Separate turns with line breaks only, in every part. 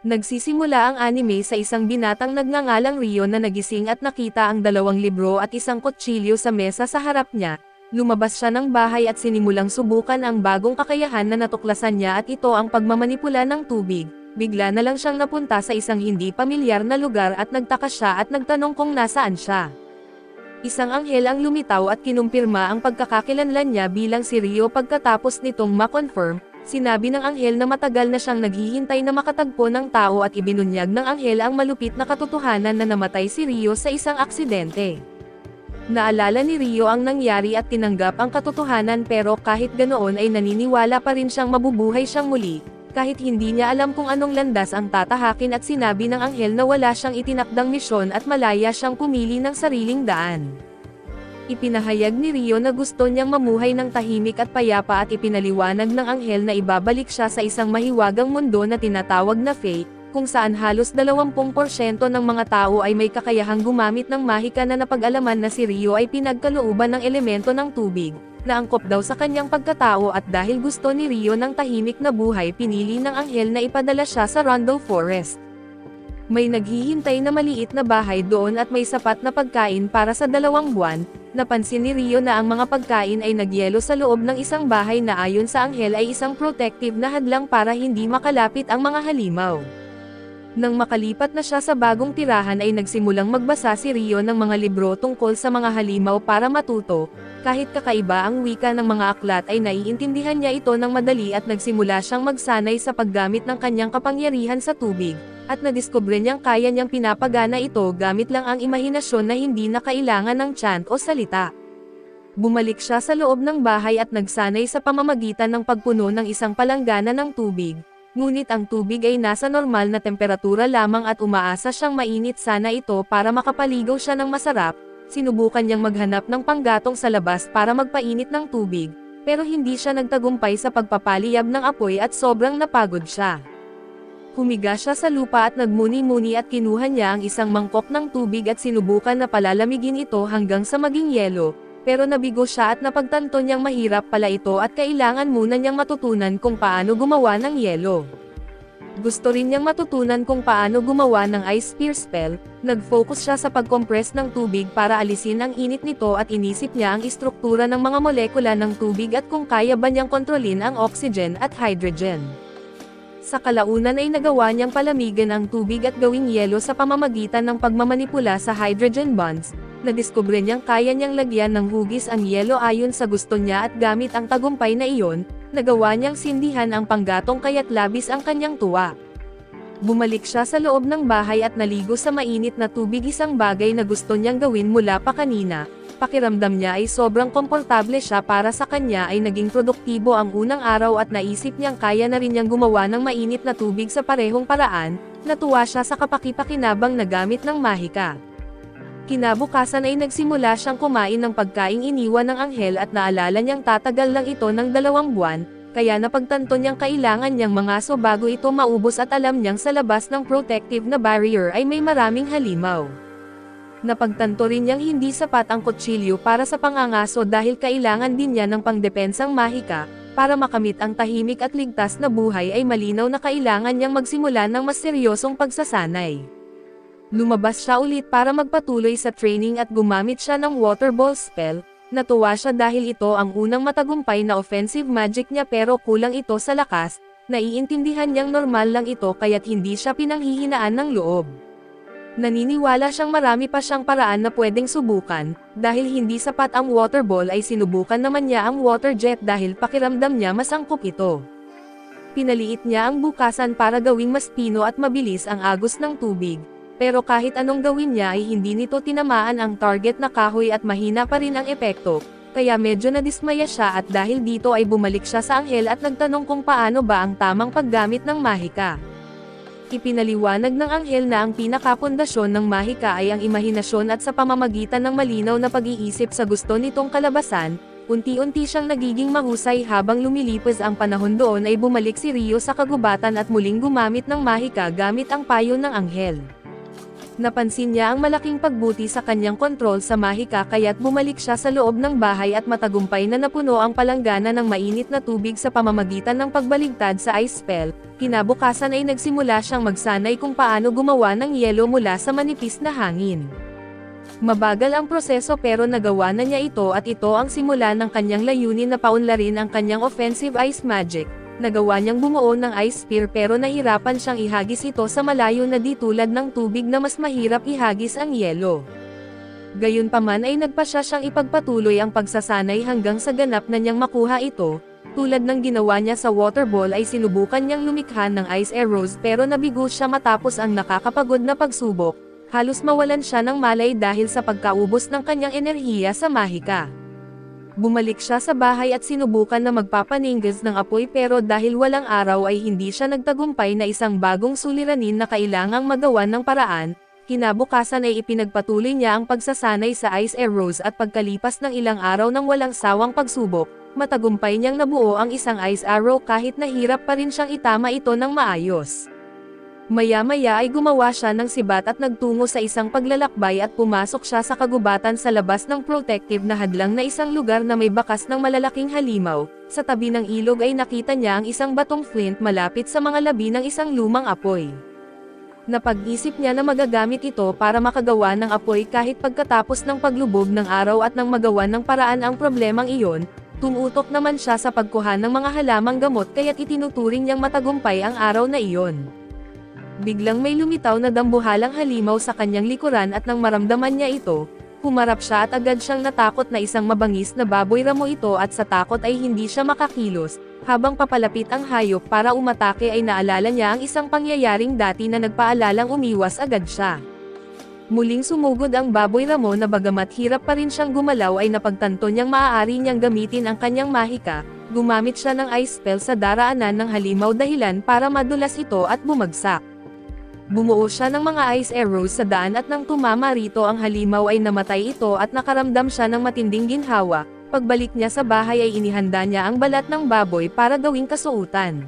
Nagsisimula ang anime sa isang binatang nagngangalang Rio na nagising at nakita ang 2 libro at isang kutsilyo sa mesa sa harap niya. Lumabas siya ng bahay at sinimulang subukan ang bagong kakayahan na natuklasan niya at ito ang pagmamanipula ng tubig. Bigla na lang siyang napunta sa isang hindi pamilyar na lugar at nagtaka siya at nagtanong kung nasaan siya. Isang anghel ang lumitaw at kinumpirma ang pagkakakilanlan niya bilang si Rio pagkatapos nitong ma-confirm. Sinabi ng anghel na matagal na siyang naghihintay na makatagpo ng tao at ibinunyag ng anghel ang malupit na katotohanan na namatay si Rio sa isang aksidente. Naalala ni Rio ang nangyari at tinanggap ang katotohanan pero kahit ganoon ay naniniwala pa rin siyang mabubuhay siyang muli, kahit hindi niya alam kung anong landas ang tatahakin at sinabi ng anghel na wala siyang itinakdang misyon at malaya siyang pumili ng sariling daan. Ipinahayag ni Rio na gusto niyang mamuhay ng tahimik at payapa at ipinaliwanag ng anghel na ibabalik siya sa isang mahiwagang mundo na tinatawag na Fae, kung saan halos 20% ng mga tao ay may kakayahang gumamit ng mahika na napag-alaman na si Rio ay pinagkalooban ng elemento ng tubig, na angkop daw sa kanyang pagkatao at dahil gusto ni Rio ng tahimik na buhay pinili ng anghel na ipadala siya sa Rondo Forest. May naghihintay na maliit na bahay doon at may sapat na pagkain para sa 2 buwan. Napansin ni Rio na ang mga pagkain ay nagyelo sa loob ng isang bahay na ayon sa anghel ay isang protective na hadlang para hindi makalapit ang mga halimaw. Nang makalipat na siya sa bagong tirahan ay nagsimulang magbasa si Rio ng mga libro tungkol sa mga halimaw para matuto. Kahit kakaiba ang wika ng mga aklat ay naiintindihan niya ito ng madali at nagsimula siyang magsanay sa paggamit ng kanyang kapangyarihan sa tubig, at nadiskubre niyang kaya niyang pinapagana ito gamit lang ang imahinasyon na hindi na kailangan ng chant o salita. Bumalik siya sa loob ng bahay at nagsanay sa pamamagitan ng pagpuno ng isang palanggana ng tubig. Ngunit ang tubig ay nasa normal na temperatura lamang at umaasa siyang mainit sana ito para makapaligaw siya ng masarap. Sinubukan niyang maghanap ng panggatong sa labas para magpainit ng tubig, pero hindi siya nagtagumpay sa pagpapaliyab ng apoy at sobrang napagod siya. Humiga siya sa lupa at nagmuni-muni at kinuha niya ang isang mangkok ng tubig at sinubukan na palalamigin ito hanggang sa maging yelo, pero nabigo siya at napagtanto niyang mahirap pala ito at kailangan muna niyang matutunan kung paano gumawa ng yelo. Gusto rin niyang matutunan kung paano gumawa ng ice spear spell. Nag-focus siya sa pag-compress ng tubig para alisin ang init nito at inisip niya ang istruktura ng mga molekula ng tubig at kung kaya ba niyang kontrolin ang oxygen at hydrogen. Sa kalaunan ay nagawa niyang palamigan ang tubig at gawing yelo sa pamamagitan ng pagmamanipula sa hydrogen bonds. Nadiskubre niyang kaya niyang lagyan ng hugis ang yelo ayon sa gusto niya at gamit ang tagumpay na iyon, nagawa niyang sindihan ang panggatong kaya't labis ang kanyang tuwa. Bumalik siya sa loob ng bahay at naligo sa mainit na tubig, isang bagay na gusto niyang gawin mula pa kanina. Pakiramdam niya ay sobrang komportable siya para sa kanya ay naging produktibo ang unang araw at naisip niyang kaya na rin niyang gumawa ng mainit na tubig sa parehong paraan. Natuwa siya sa kapaki-pakinabang na gamit ng mahika. Kinabukasan ay nagsimula siyang kumain ng pagkaing iniwan ng anghel at naalala niyang tatagal lang ito ng 2 buwan, kaya napagtanto niyang kailangan niyang mangaso bago ito maubos at alam niyang sa labas ng protective na barrier ay may maraming halimaw. Napagtanto rin niyang hindi sapat ang kutsilyo para sa pangangaso dahil kailangan din niya ng pangdepensang mahika. Para makamit ang tahimik at ligtas na buhay ay malinaw na kailangan niyang magsimula ng mas seryosong pagsasanay. Lumabas siya ulit para magpatuloy sa training at gumamit siya ng water ball spell. Natuwa siya dahil ito ang unang matagumpay na offensive magic niya pero kulang ito sa lakas. Naiintindihan niyang normal lang ito kaya't hindi siya pinanghihinaan ng loob. Naniniwala siyang marami pa siyang paraan na pwedeng subukan. Dahil hindi sapat ang water ball ay sinubukan naman niya ang water jet dahil pakiramdam niya mas angkop ito. Pinaliit niya ang bukasan para gawing mas pino at mabilis ang agos ng tubig. Pero kahit anong gawin niya ay hindi nito tinamaan ang target na kahoy at mahina pa rin ang epekto, kaya medyo nadismaya siya at dahil dito ay bumalik siya sa anghel at nagtanong kung paano ba ang tamang paggamit ng mahika. Ipinaliwanag ng anghel na ang pinakapundasyon ng mahika ay ang imahinasyon at sa pamamagitan ng malinaw na pag-iisip sa gusto nitong kalabasan, unti-unti siyang nagiging mahusay habang lumilipas ang panahon doon ay bumalik si Rio sa kagubatan at muling gumamit ng mahika gamit ang payo ng anghel. Napansin niya ang malaking pagbuti sa kanyang kontrol sa mahika kaya't bumalik siya sa loob ng bahay at matagumpay na napuno ang palanggana ng mainit na tubig sa pamamagitan ng pagbaligtad sa ice spell. Kinabukasan ay nagsimula siyang magsanay kung paano gumawa ng yelo mula sa manipis na hangin. Mabagal ang proseso pero nagawa na niya ito at ito ang simula ng kanyang layunin na paunlarin ang kanyang offensive ice magic. Nagawa niyang bumuo ng ice spear pero nahirapan siyang ihagis ito sa malayo na di tulad ng tubig na mas mahirap ihagis ang yelo. Gayunpaman ay nagpasya siyang ipagpatuloy ang pagsasanay hanggang sa ganap na niyang makuha ito. Tulad ng ginawa niya sa water ball ay sinubukan niyang lumikha ng ice arrows pero nabigo siya matapos ang nakakapagod na pagsubok. Halos mawalan siya ng malay dahil sa pagkaubos ng kanyang enerhiya sa mahika. Bumalik siya sa bahay at sinubukan na magpapaninggas ng apoy pero dahil walang araw ay hindi siya nagtagumpay na isang bagong suliranin na kailangang magawan ng paraan. Kinabukasan ay ipinagpatuloy niya ang pagsasanay sa ice arrows at pagkalipas ng ilang araw ng walang sawang pagsubok, matagumpay niyang nabuo ang isang ice arrow kahit nahirap pa rin siyang itama ito ng maayos. Maya-maya ay gumawa siya ng sibat at nagtungo sa isang paglalakbay at pumasok siya sa kagubatan sa labas ng protective na hadlang na isang lugar na may bakas ng malalaking halimaw. Sa tabi ng ilog ay nakita niya ang isang batong flint malapit sa mga labi ng isang lumang apoy. Napag-isip niya na magagamit ito para makagawa ng apoy kahit pagkatapos ng paglubog ng araw at nang magawa ng paraan ang problemang iyon. Tumutok naman siya sa pagkuha ng mga halamang gamot kaya't itinuturing niyang matagumpay ang araw na iyon. Biglang may lumitaw na dambuhalang halimaw sa kanyang likuran at nang maramdaman niya ito, humarap siya at agad siyang natakot na isang mabangis na baboy ramo ito at sa takot ay hindi siya makakilos. Habang papalapit ang hayop para umatake ay naalala niya ang isang pangyayaring dati na nagpaalalang umiwas agad siya. Muling sumugod ang baboy ramo na bagamat hirap pa rin siyang gumalaw ay napagtanto niyang maaari niyang gamitin ang kanyang mahika. Gumamit siya ng ice spell sa daraanan ng halimaw dahilan para madulas ito at bumagsak. Bumuo siya ng mga ice arrows sa daan at nang tumama rito ang halimaw ay namatay ito at nakaramdam siya ng matinding ginhawa. Pagbalik niya sa bahay ay inihanda niya ang balat ng baboy para gawing kasuotan.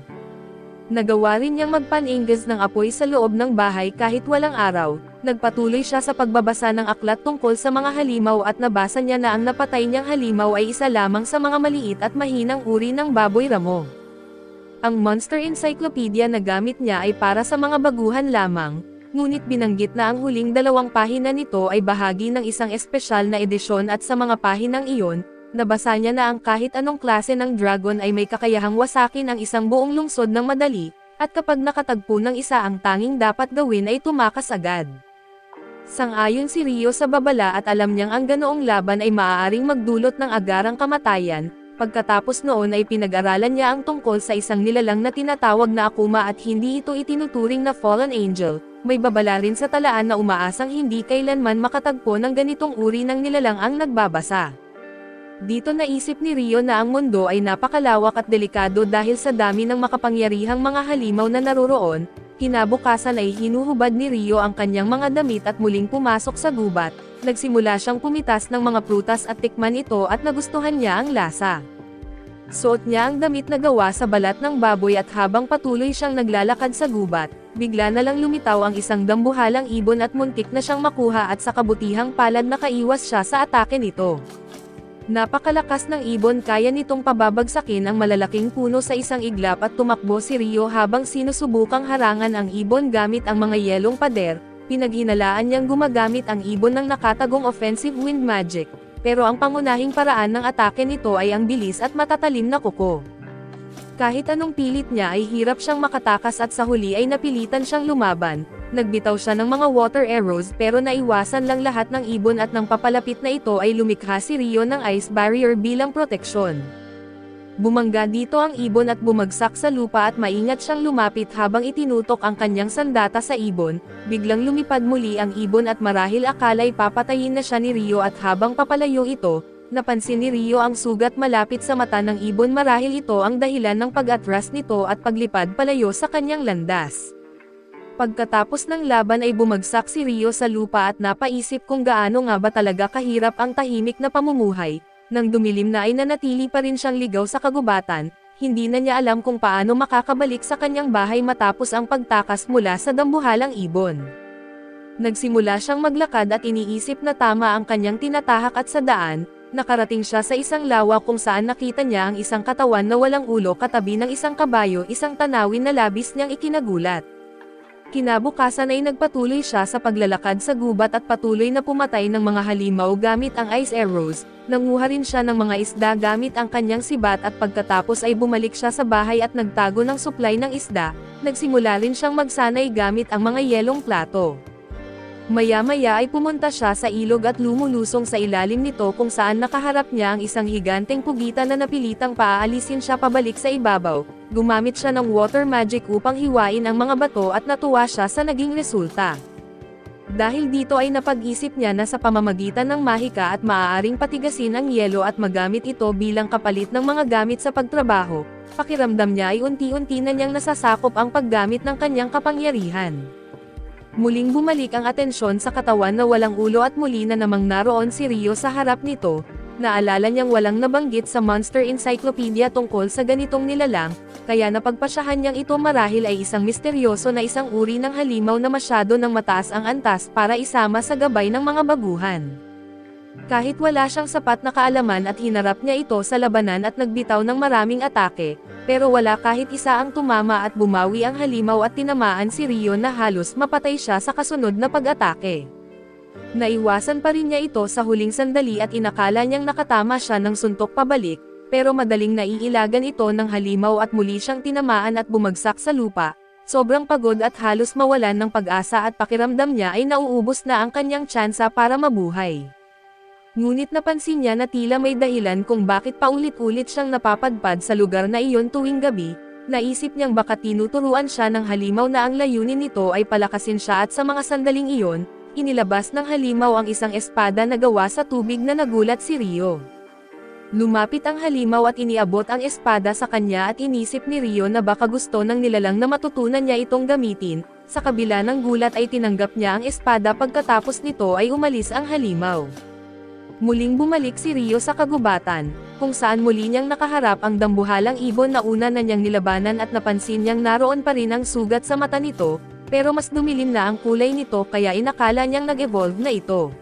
Nagawa rin niyang magpaninggas ng apoy sa loob ng bahay kahit walang araw. Nagpatuloy siya sa pagbabasa ng aklat tungkol sa mga halimaw at nabasa niya na ang napatay niyang halimaw ay isa lamang sa mga maliit at mahinang uri ng baboy ramo. Ang Monster Encyclopedia na gamit niya ay para sa mga baguhan lamang, ngunit binanggit na ang huling 2 pahina nito ay bahagi ng isang espesyal na edisyon at sa mga pahinang iyon, nabasa niya na ang kahit anong klase ng dragon ay may kakayahang wasakin ang isang buong lungsod ng madali, at kapag nakatagpo ng isa ang tanging dapat gawin ay tumakas agad. Sang-ayon si Rio sa babala at alam niyang ang ganoong laban ay maaaring magdulot ng agarang kamatayan. Pagkatapos noon ay pinag-aralan niya ang tungkol sa isang nilalang na tinatawag na Akuma at hindi ito itinuturing na fallen angel. May babala rin sa talaan na umaasang hindi kailanman makatagpo ng ganitong uri ng nilalang ang nagbabasa. Dito naisip ni Rio na ang mundo ay napakalawak at delikado dahil sa dami ng makapangyarihang mga halimaw na naroroon. Kinabukasan ay hinuhubad ni Rio ang kanyang mga damit at muling pumasok sa gubat. Nagsimula siyang pumitas ng mga prutas at tikman ito at nagustuhan niya ang lasa. Suot niya ang damit na gawa sa balat ng baboy at habang patuloy siyang naglalakad sa gubat, bigla na lang lumitaw ang isang dambuhalang ibon at muntik na siyang makuha at sa kabutihang palad nakaiwas siya sa atake nito. Napakalakas ng ibon kaya nitong pababagsakin ang malalaking puno sa isang iglap at tumakbo si Rio habang sinusubukang harangan ang ibon gamit ang mga yelong pader. Pinaghinalaan niyang gumagamit ang ibon ng nakatagong offensive wind magic, pero ang pangunahing paraan ng atake nito ay ang bilis at matatalim na kuko. Kahit anong pilit niya ay hirap siyang makatakas at sa huli ay napilitan siyang lumaban. Nagbitaw siya ng mga water arrows pero naiwasan lang lahat ng ibon at nang papalapit na ito ay lumikha si Rio ng ice barrier bilang proteksyon. Bumangga dito ang ibon at bumagsak sa lupa at maingat siyang lumapit habang itinutok ang kanyang sandata sa ibon. Biglang lumipad muli ang ibon at marahil akala'y papatayin na siya ni Rio at habang papalayo ito, napansin ni Rio ang sugat malapit sa mata ng ibon marahil ito ang dahilan ng pag-atras nito at paglipad palayo sa kanyang landas. Pagkatapos ng laban ay bumagsak si Rio sa lupa at napaisip kung gaano nga ba talaga kahirap ang tahimik na pamumuhay. Nang dumilim na ay nanatili pa rin siyang ligaw sa kagubatan, hindi na niya alam kung paano makakabalik sa kanyang bahay matapos ang pagtakas mula sa dambuhalang ibon. Nagsimula siyang maglakad at iniisip na tama ang kanyang tinatahak at sa daan, nakarating siya sa isang lawa kung saan nakita niya ang isang katawan na walang ulo katabi ng isang kabayo, isang tanawin na labis niyang ikinagulat. Kinabukasan ay nagpatuloy siya sa paglalakad sa gubat at patuloy na pumatay ng mga halimaw gamit ang ice arrows, nanguha rin siya ng mga isda gamit ang kanyang sibat at pagkatapos ay bumalik siya sa bahay at nagtago ng supply ng isda, nagsimula rin siyang magsanay gamit ang mga yelong plato. Maya-maya ay pumunta siya sa ilog at lumulusong sa ilalim nito kung saan nakaharap niya ang isang higanteng pugitan na napilitang paaalisin siya pabalik sa ibabaw. Gumamit siya ng water magic upang hiwain ang mga bato at natuwa siya sa naging resulta. Dahil dito ay napag-isip niya na sa pamamagitan ng mahika at maaaring patigasin ang yelo at magamit ito bilang kapalit ng mga gamit sa pagtrabaho, pakiramdam niya ay unti-unti na niyang nasasakop ang paggamit ng kanyang kapangyarihan. Muling bumalik ang atensyon sa katawan na walang ulo at muli na namang naroon si Rio sa harap nito. Naalala niyang walang nabanggit sa Monster Encyclopedia tungkol sa ganitong nilalang, kaya napagpasyahan niyang ito marahil ay isang misteryoso na isang uri ng halimaw na masyado ng mataas ang antas para isama sa gabay ng mga baguhan. Kahit wala siyang sapat na kaalaman at hinarap niya ito sa labanan at nagbitaw ng maraming atake, pero wala kahit isa ang tumama at bumawi ang halimaw at tinamaan si Rio na halos mapatay siya sa kasunod na pag-atake. Naiwasan pa rin niya ito sa huling sandali at inakala niyang nakatama siya ng suntok pabalik, pero madaling naiilagan ito ng halimaw at muli siyang tinamaan at bumagsak sa lupa. Sobrang pagod at halos mawalan ng pag-asa at pakiramdam niya ay nauubos na ang kanyang tsansa para mabuhay. Ngunit napansin niya na tila may dahilan kung bakit paulit-ulit siyang napapadpad sa lugar na iyon tuwing gabi. Naisip niyang baka tinuturuan siya ng halimaw na ang layunin nito ay palakasin siya at sa mga sandaling iyon, inilabas ng halimaw ang isang espada na gawa sa tubig na nagulat si Rio. Lumapit ang halimaw at iniabot ang espada sa kanya at inisip ni Rio na baka gusto ng nilalang na matutunan niya itong gamitin. Sa kabila ng gulat ay tinanggap niya ang espada pagkatapos nito ay umalis ang halimaw. Muling bumalik si Rio sa kagubatan, kung saan muli niyang nakaharap ang dambuhalang ibon na una na niyang nilabanan at napansin niyang naroon pa rin ang sugat sa mata nito, pero mas dumilim na ang kulay nito kaya inakala niyang nag-evolve na ito.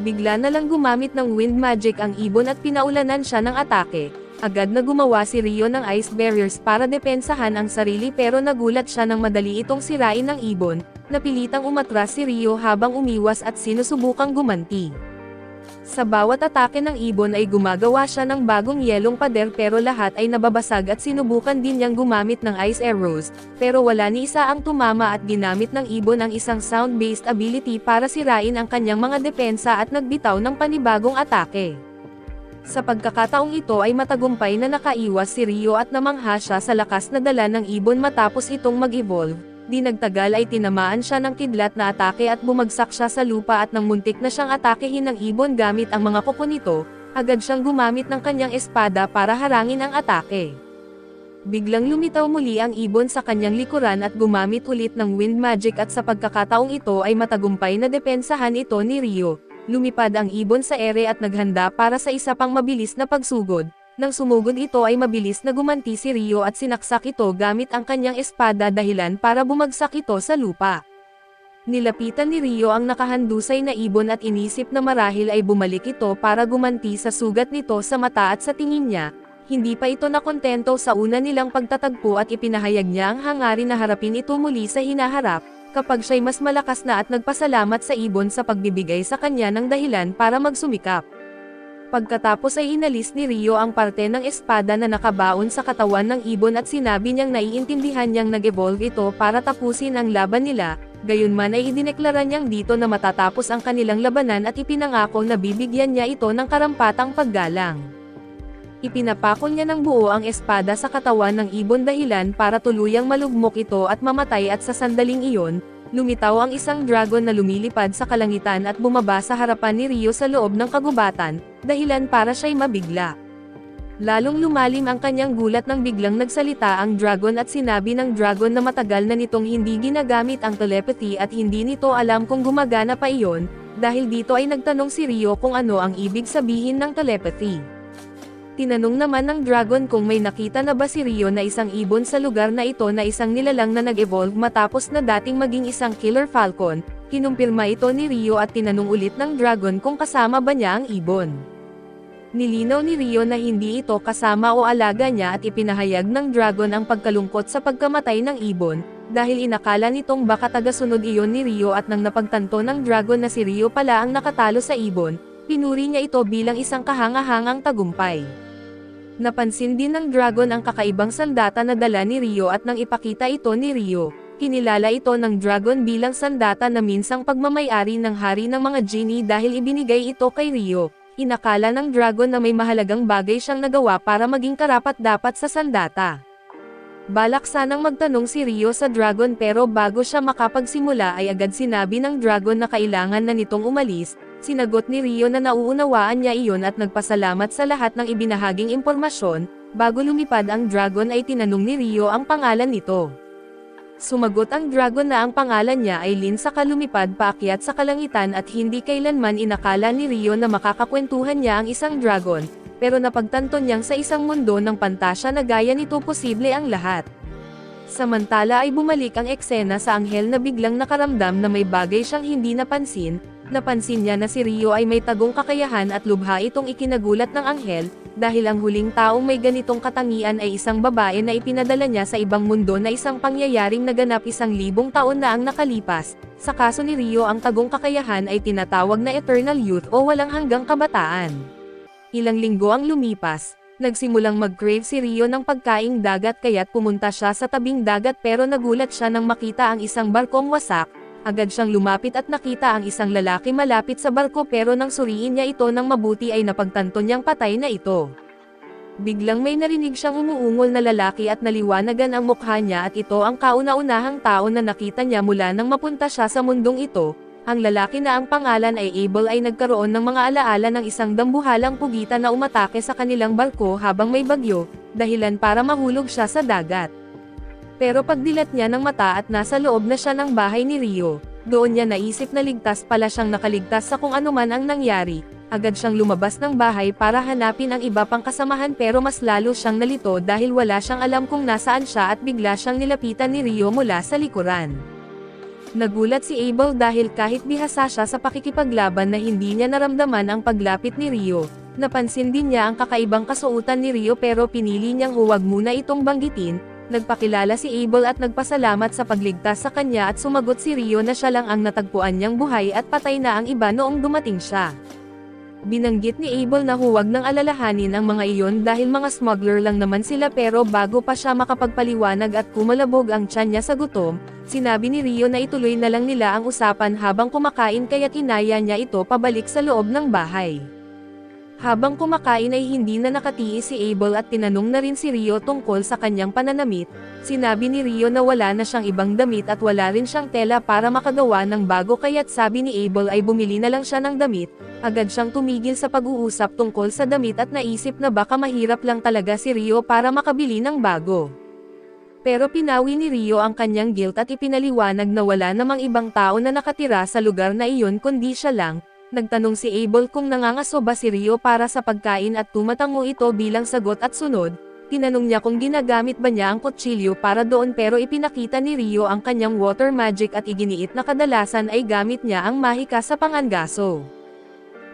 Bigla na lang gumamit ng wind magic ang ibon at pinaulanan siya ng atake. Agad na gumawa si Rio ng ice barriers para depensahan ang sarili pero nagulat siya nang madali itong sirain ng ibon, napilitang umatras si Rio habang umiwas at sinusubukang gumanti. Sa bawat atake ng ibon ay gumagawa siya ng bagong yelong pader pero lahat ay nababasag at sinubukan din niyang gumamit ng ice arrows, pero wala ni isa ang tumama at ginamit ng ibon ang isang sound-based ability para sirain ang kanyang mga depensa at nagbitaw ng panibagong atake. Sa pagkakataong ito ay matagumpay na nakaiwas si Rio at namangha siya sa lakas na dala ng ibon matapos itong mag-evolve. Di nagtagal ay tinamaan siya ng kidlat na atake at bumagsak siya sa lupa at nang muntik na siyang atakehin ng ibon gamit ang mga kuko nito, agad siyang gumamit ng kanyang espada para harangin ang atake. Biglang lumitaw muli ang ibon sa kanyang likuran at gumamit ulit ng wind magic at sa pagkakataong ito ay matagumpay na depensahan ito ni Rio. Lumipad ang ibon sa ere at naghanda para sa isa pang mabilis na pagsugod. Nang sumugod ito ay mabilis na gumanti si Rio at sinaksak ito gamit ang kanyang espada dahilan para bumagsak ito sa lupa. Nilapitan ni Rio ang nakahandusay na ibon at inisip na marahil ay bumalik ito para gumanti sa sugat nito sa mata at sa tingin niya, hindi pa ito nakontento sa una nilang pagtatagpo at ipinahayag niya ang hangarin na harapin ito muli sa hinaharap, kapag siya'y mas malakas na at nagpasalamat sa ibon sa pagbibigay sa kanya ng dahilan para magsumikap. Pagkatapos ay inalis ni Rio ang parte ng espada na nakabaon sa katawan ng ibon at sinabi niyang naiintindihan niyang nag-evolve ito para tapusin ang laban nila, gayunman ay idineklara niyang dito na matatapos ang kanilang labanan at ipinangako na bibigyan niya ito ng karampatang paggalang. Ipinapako niya ng buo ang espada sa katawan ng ibon dahilan para tuluyang malugmok ito at mamatay at sa sandaling iyon, lumitaw ang isang dragon na lumilipad sa kalangitan at bumaba sa harapan ni Rio sa loob ng kagubatan, dahilan para siya'y mabigla. Lalong lumalim ang kanyang gulat nang biglang nagsalita ang dragon at sinabi ng dragon na matagal na nitong hindi ginagamit ang telepathy at hindi nito alam kung gumagana pa iyon, dahil dito ay nagtanong si Rio kung ano ang ibig sabihin ng telepathy. Tinanong naman ng dragon kung may nakita na ba si Rio na isang ibon sa lugar na ito na isang nilalang na nag-evolve matapos na dating maging isang killer falcon, Kinumpirma ito ni Rio at tinanong ulit ng dragon kung kasama ba niya ang ibon. Nilinaw ni Rio na hindi ito kasama o alaga niya at ipinahayag ng dragon ang pagkalungkot sa pagkamatay ng ibon, dahil inakala nitong baka tagasunod iyon ni Rio at nang napagtanto ng dragon na si Rio pala ang nakatalo sa ibon, pinuri niya ito bilang isang kahanga-hangang tagumpay. Napansin din ng dragon ang kakaibang sandata na dala ni Rio at nang ipakita ito ni Rio, kinilala ito ng dragon bilang sandata na minsang pagmamayari ng hari ng mga genie dahil ibinigay ito kay Rio. Inakala ng dragon na may mahalagang bagay siyang nagawa para maging karapat-dapat sa sandata. Balak sanang magtanong si Rio sa dragon pero bago siya makapagsimula ay agad sinabi ng dragon na kailangan na nitong umalis. Sinagot ni Rio na nauunawaan niya iyon at nagpasalamat sa lahat ng ibinahaging impormasyon. Bago lumipad ang dragon ay tinanong ni Rio ang pangalan nito. Sumagot ang dragon na ang pangalan niya ay Lin saka lumipad paakyat sa kalangitan at hindi kailanman inakala ni Rio na makakakwentuhan niya ang isang dragon, pero napagtanto niyang sa isang mundo ng pantasya na gaya nito posible ang lahat. Samantala ay bumalik ang eksena sa anghel na biglang nakaramdam na may bagay siyang hindi napansin. Napansin niya na si Rio ay may tagong kakayahan at lubha itong ikinagulat ng anghel, dahil ang huling taong may ganitong katangian ay isang babae na ipinadala niya sa ibang mundo na isang pangyayaring naganap 1,000 taon na ang nakalipas. Sa kaso ni Rio ang tagong kakayahan ay tinatawag na eternal youth o walang hanggang kabataan. Ilang linggo ang lumipas, nagsimulang mag-crave si Rio ng pagkaing dagat kaya't pumunta siya sa tabing dagat pero nagulat siya nang makita ang isang barkong wasak. Agad siyang lumapit at nakita ang isang lalaki malapit sa barko pero nang suriin niya ito ng mabuti ay napagtanto niyang patay na ito. Biglang may narinig siyang umuungol na lalaki at naliwanagan ang mukha niya at ito ang kauna-unahang tao na nakita niya mula nang mapunta siya sa mundong ito. Ang lalaki na ang pangalan ay Abel ay nagkaroon ng mga alaala ng isang dambuhalang pugitan na umatake sa kanilang barko habang may bagyo, dahilan para mahulog siya sa dagat. Pero pagdilat niya ng mata at nasa loob na siya ng bahay ni Rio, doon niya naisip na ligtas pala siyang nakaligtas sa kung anuman ang nangyari. Agad siyang lumabas ng bahay para hanapin ang iba pang kasamahan pero mas lalo siyang nalito dahil wala siyang alam kung nasaan siya at bigla siyang nilapitan ni Rio mula sa likuran. Nagulat si Abel dahil kahit bihasa siya sa pakikipaglaban na hindi niya naramdaman ang paglapit ni Rio. Napansin din niya ang kakaibang kasuotan ni Rio pero pinili niyang huwag muna itong banggitin. Nagpakilala si Abel at nagpasalamat sa pagligtas sa kanya at sumagot si Rio na siya lang ang natagpuan niyang buhay at patay na ang iba noong dumating siya. Binanggit ni Abel na huwag nang alalahanin ang mga iyon dahil mga smuggler lang naman sila pero bago pa siya makapagpaliwanag at kumalabog ang tiyan niya sa gutom, sinabi ni Rio na ituloy na lang nila ang usapan habang kumakain kaya't inaya niya ito pabalik sa loob ng bahay. Habang kumakain ay hindi na nakatiis si Abel at tinanong na rin si Rio tungkol sa kanyang pananamit. Sinabi ni Rio na wala na siyang ibang damit at wala rin siyang tela para makagawa ng bago kaya't sabi ni Abel ay bumili na lang siya ng damit. Agad siyang tumigil sa pag-uusap tungkol sa damit at naisip na baka mahirap lang talaga si Rio para makabili ng bago. Pero pinawi ni Rio ang kanyang guilt at ipinaliwanag na wala namang ibang tao na nakatira sa lugar na iyon kundi siya lang. Nagtanong si Abel kung nangangaso ba si Rio para sa pagkain at tumatango ito bilang sagot at sunod. Tinanong niya kung ginagamit ba niya ang kutsilyo para doon pero ipinakita ni Rio ang kanyang water magic at iginiit na kadalasan ay gamit niya ang mahika sa pangangaso.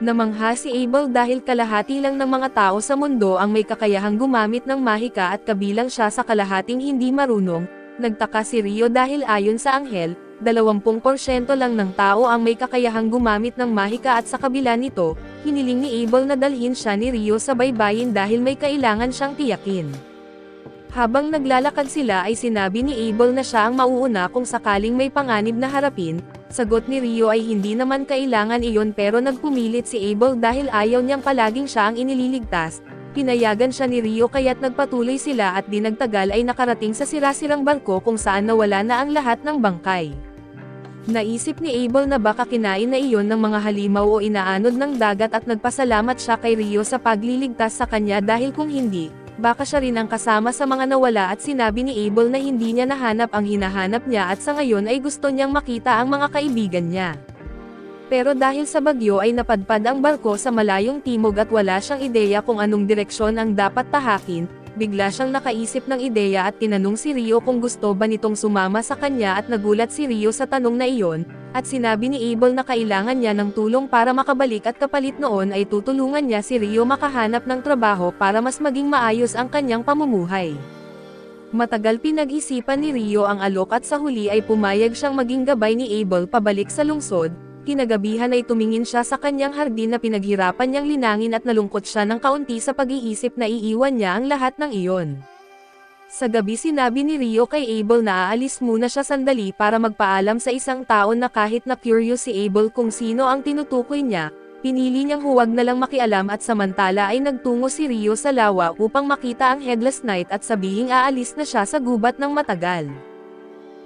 Namangha si Abel dahil kalahati lang ng mga tao sa mundo ang may kakayahang gumamit ng mahika at kabilang siya sa kalahating hindi marunong. Nagtaka si Rio dahil ayon sa anghel, 20% lang ng tao ang may kakayahang gumamit ng mahika at sa kabila nito, hiniling ni Abel na dalhin siya ni Rio sa baybayin dahil may kailangan siyang tiyakin. Habang naglalakad sila ay sinabi ni Abel na siya ang mauuna kung sakaling may panganib na harapin. Sagot ni Rio ay hindi naman kailangan iyon pero nagpumilit si Abel dahil ayaw niyang palaging siya ang inililigtas. Pinayagan siya ni Rio kaya't nagpatuloy sila at di nagtagal ay nakarating sa sirasirang barko kung saan nawala na ang lahat ng bangkay. Naisip ni Abel na baka kinain na iyon ng mga halimaw o inaanod ng dagat at nagpasalamat siya kay Rio sa pagliligtas sa kanya dahil kung hindi, baka siya rin ang kasama sa mga nawala at sinabi ni Abel na hindi niya nahanap ang hinahanap niya at sa ngayon ay gusto niyang makita ang mga kaibigan niya. Pero dahil sa bagyo ay napadpad ang barko sa malayong timog at wala siyang ideya kung anong direksyon ang dapat tahakin, bigla siyang nakaisip ng ideya at tinanong si Rio kung gusto ba nitong sumama sa kanya at nagulat si Rio sa tanong na iyon. at sinabi ni Abel na kailangan niya ng tulong para makabalik at kapalit noon ay tutulungan niya si Rio makahanap ng trabaho para mas maging maayos ang kanyang pamumuhay. Matagal pinag-isipan ni Rio ang alok at sa huli ay pumayag siyang maging gabay ni Abel pabalik sa lungsod. Kinagabihan ay tumingin siya sa kanyang hardin na pinaghirapan niyang linangin at nalungkot siya ng kaunti sa pag-iisip na iiwan niya ang lahat ng iyon. Sa gabi sinabi ni Rio kay Abel na aalis muna siya sandali para magpaalam sa isang tao na kahit na curious si Abel kung sino ang tinutukoy niya, pinili niyang huwag na lang makialam at samantala ay nagtungo si Rio sa lawa upang makita ang Headless Knight at sabihing aalis na siya sa gubat ng matagal.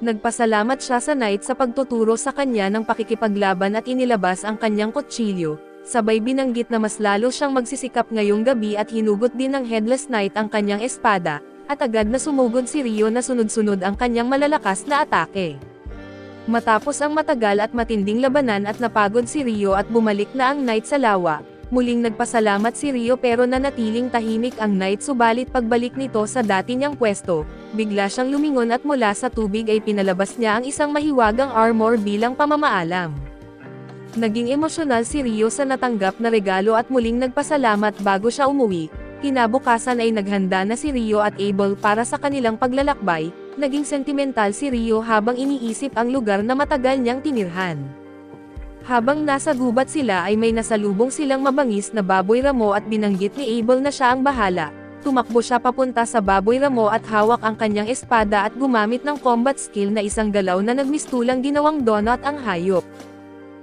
Nagpasalamat siya sa Knight sa pagtuturo sa kanya ng pakikipaglaban at inilabas ang kanyang kutsilyo, sabay binanggit na mas lalo siyang magsisikap ngayong gabi at hinugot din ng Headless Knight ang kanyang espada, at agad na sumugod si Rio na sunod-sunod ang kanyang malalakas na atake. Matapos ang matagal at matinding labanan at napagod si Rio at bumalik na ang Knight sa lawa, muling nagpasalamat si Rio pero nanatiling tahimik ang Knight subalit pagbalik nito sa dati niyang pwesto, bigla siyang lumingon at mula sa tubig ay pinalabas niya ang isang mahiwagang armor bilang pamamaalam. Naging emosyonal si Rio sa natanggap na regalo at muling nagpasalamat bago siya umuwi. Kinabukasan ay naghanda na si Rio at Abel para sa kanilang paglalakbay, naging sentimental si Rio habang iniisip ang lugar na matagal niyang tinirhan. Habang nasa gubat sila ay may nasalubong silang mabangis na baboy ramo at binanggit ni Abel na siya ang bahala. Tumakbo siya papunta sa baboy ramo at hawak ang kanyang espada at gumamit ng combat skill na isang galaw na nagmistulang ginawang donut ang hayop.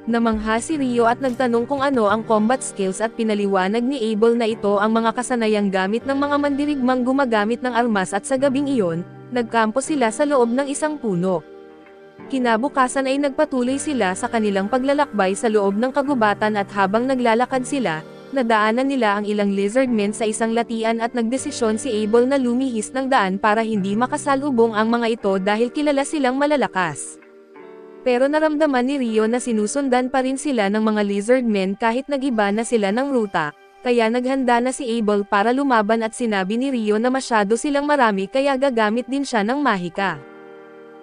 Namangha si Rio at nagtanong kung ano ang combat skills at pinaliwanag ni Abel na ito ang mga kasanayang gamit ng mga mandirigmang gumagamit ng armas at sa gabing iyon, nagkampo sila sa loob ng isang puno. Kinabukasan ay nagpatuloy sila sa kanilang paglalakbay sa loob ng kagubatan at habang naglalakad sila, nadaanan nila ang ilang lizardmen sa isang latian at nagdesisyon si Abel na lumihis ng daan para hindi makasalubong ang mga ito dahil kilala silang malalakas. Pero naramdaman ni Rio na sinusundan pa rin sila ng mga lizardmen kahit nagiba na sila ng ruta, kaya naghanda na si Abel para lumaban at sinabi ni Rio na masyado silang marami kaya gagamit din siya ng mahika.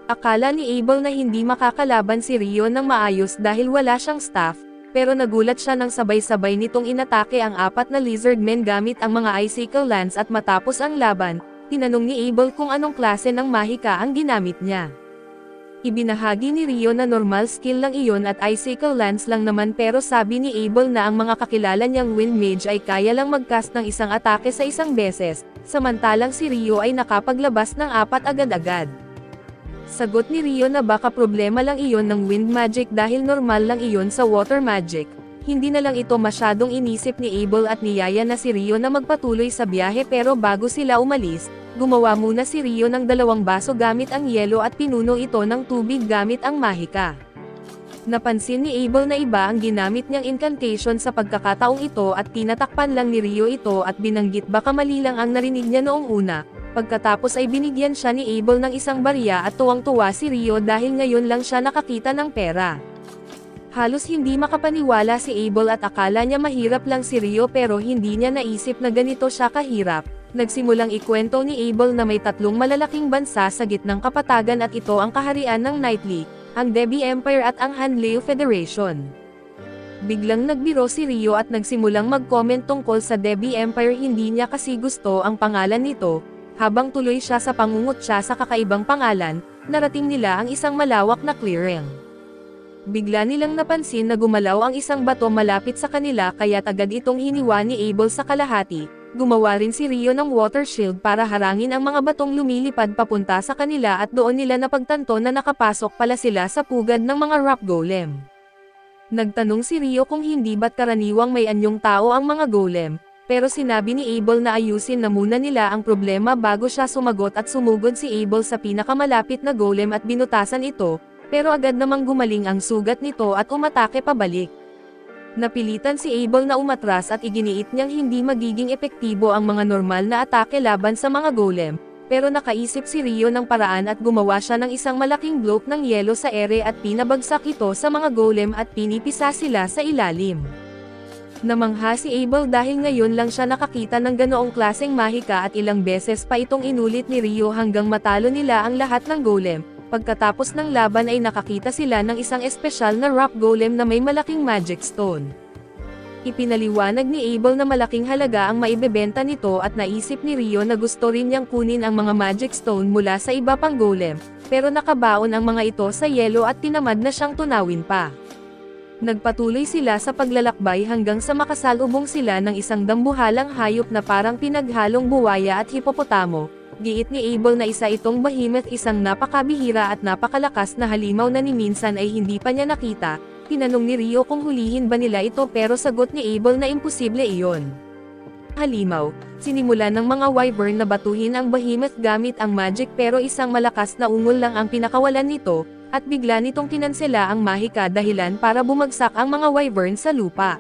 Akala ni Abel na hindi makakalaban si Rio ng maayos dahil wala siyang staff, pero nagulat siya nang sabay-sabay nitong inatake ang 4 na lizardmen gamit ang mga icicle lance at matapos ang laban, tinanong ni Abel kung anong klase ng mahika ang ginamit niya. Ibinahagi ni Rio na normal skill lang iyon at icicle lance lang naman pero sabi ni Abel na ang mga kakilala niyang wind mage ay kaya lang mag-cast ng isang atake sa isang beses, samantalang si Rio ay nakapaglabas ng 4 agad-agad. Sagot ni Rio na baka problema lang iyon ng wind magic dahil normal lang iyon sa water magic. Hindi na lang ito masyadong inisip ni Abel at niyaya na si Rio na magpatuloy sa biyahe pero bago sila umalis, gumawa muna si Rio ng 2 baso gamit ang yelo at pinuno ito ng tubig gamit ang mahika. Napansin ni Abel na iba ang ginamit niyang incantation sa pagkakataong ito at tinatakpan lang ni Rio ito at binanggit baka mali lang ang narinig niya noong una. Pagkatapos ay binigyan siya ni Abel ng isang barya at tuwang-tuwa si Rio dahil ngayon lang siya nakakita ng pera. Halos hindi makapaniwala si Abel at akala niya mahirap lang si Rio pero hindi niya naisip na ganito siya kahirap. Nagsimulang ikwento ni Abel na may 3 malalaking bansa sa gitnang kapatagan at ito ang kaharian ng Knightly, ang Debi Empire at ang Hanleo Federation. Biglang nagbiro si Rio at nagsimulang mag-comment tungkol sa Debi Empire, hindi niya kasi gusto ang pangalan nito. Habang tuloy siya sa pangungutya sa kakaibang pangalan, narating nila ang isang malawak na clearing. Bigla nilang napansin na gumalaw ang isang bato malapit sa kanila kaya agad itong hiniwa ni Abel sa kalahati. Gumawa rin si Rio ng water shield para harangin ang mga batong lumilipad papunta sa kanila at doon nila napagtanto na nakapasok pala sila sa pugad ng mga rock golem. Nagtanong si Rio kung hindi ba't karaniwang may anyong tao ang mga golem, pero sinabi ni Abel na ayusin na muna nila ang problema bago siya sumagot at sumugod si Abel sa pinakamalapit na golem at binutasan ito, pero agad namang gumaling ang sugat nito at umatake pabalik. Napilitan si Abel na umatras at iginiit niyang hindi magiging epektibo ang mga normal na atake laban sa mga golem, pero nakaisip si Rio ng paraan at gumawa siya ng isang malaking block ng yelo sa ere at pinabagsak ito sa mga golem at pinipisa sila sa ilalim. Namangha si Abel dahil ngayon lang siya nakakita ng ganoong klaseng mahika at ilang beses pa itong inulit ni Rio hanggang matalo nila ang lahat ng golem. Pagkatapos ng laban ay nakakita sila ng isang espesyal na rock golem na may malaking magic stone. Ipinaliwanag ni Abel na malaking halaga ang maibebenta nito at naisip ni Rio na gusto rin niyang kunin ang mga magic stone mula sa iba pang golem, pero nakabaon ang mga ito sa yelo at tinamad na siyang tunawin pa. Nagpatuloy sila sa paglalakbay hanggang sa makasalubong sila ng isang dambuhalang hayop na parang pinaghalong buwaya at hipopotamo. Giit ni Abel na isa itong behemoth, isang napakabihira at napakalakas na halimaw na ni minsan ay hindi pa niya nakita. Tinanong ni Rio kung hulihin ba nila ito pero sagot ni Abel na imposible iyon. Halimaw, sinimula ng mga wyvern na batuhin ang behemoth gamit ang magic pero isang malakas na ungol lang ang pinakawalan nito, at bigla nitong kinansela ang mahika dahilan para bumagsak ang mga wyvern sa lupa.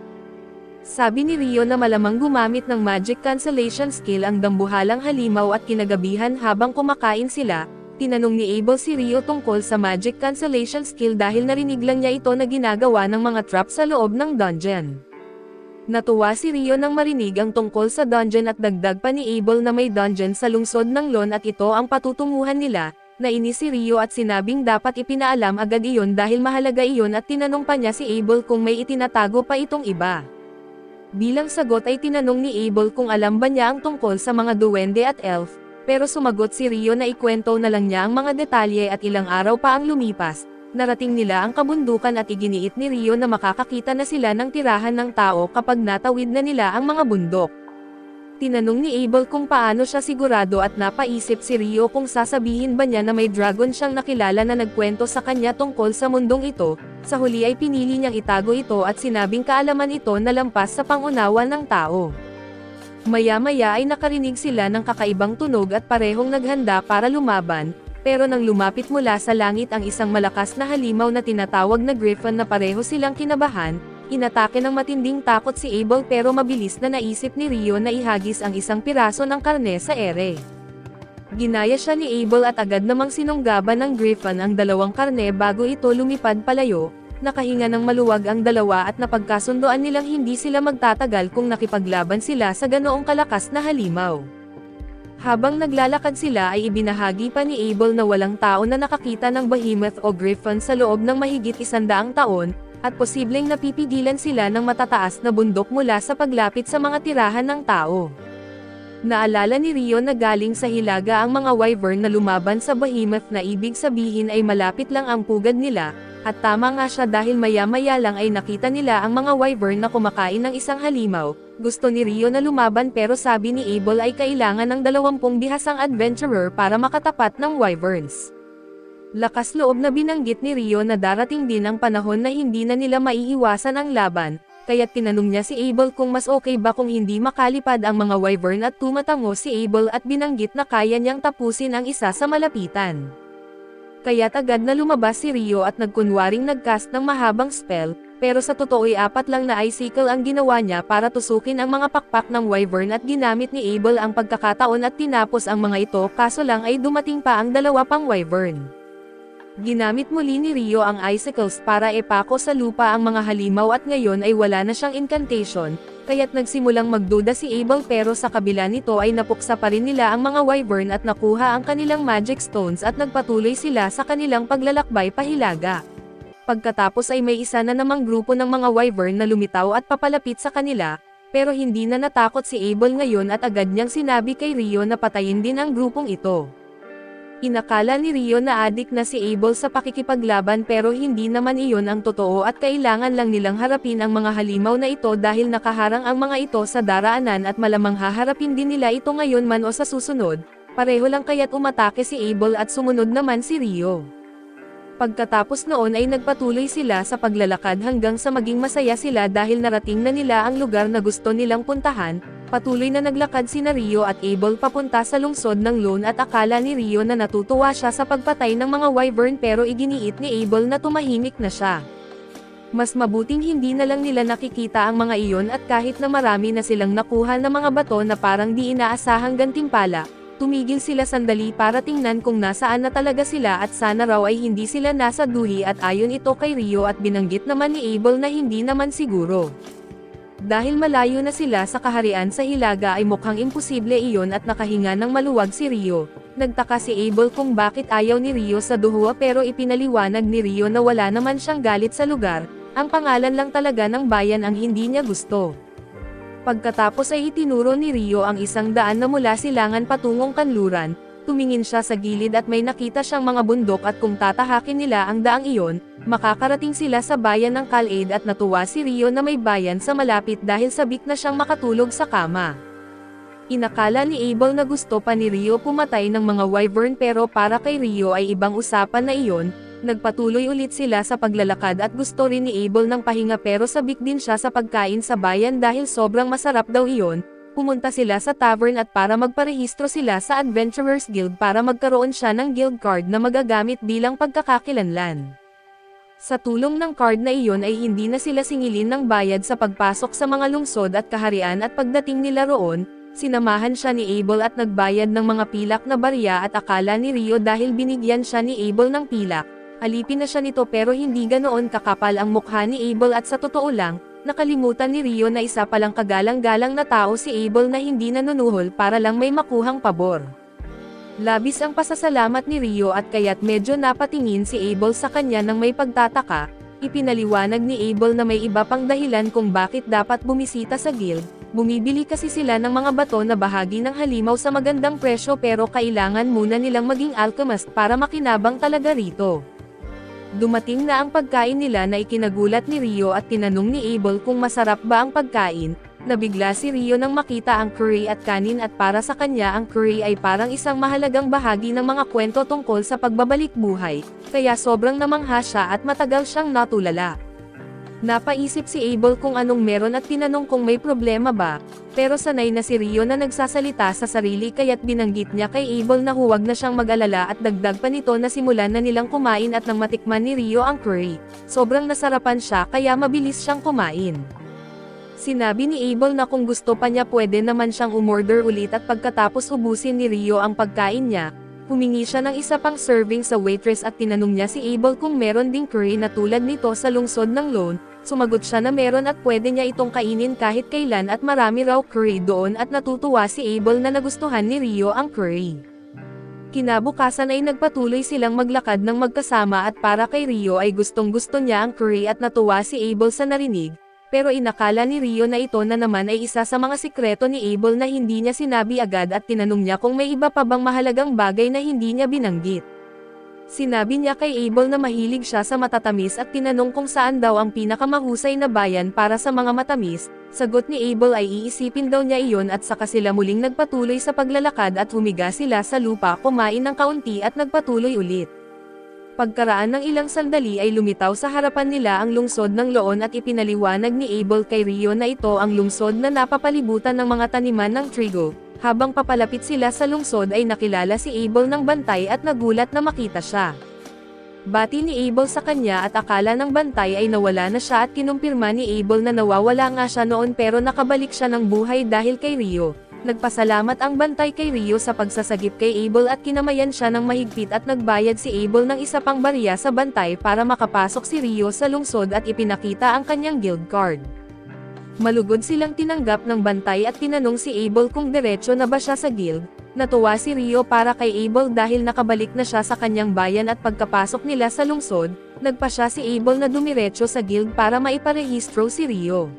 Sabi ni Rio na malamang gumamit ng magic cancellation skill ang dambuhalang halimaw at kinagabihan habang kumakain sila. Tinanong ni Abel si Rio tungkol sa magic cancellation skill dahil narinig lang niya ito na ginagawa ng mga trap sa loob ng dungeon. Natuwa si Rio nang marinig ang tungkol sa dungeon at dagdag pa ni Abel na may dungeon sa lungsod ng Lon at ito ang patutunguhan nila. Nainis si Rio at sinabing dapat ipinaalam agad iyon dahil mahalaga iyon at tinanong pa niya si Abel kung may itinatago pa itong iba. Bilang sagot ay tinanong ni Abel kung alam ba niya ang tungkol sa mga duwende at elf. Pero sumagot si Rio na ikwento na lang niya ang mga detalye at ilang araw pa ang lumipas, narating nila ang kabundukan at iginiit ni Rio na makakakita na sila ng tirahan ng tao kapag natawid na nila ang mga bundok. Tinanong ni Abel kung paano siya sigurado at napaisip si Rio kung sasabihin ba niya na may dragon siyang nakilala na nagkwento sa kanya tungkol sa mundong ito. Sa huli ay pinili niyang itago ito at sinabing kaalaman ito na lampas sa pangunawa ng tao. Maya-maya ay nakarinig sila ng kakaibang tunog at parehong naghanda para lumaban, pero nang lumapit mula sa langit ang isang malakas na halimaw na tinatawag na griffon na pareho silang kinabahan, inatake ng matinding takot si Abel pero mabilis na naisip ni Rio na ihagis ang isang piraso ng karne sa ere. Ginaya siya ni Abel at agad namang sinunggaban ng griffon ang dalawang karne bago ito lumipad palayo. Nakahinga ng maluwag ang dalawa at napagkasundoan nilang hindi sila magtatagal kung nakipaglaban sila sa ganoong kalakas na halimaw. Habang naglalakad sila ay ibinahagi pa ni Abel na walang tao na nakakita ng behemoth o griffon sa loob ng mahigit 100 taon, at posibleng napipigilan sila ng matataas na bundok mula sa paglapit sa mga tirahan ng tao. Naalala ni Rio na galing sa hilaga ang mga wyvern na lumaban sa behemoth na ibig sabihin ay malapit lang ang pugad nila. At tama nga siya dahil maya-maya lang ay nakita nila ang mga wyvern na kumakain ng isang halimaw. Gusto ni Rio na lumaban pero sabi ni Abel ay kailangan ng 20 bihasang adventurer para makatapat ng wyverns. Lakas loob na binanggit ni Rio na darating din ang panahon na hindi na nila maiiwasan ang laban, kaya't tinanong niya si Abel kung mas okay ba kung hindi makalipad ang mga wyvern at tumatango si Abel at binanggit na kaya niyang tapusin ang isa sa malapitan. Kaya't agad na lumabas si Rio at nagkunwaring nagcast ng mahabang spell, pero sa totoo ay 4 lang na icicle ang ginawa niya para tusukin ang mga pakpak ng wyvern at ginamit ni Abel ang pagkakataon at tinapos ang mga ito kaso lang ay dumating pa ang 2 pang wyvern. Ginamit muli ni Rio ang icicles para epako sa lupa ang mga halimaw at ngayon ay wala na siyang incantation, kaya't nagsimulang magduda si Abel pero sa kabila nito ay napuksa pa rin nila ang mga wyvern at nakuha ang kanilang magic stones at nagpatuloy sila sa kanilang paglalakbay pahilaga. Pagkatapos ay may isa na namang grupo ng mga wyvern na lumitaw at papalapit sa kanila, pero hindi na natakot si Abel ngayon at agad niyang sinabi kay Rio na patayin din ang grupong ito. Inakala ni Rio na adik na si Abel sa pakikipaglaban pero hindi naman iyon ang totoo at kailangan lang nilang harapin ang mga halimaw na ito dahil nakaharang ang mga ito sa daraanan at malamang haharapin din nila ito ngayon man o sa susunod, pareho lang kaya't umatake si Abel at sumunod naman si Rio. Pagkatapos noon ay nagpatuloy sila sa paglalakad hanggang sa maging masaya sila dahil narating na nila ang lugar na gusto nilang puntahan. Patuloy na naglakad sina Rio at Abel papunta sa lungsod ng Lon at akala ni Rio na natutuwa siya sa pagpatay ng mga wyvern pero iginiit ni Abel na tumahimik na siya. Mas mabuting hindi na lang nila nakikita ang mga iyon at kahit na marami na silang nakuha na mga bato na parang di inaasahang gantimpala, tumigil sila sandali para tingnan kung nasaan na talaga sila at sana raw ay hindi sila nasa duhi at ayon ito kay Rio at binanggit naman ni Abel na hindi naman siguro. Dahil malayo na sila sa kaharian sa hilaga ay mukhang imposible iyon at nakahinga ng maluwag si Rio. Nagtaka si Abel kung bakit ayaw ni Rio sa Dohua pero ipinaliwanag ni Rio na wala naman siyang galit sa lugar, ang pangalan lang talaga ng bayan ang hindi niya gusto. Pagkatapos ay itinuro ni Rio ang isang daan na mula silangan patungong kanluran, tumingin siya sa gilid at may nakita siyang mga bundok at kung tatahakin nila ang daang iyon, makakarating sila sa bayan ng Kalaid at natuwa si Rio na may bayan sa malapit dahil sabik na siyang makatulog sa kama. Inakala ni Abel na gusto pa ni Rio pumatay ng mga wyvern pero para kay Rio ay ibang usapan na iyon. Nagpatuloy ulit sila sa paglalakad at gusto rin ni Abel ng pahinga pero sabik din siya sa pagkain sa bayan dahil sobrang masarap daw iyon. Pumunta sila sa tavern at para magparehistro sila sa Adventurers Guild para magkaroon siya ng guild card na magagamit bilang pagkakakilanlan. Sa tulong ng card na iyon ay hindi na sila singilin ng bayad sa pagpasok sa mga lungsod at kaharian at pagdating nila roon, sinamahan siya ni Abel at nagbayad ng mga pilak na barya at akala ni Rio dahil binigyan siya ni Abel ng pilak. Alipin na siya nito pero hindi ganoon kakapal ang mukha ni Abel at sa totoo lang, nakalimutan ni Rio na isa palang kagalang-galang na tao si Abel na hindi nanunuhol para lang may makuhang pabor. Labis ang pasasalamat ni Rio at kaya't medyo napatingin si Abel sa kanya nang may pagtataka, ipinaliwanag ni Abel na may iba pang dahilan kung bakit dapat bumisita sa guild, bumibili kasi sila ng mga bato na bahagi ng halimaw sa magandang presyo pero kailangan muna nilang maging alchemist para makinabang talaga rito. Dumating na ang pagkain nila na ikinagulat ni Rio at tinanong ni Abel kung masarap ba ang pagkain, nabigla si Rio nang makita ang curry at kanin at para sa kanya ang curry ay parang isang mahalagang bahagi ng mga kwento tungkol sa pagbabalik buhay, kaya sobrang namangha siya at matagal siyang natulala. Napaisip si Abel kung anong meron at tinanong kung may problema ba, pero sanay na si Rio na nagsasalita sa sarili kaya't binanggit niya kay Abel na huwag na siyang mag-alala at dagdag pa nito na simulan na nilang kumain at nang matikman ni Rio ang curry, sobrang nasarapan siya kaya mabilis siyang kumain. Sinabi ni Abel na kung gusto pa niya pwede naman siyang umorder ulit at pagkatapos ubusin ni Rio ang pagkain niya, humingi siya ng isa pang serving sa waitress at tinanong niya si Abel kung meron ding curry na tulad nito sa lungsod ng Lone. Sumagot siya na meron at pwede niya itong kainin kahit kailan at marami raw curry doon at natutuwa si Abel na nagustuhan ni Rio ang curry. Kinabukasan ay nagpatuloy silang maglakad ng magkasama at para kay Rio ay gustong-gusto niya ang curry at natuwa si Abel sa narinig, pero inakala ni Rio na ito na naman ay isa sa mga sikreto ni Abel na hindi niya sinabi agad at tinanong niya kung may iba pa bang mahalagang bagay na hindi niya binanggit. Sinabi niya kay Abel na mahilig siya sa matatamis at tinanong kung saan daw ang pinakamahusay na bayan para sa mga matamis. Sagot ni Abel ay iisipin daw niya iyon at saka sila muling nagpatuloy sa paglalakad at humiga sila sa lupa, kumain ng kaunti at nagpatuloy ulit. Pagkaraan ng ilang sandali ay lumitaw sa harapan nila ang lungsod ng Loon at ipinaliwanag ni Abel kay Rio na ito ang lungsod na napapalibutan ng mga taniman ng trigo. Habang papalapit sila sa lungsod ay nakilala si Abel ng bantay at nagulat na makita siya. Bati ni Abel sa kanya at akala ng bantay ay nawala na siya at kinumpirma ni Abel na nawawala nga siya noon pero nakabalik siya ng buhay dahil kay Rio. Nagpasalamat ang bantay kay Rio sa pagsasagip kay Abel at kinamayan siya ng mahigpit at nagbayad si Abel ng isa pang barya sa bantay para makapasok si Rio sa lungsod at ipinakita ang kanyang guild card. Malugod silang tinanggap ng bantay at tinanong si Abel kung diretso na ba siya sa guild. Natuwa si Rio para kay Abel dahil nakabalik na siya sa kanyang bayan at pagkapasok nila sa lungsod, nagpa siya si Abel na dumiretso sa guild para maiparehistro si Rio.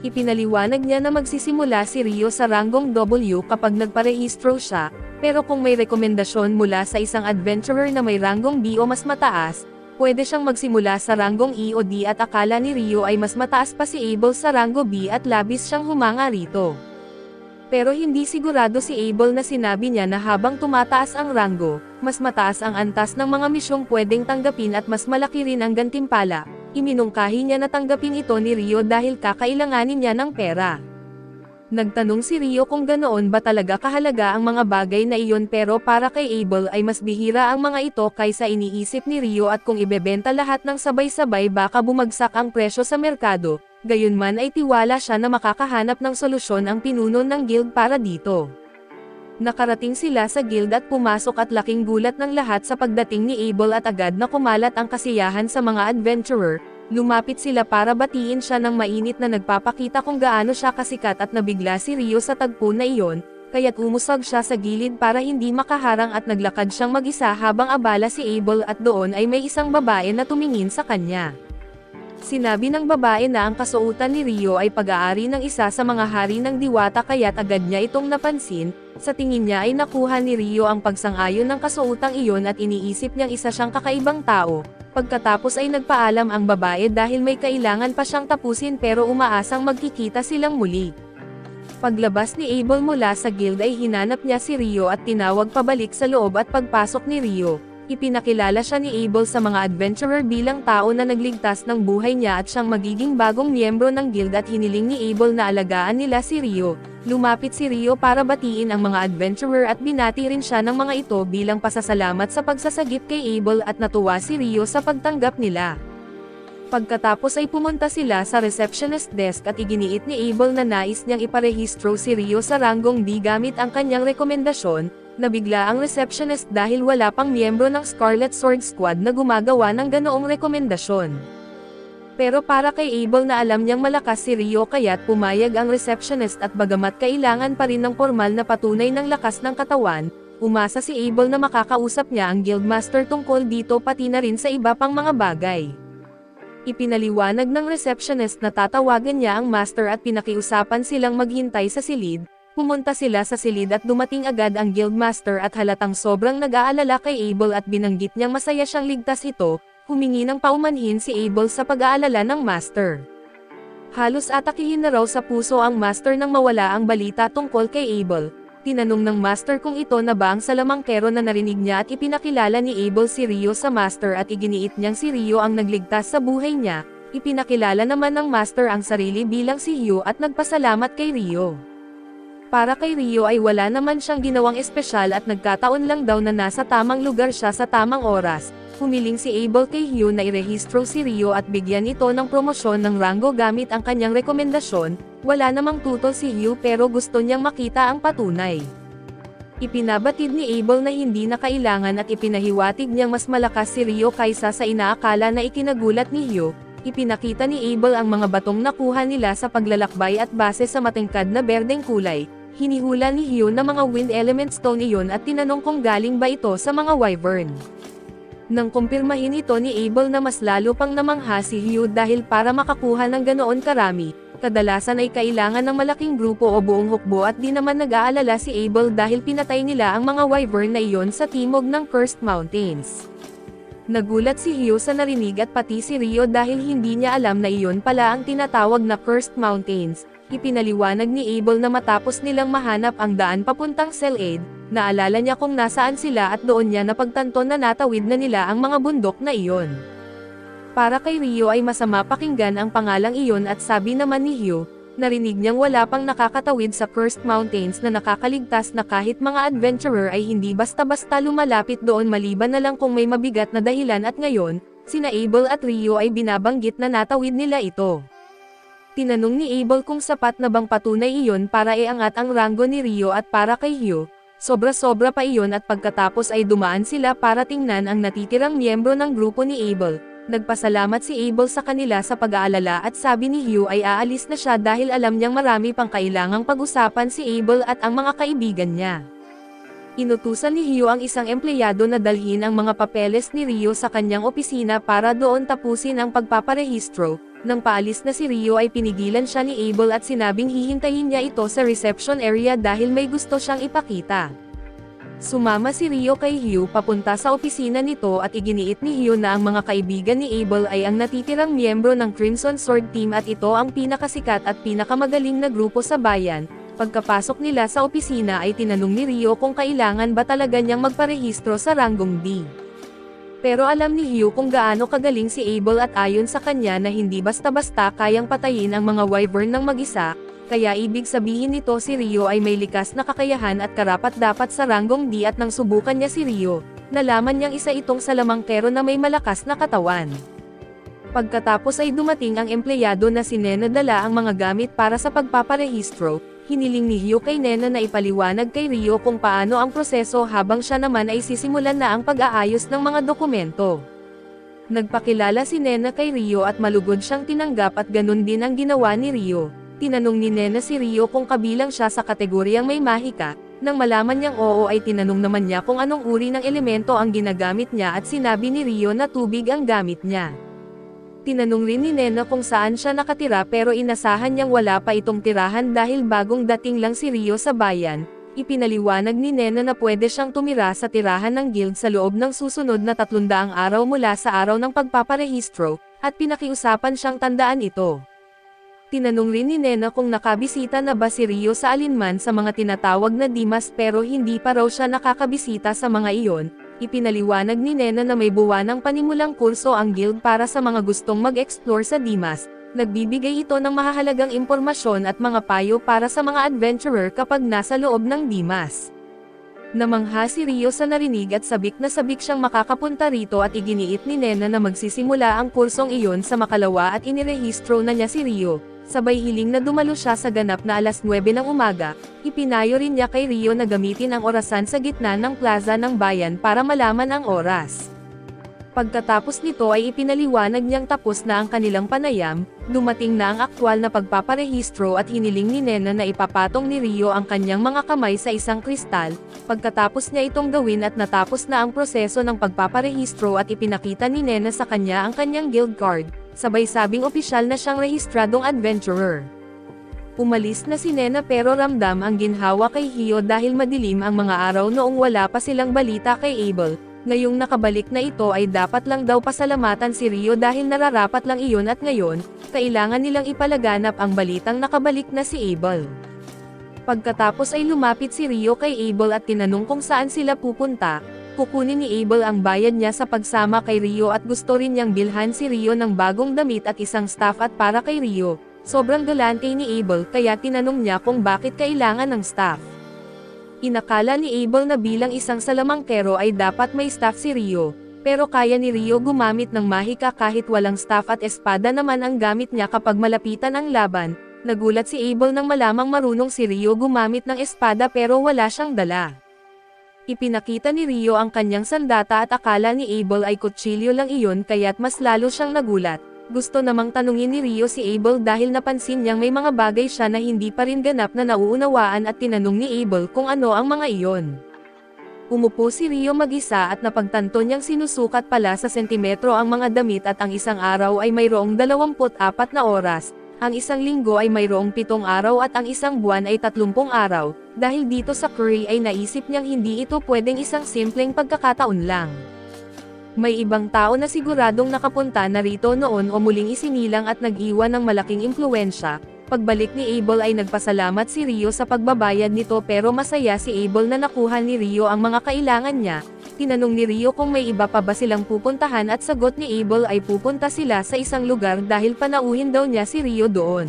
Ipinaliwanag niya na magsisimula si Rio sa ranggong W kapag nagparehistro siya, pero kung may rekomendasyon mula sa isang adventurer na may ranggong B o mas mataas, pwede siyang magsimula sa ranggong E o D at akala ni Rio ay mas mataas pa si Abel sa ranggo B at labis siyang humanga rito. Pero hindi sigurado si Abel na sinabi niya na habang tumataas ang ranggo, mas mataas ang antas ng mga misyong pwedeng tanggapin at mas malaki rin ang gantimpala. Iminungkahi niya na tanggapin ito ni Rio dahil kakailanganin niya ng pera. Nagtanong si Rio kung ganoon ba talaga kahalaga ang mga bagay na iyon pero para kay Abel ay mas bihira ang mga ito kaysa iniisip ni Rio at kung ibebenta lahat ng sabay-sabay baka bumagsak ang presyo sa merkado, gayunman ay tiwala siya na makakahanap ng solusyon ang pinuno ng guild para dito. Nakarating sila sa guild at pumasok at laking gulat ng lahat sa pagdating ni Abel at agad na kumalat ang kasiyahan sa mga adventurer. Lumapit sila para batiin siya ng mainit na nagpapakita kung gaano siya kasikat at nabigla si Rio sa tagpo na iyon. kaya't umusog siya sa gilid para hindi makaharang at naglakad siyang mag-isa habang abala si Abel at doon ay may isang babae na tumingin sa kanya. Sinabi ng babae na ang kasuotan ni Rio ay pag-aari ng isa sa mga hari ng diwata kaya't agad niya itong napansin. Sa tingin niya ay nakuha ni Rio ang pagsang-ayon ng kasuotang iyon at iniisip niyang isa siyang kakaibang tao. Pagkatapos ay nagpaalam ang babae dahil may kailangan pa siyang tapusin pero umaasang magkikita silang muli. Paglabas ni Abel mula sa guild ay hinanap niya si Rio at tinawag pabalik sa loob at pagpasok ni Rio. Ipinakilala siya ni Abel sa mga adventurer bilang tao na nagligtas ng buhay niya at siyang magiging bagong miyembro ng guild at hiniling ni Abel na alagaan nila si Rio. Lumapit si Rio para batiin ang mga adventurer at binati rin siya ng mga ito bilang pasasalamat sa pagsasagip kay Abel at natuwa si Rio sa pagtanggap nila. Pagkatapos ay pumunta sila sa receptionist desk at iginiit ni Abel na nais niyang iparehistro si Rio sa ranggong D gamit ang kanyang rekomendasyon. Nabigla ang receptionist dahil wala pang miyembro ng Scarlet Sword Squad na gumagawa ng ganoong rekomendasyon. Pero para kay Abel na alam niyang malakas si Rio kaya't pumayag ang receptionist at bagamat kailangan pa rin ng formal na patunay ng lakas ng katawan, umasa si Abel na makakausap niya ang guildmaster tungkol dito pati na rin sa iba pang mga bagay. Ipinaliwanag ng receptionist na tatawagan niya ang master at pinakiusapan silang maghintay sa silid. Pumunta sila sa silid at dumating agad ang guildmaster at halatang sobrang nag-aalala kay Abel at binanggit niyang masaya siyang ligtas ito, humingi ng paumanhin si Abel sa pag-aalala ng master. Halos atakihin na raw sa puso ang master nang mawala ang balita tungkol kay Abel. Tinanong ng master kung ito na ba ang salamangkero na narinig niya at ipinakilala ni Abel si Rio sa master at iginiit niyang si Rio ang nagligtas sa buhay niya. Ipinakilala naman ng master ang sarili bilang si Hugh at nagpasalamat kay Rio. Para kay Rio ay wala naman siyang ginawang espesyal at nagkataon lang daw na nasa tamang lugar siya sa tamang oras. Humiling si Abel kay Hugh na irehistro si Rio at bigyan ito ng promosyon ng ranggo gamit ang kanyang rekomendasyon. Wala namang tutol si Hugh pero gusto niyang makita ang patunay. Ipinabatid ni Abel na hindi na kailangan at ipinahiwatig niyang mas malakas si Rio kaysa sa inaakala na ikinagulat ni Hugh. Ipinakita ni Abel ang mga batong nakuha nila sa paglalakbay at base sa matingkad na berdeng kulay. Hinihula ni Hugh na mga wind element stone iyon at tinanong kung galing ba ito sa mga wyvern. Nang kumpirmahin ito ni Abel na mas lalo pang namangha si Hugh dahil para makakuha ng ganoon karami, kadalasan ay kailangan ng malaking grupo o buong hukbo at di naman nag-aalala si Abel dahil pinatay nila ang mga wyvern na iyon sa timog ng Cursed Mountains. Nagulat si Hugh sa narinig at pati si Rio dahil hindi niya alam na iyon pala ang tinatawag na Cursed Mountains. Ipinaliwanag ni Abel na matapos nilang mahanap ang daan papuntang Sel'ed, naalala niya kung nasaan sila at doon niya napagtanto na natawid na nila ang mga bundok na iyon. Para kay Rio ay masama pakinggan ang pangalang iyon at sabi naman ni Hugh, narinig niyang wala pang nakakatawid sa Cursed Mountains na nakakaligtas na kahit mga adventurer ay hindi basta-basta lumalapit doon maliban na lang kung may mabigat na dahilan at ngayon, sina Abel at Rio ay binabanggit na natawid nila ito. Tinanong ni Abel kung sapat na bang patunay iyon para iangat ang ranggo ni Rio at para kay Hugh, sobra-sobra pa iyon at pagkatapos ay dumaan sila para tingnan ang natitirang miyembro ng grupo ni Abel. Nagpasalamat si Abel sa kanila sa pag-aalala at sabi ni Hugh ay aalis na siya dahil alam niyang marami pang kailangang pag-usapan si Abel at ang mga kaibigan niya. Inutusan ni Hugh ang isang empleyado na dalhin ang mga papeles ni Rio sa kanyang opisina para doon tapusin ang pagpaparehistro. Nang paalis na si Rio ay pinigilan siya ni Abel at sinabing hihintayin niya ito sa reception area dahil may gusto siyang ipakita. Sumama si Rio kay Hugh papunta sa opisina nito at iginiit ni Hugh na ang mga kaibigan ni Abel ay ang natitirang miyembro ng Crimson Sword Team at ito ang pinakasikat at pinakamagaling na grupo sa bayan. Pagkapasok nila sa opisina ay tinanong ni Rio kung kailangan ba talaga niyang magparehistro sa ranggong D. Pero alam ni Hugh kung gaano kagaling si Abel at ayon sa kanya na hindi basta-basta kayang patayin ang mga wyvern ng mag-isa, kaya ibig sabihin nito si Rio ay may likas na kakayahan at karapat-dapat sa ranggong D at nang subukan niya si Rio, nalaman niyang isa itong salamangkero na may malakas na katawan. Pagkatapos ay dumating ang empleyado na si Nena dala ang mga gamit para sa pagpaparehistro. Hiniling ni Hugh kay Nena na ipaliwanag kay Rio kung paano ang proseso habang siya naman ay sisimulan na ang pag-aayos ng mga dokumento. Nagpakilala si Nena kay Rio at malugod siyang tinanggap at ganun din ang ginawa ni Rio. Tinanong ni Nena si Rio kung kabilang siya sa kategoryang may mahika. Nang malaman niyang oo ay tinanong naman niya kung anong uri ng elemento ang ginagamit niya at sinabi ni Rio na tubig ang gamit niya. Tinanong rin ni Nena kung saan siya nakatira pero inasahan niyang wala pa itong tirahan dahil bagong dating lang si Rio sa bayan. Ipinaliwanag ni Nena na pwede siyang tumira sa tirahan ng guild sa loob ng susunod na 300 araw mula sa araw ng pagpaparehistro, at pinakiusapan siyang tandaan ito. Tinanong rin ni Nena kung nakabisita na ba si Rio sa alinman sa mga tinatawag na Dimas pero hindi pa raw siya nakakabisita sa mga iyon. Ipinaliwanag ni Nena na may buwanang panimulang kurso ang guild para sa mga gustong mag-explore sa Dimas. Nagbibigay ito ng mahahalagang impormasyon at mga payo para sa mga adventurer kapag nasa loob ng Dimas. Namangha si Rio sa narinig at sabik na sabik siyang makakapunta rito at iginiit ni Nena na magsisimula ang kursong iyon sa makalawa at inirehistro na niya si Rio. Sabay hiling na dumalo siya sa ganap na alas 9 ng umaga, ipinayo rin niya kay Rio na gamitin ang orasan sa gitna ng plaza ng bayan para malaman ang oras. Pagkatapos nito ay ipinaliwanag niyang tapos na ang kanilang panayam, dumating na ang aktwal na pagpaparehistro at hiniling ni Nena na ipapatong ni Rio ang kanyang mga kamay sa isang kristal. Pagkatapos niya itong gawin at natapos na ang proseso ng pagpaparehistro at ipinakita ni Nena sa kanya ang kanyang guild card, sabay sabing opisyal na siyang rehistradong adventurer. Umalis na si Nena pero ramdam ang ginhawa kay Hio dahil madilim ang mga araw noong wala pa silang balita kay Abel. Ngayong nakabalik na ito ay dapat lang daw pasalamatan si Rio dahil nararapat lang iyon at ngayon, kailangan nilang ipalaganap ang balitang nakabalik na si Abel. Pagkatapos ay lumapit si Rio kay Abel at tinanong kung saan sila pupunta. Kukunin ni Abel ang bayad niya sa pagsama kay Rio at gusto rin niyang bilhan si Rio ng bagong damit at isang staff at para kay Rio. Sobrang galante ni Abel kaya tinanong niya kung bakit kailangan ng staff. Inakala ni Abel na bilang isang salamangkero ay dapat may staff si Rio, pero kaya ni Rio gumamit ng mahika kahit walang staff at espada naman ang gamit niya kapag malapitan ang laban. Nagulat si Abel nang malamang marunong si Rio gumamit ng espada pero wala siyang dala. Ipinakita ni Rio ang kanyang sandata at akala ni Abel ay kutsilyo lang iyon kaya't mas lalo siyang nagulat. Gusto namang tanungin ni Rio si Abel dahil napansin niyang may mga bagay siya na hindi pa rin ganap na nauunawaan at tinanong ni Abel kung ano ang mga iyon. Umupo si Rio mag-isa at napagtanto niyang sinusukat pala sa sentimetro ang mga damit at ang isang araw ay mayroong 24 na oras, ang isang linggo ay mayroong 7 araw at ang isang buwan ay 30 araw. Dahil dito sa Curry ay naisip niyang hindi ito pwedeng isang simpleng pagkakataon lang. May ibang tao na siguradong nakapunta na rito noon o muling isinilang at nag-iwan ng malaking impluwensya. Pagbalik ni Abel ay nagpasalamat si Rio sa pagbabayad nito pero masaya si Abel na nakuha ni Rio ang mga kailangan niya. Tinanong ni Rio kung may iba pa ba silang pupuntahan at sagot ni Abel ay pupunta sila sa isang lugar dahil panauhin daw niya si Rio doon.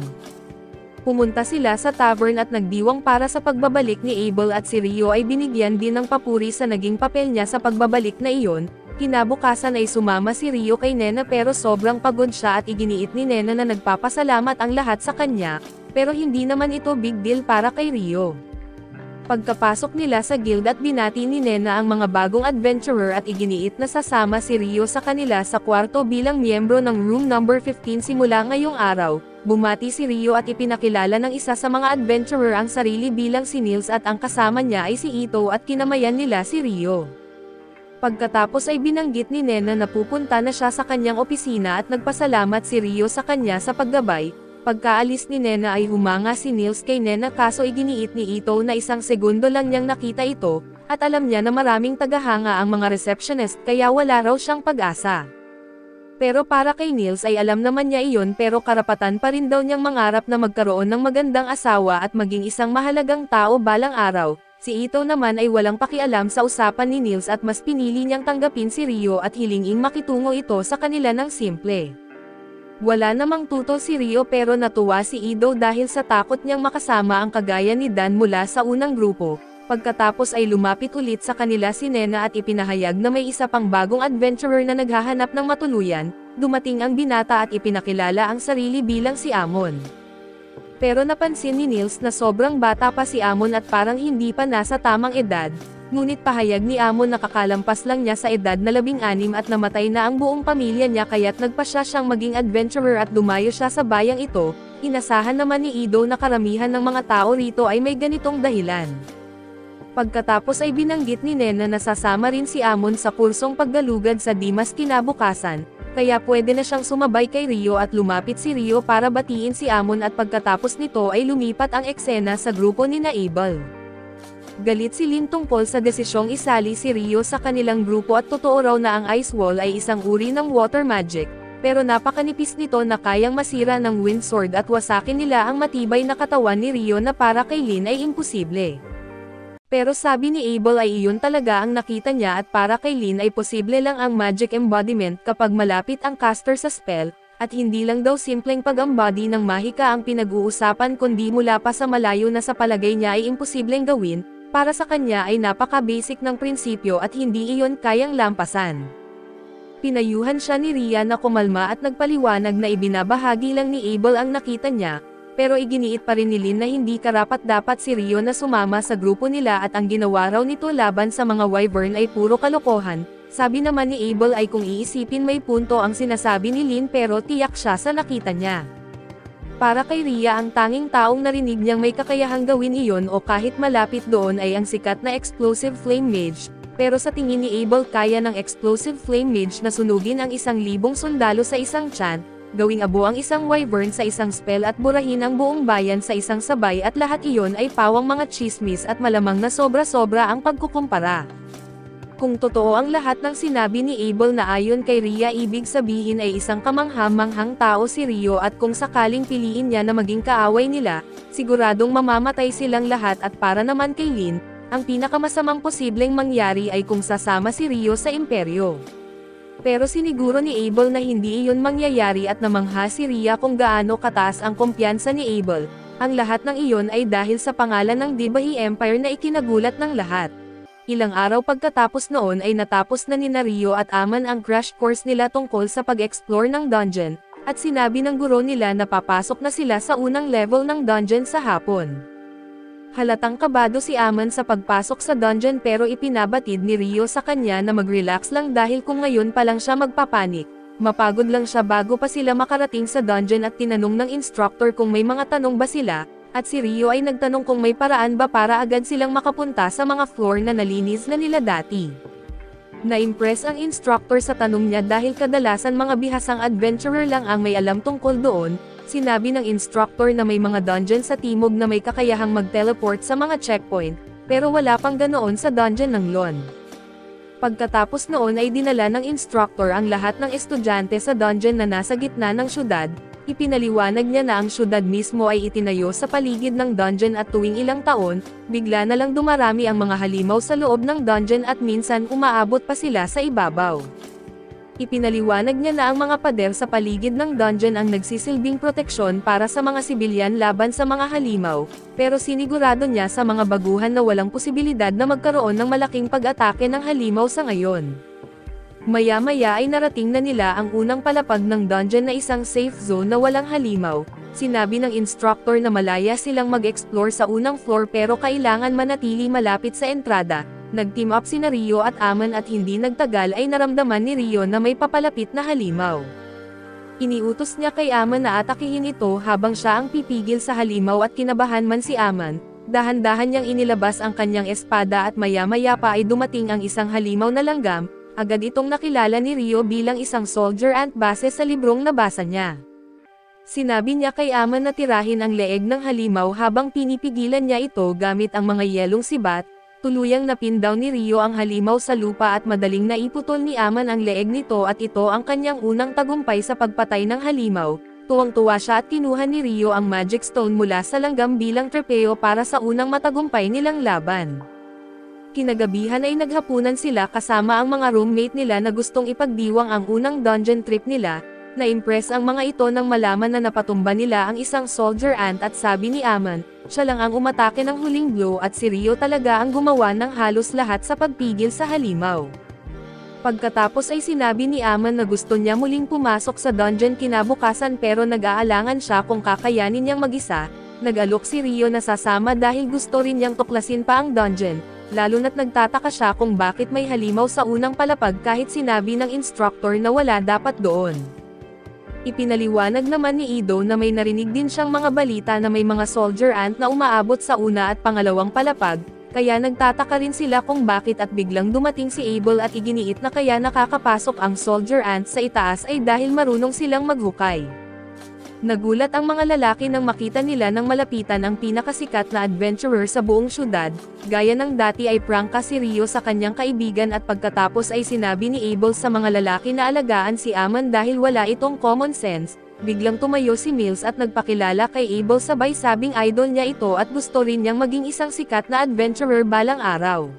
Pumunta sila sa tavern at nagdiwang para sa pagbabalik ni Abel at si Rio ay binigyan din ng papuri sa naging papel niya sa pagbabalik na iyon. Kinabukasan ay sumama si Rio kay Nena pero sobrang pagod siya at iginiit ni Nena na nagpapasalamat ang lahat sa kanya, pero hindi naman ito big deal para kay Rio. Pagkapasok nila sa guild at binati ni Nena ang mga bagong adventurer at iginiit na sasama si Rio sa kanila sa kwarto bilang miyembro ng room number 15 simula ngayong araw. Bumati si Rio at ipinakilala ng isa sa mga adventurer ang sarili bilang si Nils at ang kasama niya ay si Ito at kinamayan nila si Rio. Pagkatapos ay binanggit ni Nena na pupunta na siya sa kanyang opisina at nagpasalamat si Rio sa kanya sa paggabay. Pagkaalis ni Nena ay humanga si Nils kay Nena kaso iginiit ni Ito na isang segundo lang niyang nakita ito, at alam niya na maraming tagahanga ang mga receptionist kaya wala raw siyang pag-asa. Pero para kay Nils ay alam naman niya iyon pero karapatan pa rin daw niyang mangarap na magkaroon ng magandang asawa at maging isang mahalagang tao balang araw. Si Ito naman ay walang pakialam sa usapan ni Nils at mas pinili niyang tanggapin si Rio at hilinging makitungo ito sa kanila ng simple. Wala namang tutol si Rio pero natuwa si Ido dahil sa takot niyang makasama ang kagaya ni Dan mula sa unang grupo. Pagkatapos ay lumapit ulit sa kanila si Nena at ipinahayag na may isa pang bagong adventurer na naghahanap ng matuluyan. Dumating ang binata at ipinakilala ang sarili bilang si Amon. Pero napansin ni Nils na sobrang bata pa si Amon at parang hindi pa nasa tamang edad. Ngunit pahayag ni Amon na kakalampas lang niya sa edad na 16 at namatay na ang buong pamilya niya kaya't nagpasya siyang maging adventurer at dumayo siya sa bayang ito. Inasahan naman ni Ido na karamihan ng mga tao rito ay may ganitong dahilan. Pagkatapos ay binanggit ni Nena na sasama rin si Amon sa kursong paggalugad sa Dimas kinabukasan, kaya pwede na siyang sumabay kay Rio at lumapit si Rio para batiin si Amon at pagkatapos nito ay lumipat ang eksena sa grupo ni Abel. Galit si Lin tungkol sa desisyong isali si Rio sa kanilang grupo at totoo raw na ang Ice Wall ay isang uri ng water magic, pero napakanipis nito na kayang masira ng Wind Sword at wasakin nila ang matibay na katawan ni Rio na para kay Lin ay imposible. Pero sabi ni Abel ay iyon talaga ang nakita niya at para kay Lin ay posible lang ang magic embodiment kapag malapit ang caster sa spell, at hindi lang daw simpleng pag-embody ng mahika ang pinag-uusapan kundi mula pa sa malayo na sa palagay niya ay imposibleng gawin, para sa kanya ay napaka-basic ng prinsipyo at hindi iyon kayang lampasan. Pinayuhan siya ni Ria na kumalma at nagpaliwanag na ibinabahagi lang ni Abel ang nakita niya, pero iginiit pa rin ni Lin na hindi karapat-dapat si Rio na sumama sa grupo nila at ang ginawa raw nito laban sa mga Wyvern ay puro kalokohan. Sabi naman ni Abel ay kung iisipin may punto ang sinasabi ni Lin pero tiyak siya sa nakita niya. Para kay Ria ang tanging taong narinig niyang may kakayahang gawin iyon o kahit malapit doon ay ang sikat na Explosive Flame Mage, pero sa tingin ni Abel kaya ng Explosive Flame Mage na sunugin ang 1,000 sundalo sa isang chant, gawing abo ang isang wyvern sa isang spell at burahin ang buong bayan sa isang sabay at lahat iyon ay pawang mga chismis at malamang na sobra-sobra ang pagkukumpara. Kung totoo ang lahat ng sinabi ni Abel na ayon kay Ria ibig sabihin ay isang kamangha-manghang tao si Rio at kung sakaling piliin niya na maging kaaway nila, siguradong mamamatay silang lahat at para naman kay Lin, ang pinakamasamang posibleng mangyari ay kung sasama si Rio sa imperyo. Pero siniguro ni Abel na hindi iyon mangyayari at namangha si Ria kung gaano kataas ang kumpiyansa ni Abel. Ang lahat ng iyon ay dahil sa pangalan ng Dibahi Empire na ikinagulat ng lahat. Ilang araw pagkatapos noon ay natapos na ni Rio at Amon ang crash course nila tungkol sa pag-explore ng dungeon, at sinabi ng guro nila na papasok na sila sa unang level ng dungeon sa hapon. Halatang kabado si Amon sa pagpasok sa dungeon pero ipinabatid ni Rio sa kanya na mag-relax lang dahil kung ngayon pa lang siya magpapanik, mapagod lang siya bago pa sila makarating sa dungeon at tinanong ng instructor kung may mga tanong ba sila. At si Rio ay nagtanong kung may paraan ba para agad silang makapunta sa mga floor na nalinis na nila dati. Na-impress ang instructor sa tanong niya dahil kadalasan mga bihasang adventurer lang ang may alam tungkol doon. Sinabi ng instructor na may mga dungeon sa timog na may kakayahang mag-teleport sa mga checkpoint, pero wala pang ganoon sa dungeon ng Lon. Pagkatapos noon ay dinala ng instructor ang lahat ng estudyante sa dungeon na nasa gitna ng syudad. Ipinaliwanag niya na ang syudad mismo ay itinayo sa paligid ng dungeon at tuwing ilang taon, bigla na lang dumarami ang mga halimaw sa loob ng dungeon at minsan umaabot pa sila sa ibabaw. Ipinaliwanag niya na ang mga pader sa paligid ng dungeon ang nagsisilbing proteksyon para sa mga sibilyan laban sa mga halimaw, pero sinigurado niya sa mga baguhan na walang posibilidad na magkaroon ng malaking pag-atake ng halimaw sa ngayon. Maya-maya ay narating na nila ang unang palapag ng dungeon na isang safe zone na walang halimaw. Sinabi ng instructor na malaya silang mag-explore sa unang floor pero kailangan manatili malapit sa entrada. Nag-team up sina Rio at Amon at hindi nagtagal ay naramdaman ni Rio na may papalapit na halimaw. Iniutos niya kay Amon na atakihin ito habang siya ang pipigil sa halimaw at kinabahan man si Amon. Dahan-dahan niyang inilabas ang kanyang espada at maya-maya pa ay dumating ang isang halimaw na langgam. Agad itong nakilala ni Rio bilang isang soldier ant base sa librong nabasa niya. Sinabi niya kay Amon na tirahin ang leeg ng halimaw habang pinipigilan niya ito gamit ang mga yelong sibat. Tuluyang napindown ni Rio ang halimaw sa lupa at madaling naiputol ni Amon ang leeg nito at ito ang kanyang unang tagumpay sa pagpatay ng halimaw. Tuwang-tuwa siya at kinuha ni Rio ang magic stone mula sa langgam bilang trepeo para sa unang matagumpay nilang laban. Kinagabihan ay naghapunan sila kasama ang mga roommate nila na gustong ipagdiwang ang unang dungeon trip nila. Na-impress ang mga ito nang malaman na napatumba nila ang isang soldier ant at sabi ni Amon, siya lang ang umatake ng huling blow at si Rio talaga ang gumawa ng halos lahat sa pagpigil sa halimaw. Pagkatapos ay sinabi ni Amon na gusto niya muling pumasok sa dungeon kinabukasan pero nag-aalangan siya kung kakayanin niyang mag-isa. Nag-alok si Rio na sasama dahil gusto rin niyang tuklasin pa ang dungeon, lalo na't nagtataka siya kung bakit may halimaw sa unang palapag kahit sinabi ng instructor na wala dapat doon. Ipinaliwanag naman ni Ido na may narinig din siyang mga balita na may mga soldier ant na umaabot sa una at pangalawang palapag, kaya nagtataka rin sila kung bakit at biglang dumating si Abel at iginiit na kaya nakakapasok ang soldier ant sa itaas ay dahil marunong silang maghukay. Nagulat ang mga lalaki nang makita nila nang malapitan ang pinakasikat na adventurer sa buong syudad, gaya ng dati ay prangka si Rio sa kanyang kaibigan at pagkatapos ay sinabi ni Abel sa mga lalaki na alagaan si Aman dahil wala itong common sense. Biglang tumayo si Mills at nagpakilala kay Abel sabay sabing idol niya ito at gusto rin niyang maging isang sikat na adventurer balang araw.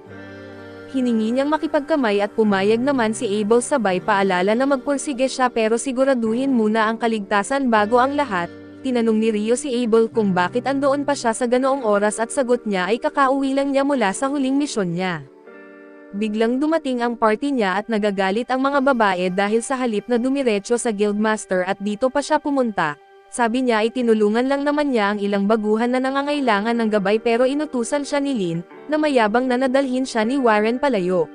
Hiningi niyang makipagkamay at pumayag naman si Abel sabay paalala na magpursige siya pero siguraduhin muna ang kaligtasan bago ang lahat. Tinanong ni Rio si Abel kung bakit andoon pa siya sa ganoong oras at sagot niya ay kakauwi lang niya mula sa huling misyon niya. Biglang dumating ang party niya at nagagalit ang mga babae dahil sa halip na dumiretso sa guildmaster at dito pa siya pumunta. Sabi niya ay tinulungan lang naman niya ang ilang baguhan na nangangailangan ng gabay pero inutusan siya ni Lin, na mayabang na nadalhin siya ni Warren palayo.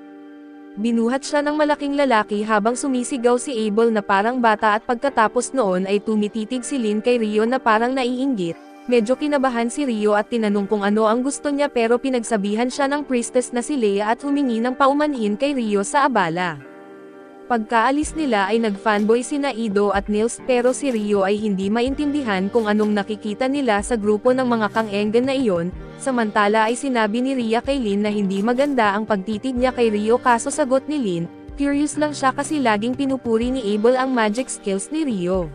Binuhat siya ng malaking lalaki habang sumisigaw si Abel na parang bata at pagkatapos noon ay tumititig si Lin kay Rio na parang naiinggit. Medyo kinabahan si Rio at tinanong kung ano ang gusto niya pero pinagsabihan siya ng priestess na si Leia at humingi ng paumanhin kay Rio sa abala. Pagkaalis nila ay nag-fanboy sina Ido at Nils pero si Rio ay hindi maintindihan kung anong nakikita nila sa grupo ng mga kang-enggan na iyon, samantala ay sinabi ni Ria kay Lin na hindi maganda ang pagtitig niya kay Rio kaso sagot ni Lin, curious lang siya kasi laging pinupuri ni Abel ang magic skills ni Rio.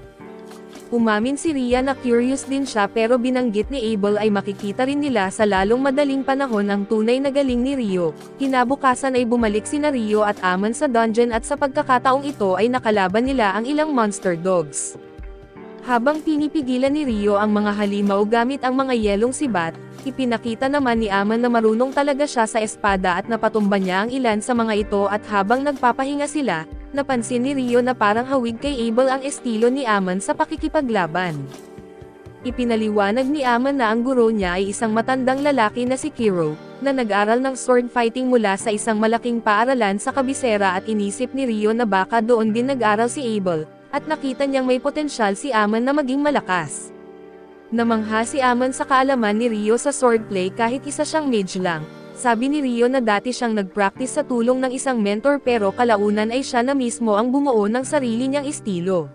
Umamin si Ria na curious din siya pero binanggit ni Abel ay makikita rin nila sa lalong madaling panahon ang tunay na galing ni Rio. Kinabukasan ay bumalik sina Rio at Aman sa dungeon at sa pagkakataong ito ay nakalaban nila ang ilang monster dogs. Habang pinipigilan ni Rio ang mga halimaw gamit ang mga yelong sibat, ipinakita naman ni Aman na marunong talaga siya sa espada at napatumba niya ang ilan sa mga ito at habang nagpapahinga sila, napansin ni Rio na parang hawig kay Abel ang estilo ni Aman sa pakikipaglaban. Ipinaliwanag ni Aman na ang guro niya ay isang matandang lalaki na si Kiro, na nag-aral ng sword fighting mula sa isang malaking paaralan sa kabisera at inisip ni Rio na baka doon din nag-aral si Abel, at nakita niyang may potensyal si Aman na maging malakas. Namangha si Aman sa kaalaman ni Rio sa swordplay kahit isa siyang mage lang. Sabi ni Rio na dati siyang nag-practice sa tulong ng isang mentor pero kalaunan ay siya na mismo ang bumuo ng sarili niyang estilo.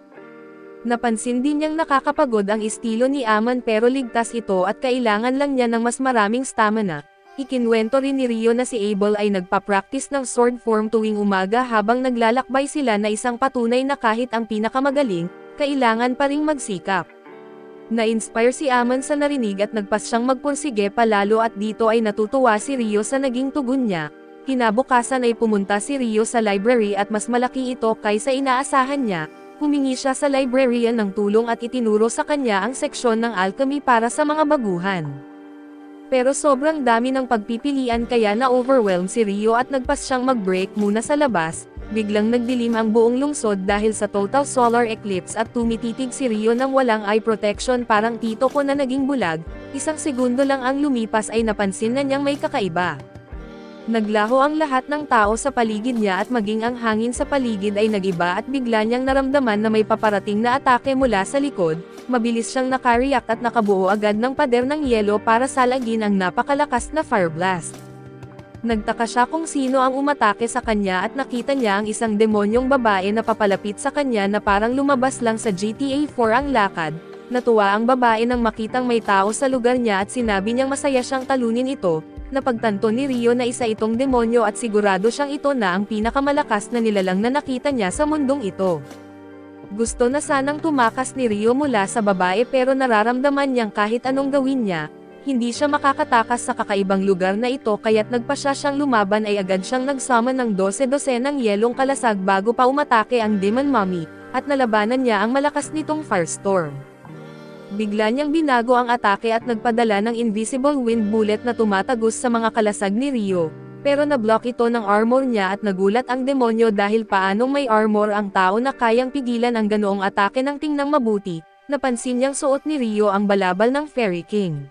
Napansin din niyang nakakapagod ang estilo ni Aman pero ligtas ito at kailangan lang niya ng mas maraming stamina. Ikinwento rin ni Rio na si Abel ay nagpa-practice ng sword form tuwing umaga habang naglalakbay sila na isang patunay na kahit ang pinakamagaling, kailangan pa ring magsikap. Na-inspire si Aman sa narinig at nagpas siyang magpursige palalo at dito ay natutuwa si Rio sa naging tugon niya. Kinabukasan ay pumunta si Rio sa library at mas malaki ito kaysa inaasahan niya. Humingi siya sa librarian ng tulong at itinuro sa kanya ang seksyon ng alchemy para sa mga baguhan. Pero sobrang dami ng pagpipilian kaya na-overwhelm si Rio at nagpas siyang mag-break muna sa labas. Biglang nagdilim ang buong lungsod dahil sa total solar eclipse at tumititig si Rio ng walang eye protection parang tito ko na naging bulag, isang segundo lang ang lumipas ay napansin na niyang may kakaiba. Naglaho ang lahat ng tao sa paligid niya at maging ang hangin sa paligid ay nagiba at bigla niyang naramdaman na may paparating na atake mula sa likod, mabilis siyang nakareact at nakabuo agad ng pader ng yelo para salagin ang napakalakas na fire blast. Nagtaka siya kung sino ang umatake sa kanya at nakita niya ang isang demonyong babae na papalapit sa kanya na parang lumabas lang sa GTA 4 ang lakad. Natuwa ang babae nang makitang may tao sa lugar niya at sinabi niyang masaya siyang talunin ito. Napagtanto ni Rio na isa itong demonyo at sigurado siyang ito na ang pinakamalakas na nilalang na nakita niya sa mundong ito. Gusto na sanang tumakas ni Rio mula sa babae pero nararamdaman niyang kahit anong gawin niya, hindi siya makakatakas sa kakaibang lugar na ito kaya't nagpasya siyang lumaban ay agad siyang nagsummon ng 12 ng yelong kalasag bago pa umatake ang Demon Mummy, at nalabanan niya ang malakas nitong firestorm. Bigla niyang binago ang atake at nagpadala ng invisible wind bullet na tumatagos sa mga kalasag ni Rio, pero na-block ito ng armor niya at nagulat ang demonyo dahil paanong may armor ang tao na kayang pigilan ang ganoong atake ng tingnang mabuti. napansin niyang suot ni Rio ang balabal ng Fairy King.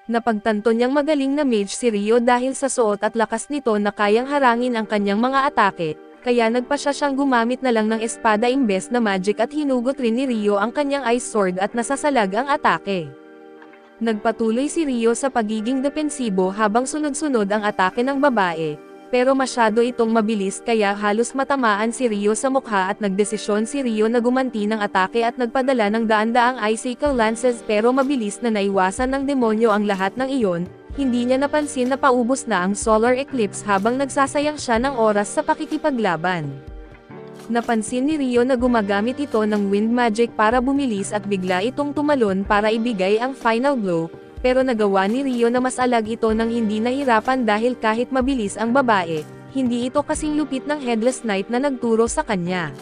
Napagtanto niyang magaling na mage si Rio dahil sa suot at lakas nito na kayang harangin ang kanyang mga atake, kaya nagpasya siyang gumamit na lang ng espada imbes na magic at hinugot rin ni Rio ang kanyang ice sword at nasasalag ang atake. Nagpatuloy si Rio sa pagiging depensibo habang sunod-sunod ang atake ng babae, pero masyado itong mabilis kaya halos matamaan si Rio sa mukha at nagdesisyon si Rio na gumanti ng atake at nagpadala ng daan-daang icicle lances pero mabilis na naiwasan ng demonyo ang lahat ng iyon, hindi niya napansin na paubos na ang solar eclipse habang nagsasayang siya ng oras sa pakikipaglaban. Napansin ni Rio na gumagamit ito ng wind magic para bumilis at bigla itong tumalon para ibigay ang final blow, pero nagawa ni Rio na mas alag ito nang hindi nahirapan dahil kahit mabilis ang babae, hindi ito kasing lupit ng Headless Knight na nagturo sa kanya.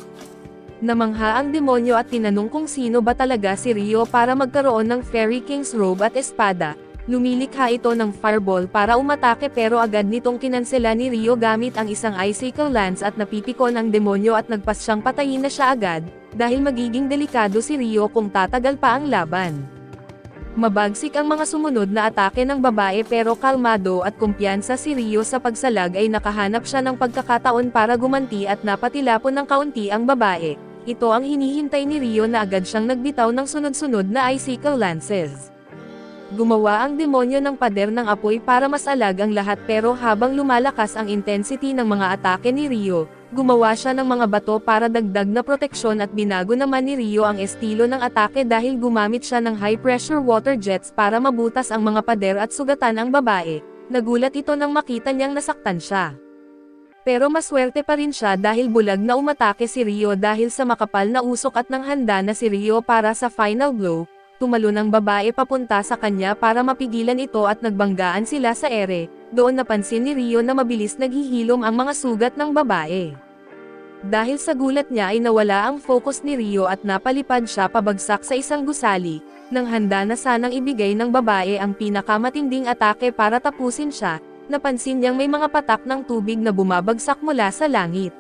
Namangha ang demonyo at tinanong kung sino ba talaga si Rio para magkaroon ng Fairy King's robe at espada. Lumilikha ito ng fireball para umatake pero agad nitong kinansela ni Rio gamit ang isang icicle lance at napipikon ang demonyo at nagpas siyang patayin na siya agad, dahil magiging delikado si Rio kung tatagal pa ang laban. Mabagsik ang mga sumunod na atake ng babae pero kalmado at kumpiyansa si Rio sa pagsalag ay nakahanap siya ng pagkakataon para gumanti at napatilapon ng kaunti ang babae. Ito ang hinihintay ni Rio na agad siyang nagbitaw ng sunod-sunod na icicle lances. Gumawa ang demonyo ng pader ng apoy para mas alag ang lahat pero habang lumalakas ang intensity ng mga atake ni Rio, gumawa siya ng mga bato para dagdag na proteksyon at binago naman ni Rio ang estilo ng atake dahil gumamit siya ng high-pressure water jets para mabutas ang mga pader at sugatan ang babae. Nagulat ito nang makita niyang nasaktan siya. Pero maswerte pa rin siya dahil bulag na umatake si Rio dahil sa makapal na usok at nang handa na si Rio para sa final blow. Tumalon ang babae papunta sa kanya para mapigilan ito at nagbanggaan sila sa ere. Doon napansin ni Rio na mabilis naghihilom ang mga sugat ng babae. Dahil sa gulat niya ay nawala ang focus ni Rio at napalipad siya pabagsak sa isang gusali, nang handa na sanang ibigay ng babae ang pinakamatinding atake para tapusin siya, napansin niyang may mga patak ng tubig na bumabagsak mula sa langit.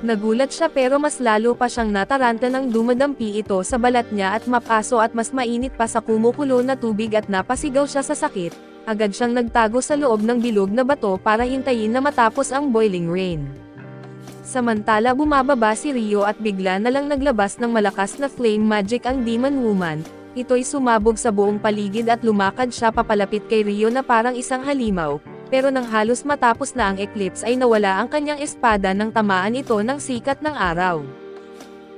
Nagulat siya pero mas lalo pa siyang nataranta nang dumadampi ito sa balat niya at mapaso at mas mainit pa sa kumukulo na tubig at napasigaw siya sa sakit. Agad siyang nagtago sa loob ng bilog na bato para hintayin na matapos ang boiling rain. Samantala bumababa si Rio at bigla na lang naglabas ng malakas na flame magic ang Demon Woman. Ito'y sumabog sa buong paligid at lumakad siya papalapit kay Rio na parang isang halimaw. Pero nang halos matapos na ang eclipse ay nawala ang kanyang espada nang tamaan ito ng sikat ng araw.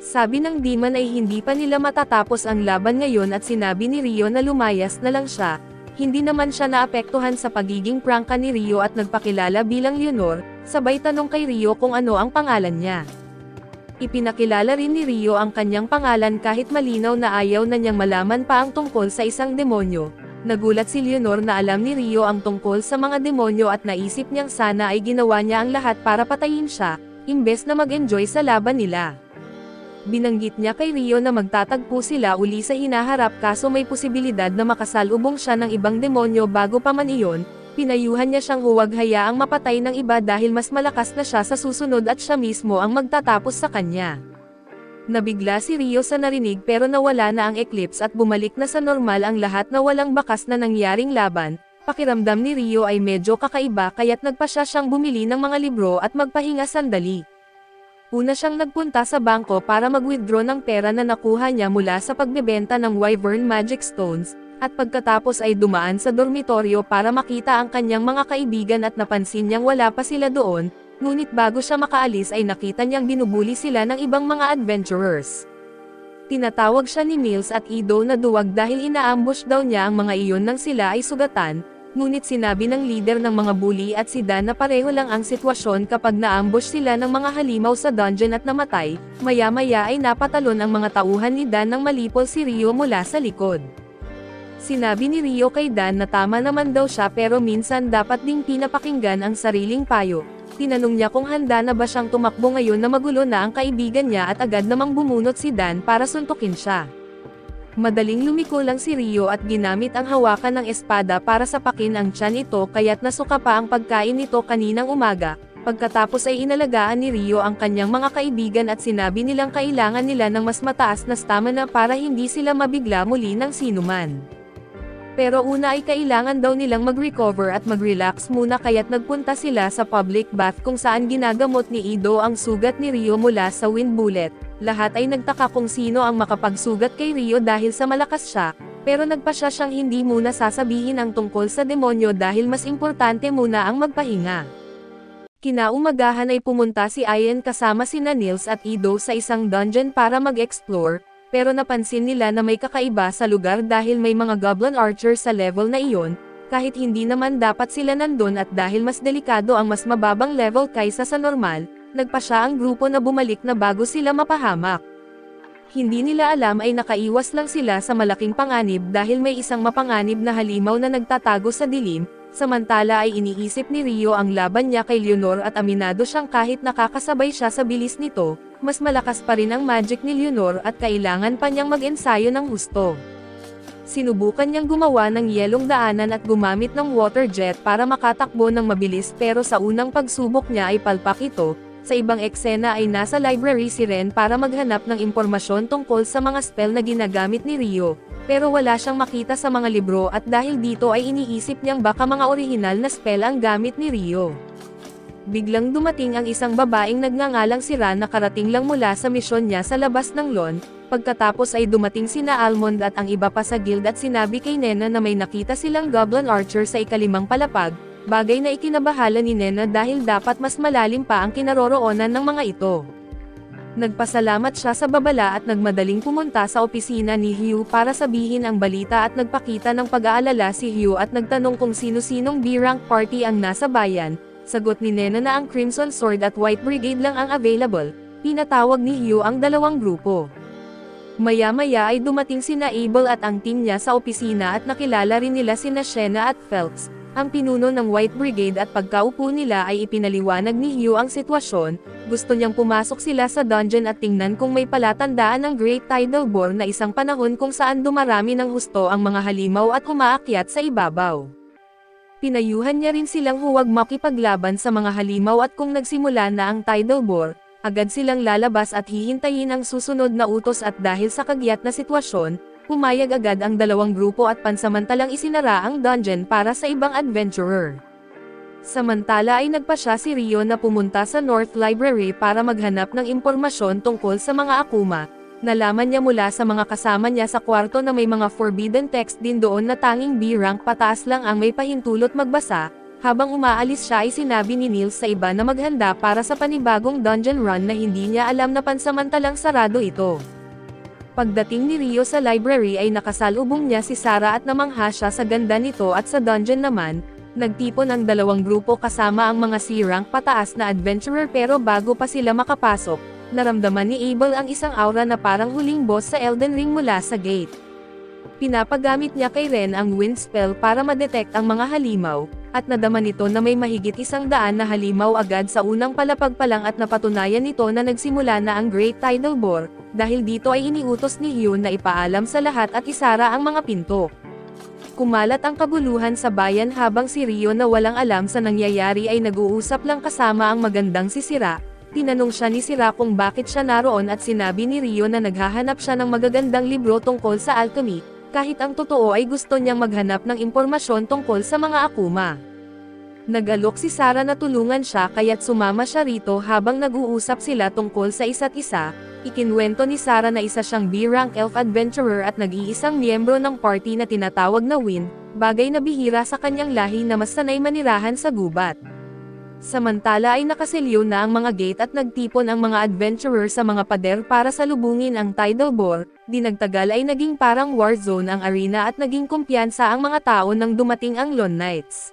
Sabi ng demon ay hindi pa nila matatapos ang laban ngayon at sinabi ni Rio na lumayas na lang siya. Hindi naman siya naapektuhan sa pagiging prangka ni Rio at nagpakilala bilang Leonor, sabay tanong kay Rio kung ano ang pangalan niya. Ipinakilala rin ni Rio ang kanyang pangalan kahit malinaw na ayaw na niyang malaman pa ang tungkol sa isang demonyo. Nagulat si Leonor na alam ni Rio ang tungkol sa mga demonyo at naisip niyang sana ay ginawa niya ang lahat para patayin siya, imbes na mag-enjoy sa laban nila. Binanggit niya kay Rio na magtatagpo sila uli sa hinaharap kaso may posibilidad na makasalubong siya ng ibang demonyo bago pa man iyon. Pinayuhan niya siyang huwag hayaang mapatay ng iba dahil mas malakas na siya sa susunod at siya mismo ang magtatapos sa kanya. Nabigla si Rio sa narinig pero nawala na ang eclipse at bumalik na sa normal ang lahat na walang bakas na nangyaring laban. Pakiramdam ni Rio ay medyo kakaiba kaya't nagpasya siyang bumili ng mga libro at magpahinga sandali. Una siyang nagpunta sa bangko para mag-withdraw ng pera na nakuha niya mula sa pagbebenta ng Wyvern Magic Stones, at pagkatapos ay dumaan sa dormitoryo para makita ang kanyang mga kaibigan at napansin niyang wala pa sila doon. Ngunit bago siya makaalis ay nakita niyang binubuli sila ng ibang mga adventurers. Tinatawag siya ni Mills at Ido na duwag dahil inaambush daw niya ang mga iyon nang sila ay sugatan, ngunit sinabi ng leader ng mga bully at si Dan na pareho lang ang sitwasyon kapag naambush sila ng mga halimaw sa dungeon at namatay. Maya-maya ay napatalon ang mga tauhan ni Dan nang malipol si Rio mula sa likod. Sinabi ni Rio kay Dan na tama naman daw siya pero minsan dapat ding pinapakinggan ang sariling payo. Tinanong niya kung handa na ba siyang tumakbo ngayon na magulo na ang kaibigan niya at agad namang bumunot si Dan para suntukin siya. Madaling lumiko lang si Rio at ginamit ang hawakan ng espada para sapakin ang tiyan nito kaya't nasuka pa ang pagkain nito kaninang umaga. Pagkatapos ay inalagaan ni Rio ang kanyang mga kaibigan at sinabi nilang kailangan nila ng mas mataas na stamina para hindi sila mabigla muli ng sinuman. Pero una ay kailangan daw nilang mag-recover at mag-relax muna kaya't nagpunta sila sa public bath kung saan ginagamot ni Ido ang sugat ni Rio mula sa wind bullet. Lahat ay nagtaka kung sino ang makapagsugat kay Rio dahil sa malakas siya, pero nagpasya siyang hindi muna sasabihin ang tungkol sa demonyo dahil mas importante muna ang magpahinga. Kinaumagahan ay pumunta si Ian kasama sina Nils at Ido sa isang dungeon para mag-explore, pero napansin nila na may kakaiba sa lugar dahil may mga goblin archer sa level na iyon, kahit hindi naman dapat sila nandun at dahil mas delikado ang mas mababang level kaysa sa normal, nagpasya ang grupo na bumalik na bago sila mapahamak. Hindi nila alam ay nakaiwas lang sila sa malaking panganib dahil may isang mapanganib na halimaw na nagtatago sa dilim. Samantala ay iniisip ni Rio ang laban niya kay Leonor at aminado siyang kahit nakakasabay siya sa bilis nito, mas malakas pa rin ang magic ni Leonor at kailangan pa niyang mag-ensayo ng husto. Sinubukan niyang gumawa ng yelong daanan at gumamit ng water jet para makatakbo ng mabilis pero sa unang pagsubok niya ay palpak ito. Sa ibang eksena ay nasa library si Ren para maghanap ng impormasyon tungkol sa mga spell na ginagamit ni Rio. Pero wala siyang makita sa mga libro at dahil dito ay iniisip niyang baka mga orihinal na spell ang gamit ni Rio. Biglang dumating ang isang babaeng nagngangalang si Ran na karating lang mula sa misyon niya sa labas ng lawn, pagkatapos ay dumating sina Almond at ang iba pa sa guild at sinabi kay Nena na may nakita silang goblin archer sa ikalimang palapag, bagay na ikinabahala ni Nena dahil dapat mas malalim pa ang kinaroroonan ng mga ito. Nagpasalamat siya sa babala at nagmadaling pumunta sa opisina ni Hugh para sabihin ang balita at nagpakita ng pag-aalala si Hugh at nagtanong kung sino-sinong B-rank party ang nasa bayan. Sagot ni Nena na ang Crimson Sword at White Brigade lang ang available. Pinatawag ni Hugh ang dalawang grupo. Maya-maya ay dumating sina Abel at ang team niya sa opisina at nakilala rin nila sina Shena at Phelps, ang pinuno ng White Brigade at pagkaupo nila ay ipinaliwanag ni Hugh ang sitwasyon. Gusto niyang pumasok sila sa dungeon at tingnan kung may palatandaan ng Great Tidal Bore na isang panahon kung saan dumarami ng husto ang mga halimaw at umaakyat sa ibabaw. Pinayuhan niya rin silang huwag makipaglaban sa mga halimaw at kung nagsimula na ang Tidal Bore, agad silang lalabas at hihintayin ang susunod na utos at dahil sa kagyat na sitwasyon, pumayag agad ang dalawang grupo at pansamantalang isinara ang dungeon para sa ibang adventurer. Samantala ay nagpasya si Rio na pumunta sa North Library para maghanap ng impormasyon tungkol sa mga akuma. Nalaman niya mula sa mga kasama niya sa kwarto na may mga forbidden text din doon na tanging B-rank pataas lang ang may pahintulot magbasa. Habang umaalis siya ay sinabi ni Nils sa iba na maghanda para sa panibagong dungeon run na hindi niya alam na pansamantalang sarado ito. Pagdating ni Rio sa library ay nakasalubong niya si Sarah at namangha siya sa ganda nito at sa dungeon naman, nagtipon ang dalawang grupo kasama ang mga C-rank pataas na adventurer pero bago pa sila makapasok, naramdaman ni Abel ang isang aura na parang huling boss sa Elden Ring mula sa gate. Pinapagamit niya kay Ren ang wind spell para ma-detect ang mga halimaw, at nadama nito na may mahigit 100 na halimaw agad sa unang palapag pa lang at napatunayan nito na nagsimula na ang Great Tidal Bore, dahil dito ay iniutos ni Hugh na ipaalam sa lahat at isara ang mga pinto. Kumalat ang kabuluhan sa bayan habang si Rio na walang alam sa nangyayari ay nag-uusap lang kasama ang magandang si Sira. Tinanong siya ni Sira kung bakit siya naroon at sinabi ni Rio na naghahanap siya ng magagandang libro tungkol sa alchemy, kahit ang totoo ay gusto niyang maghanap ng impormasyon tungkol sa mga akuma. Nag-alok si Sarah na tulungan siya kaya't sumama siya rito habang nag-uusap sila tungkol sa isa't isa. Ikinwento ni Sarah na isa siyang B-rank elf adventurer at nag-iisang miyembro ng party na tinatawag na Wind, bagay na bihira sa kanyang lahi na mas sanay manirahan sa gubat. Samantala ay nakaselyo na ang mga gate at nagtipon ang mga adventurer sa mga pader para salubungin ang Tidal Bore. Di nagtagal ay naging parang war zone ang arena at naging kumpiyansa ang mga tao nang dumating ang Lone Knights.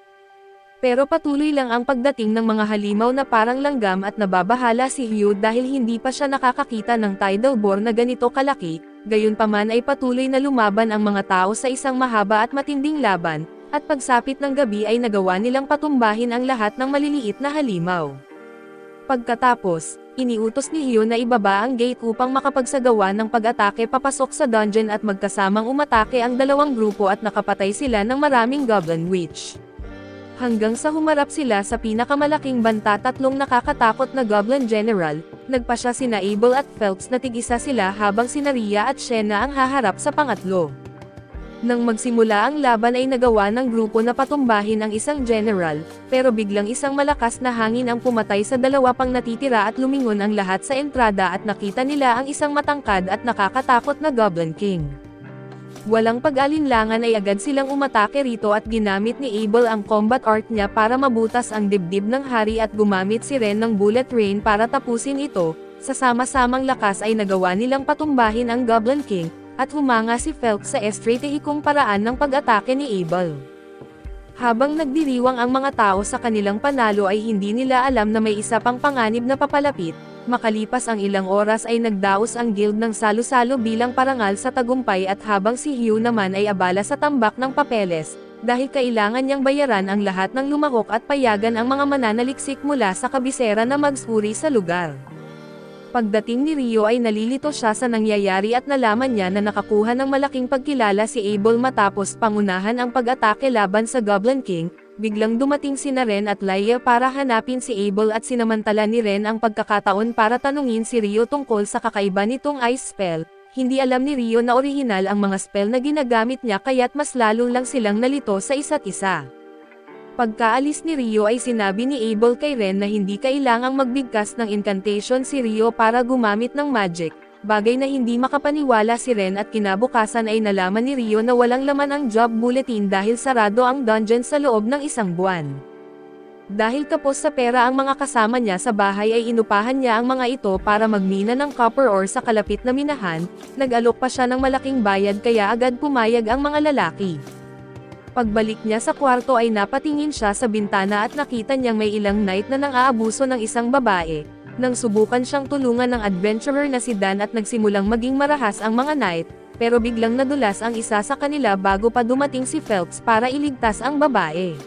Pero patuloy lang ang pagdating ng mga halimaw na parang langgam at nababahala si Hugh dahil hindi pa siya nakakakita ng Tidal Bore na ganito kalaki, gayunpaman ay patuloy na lumaban ang mga tao sa isang mahaba at matinding laban, at pagsapit ng gabi ay nagawa nilang patumbahin ang lahat ng maliliit na halimaw. Pagkatapos, iniutos ni Hugh na ibaba ang gate upang makapagsagawa ng pag-atake papasok sa dungeon at magkasamang umatake ang dalawang grupo at nakapatay sila ng maraming Goblin Witch. Hanggang sa humarap sila sa pinakamalaking banta, tatlong nakakatakot na Goblin General, nagpasya sina Abel at Phelps na tig-isa sila habang sina Rhea at Shena ang haharap sa pangatlo. Nang magsimula ang laban ay nagawa ng grupo na patumbahin ang isang general, pero biglang isang malakas na hangin ang pumatay sa dalawa pang natitira at lumingon ang lahat sa entrada at nakita nila ang isang matangkad at nakakatakot na Goblin King. Walang pag-alinlangan ay agad silang umatake rito at ginamit ni Abel ang combat art niya para mabutas ang dibdib ng hari at gumamit si Ren ng bullet rain para tapusin ito. Sa sama-samang lakas ay nagawa nilang patumbahin ang Goblin King, at humanga si Phelps sa estratehikong paraan ng pag-atake ni Abel. Habang nagdiriwang ang mga tao sa kanilang panalo ay hindi nila alam na may isa pang panganib na papalapit. Makalipas ang ilang oras ay nagdaos ang guild ng salo-salo bilang parangal sa tagumpay at habang si Hugh naman ay abala sa tambak ng papeles, dahil kailangan niyang bayaran ang lahat ng lumahok at payagan ang mga mananaliksik mula sa kabisera na magsuri sa lugar. Pagdating ni Rio ay nalilito siya sa nangyayari at nalaman niya na nakakuha ng malaking pagkilala si Abel matapos pangunahan ang pag-atake laban sa Goblin King. Biglang dumating sina Ren at Laia para hanapin si Abel at sinamantala ni Ren ang pagkakataon para tanungin si Rio tungkol sa kakaiba nitong ice spell. Hindi alam ni Rio na orihinal ang mga spell na ginagamit niya kaya't mas lalo lang silang nalito sa isa't isa. Pagkaalis ni Rio ay sinabi ni Abel kay Ren na hindi kailangang magbigkas ng incantation si Rio para gumamit ng magic, bagay na hindi makapaniwala si Ren at kinabukasan ay nalaman ni Rio na walang laman ang job bulletin dahil sarado ang dungeon sa loob ng isang buwan. Dahil kapos sa pera ang mga kasama niya sa bahay ay inupahan niya ang mga ito para magmina ng copper ore sa kalapit na minahan, nag-alok pa siya ng malaking bayad kaya agad pumayag ang mga lalaki. Pagbalik niya sa kwarto ay napatingin siya sa bintana at nakita niyang may ilang knight na nang-aabuso ng isang babae. Nang subukan siyang tulungan ng adventurer na si Dan at nagsimulang maging marahas ang mga knight, pero biglang nadulas ang isa sa kanila bago pa dumating si Phelps para iligtas ang babae.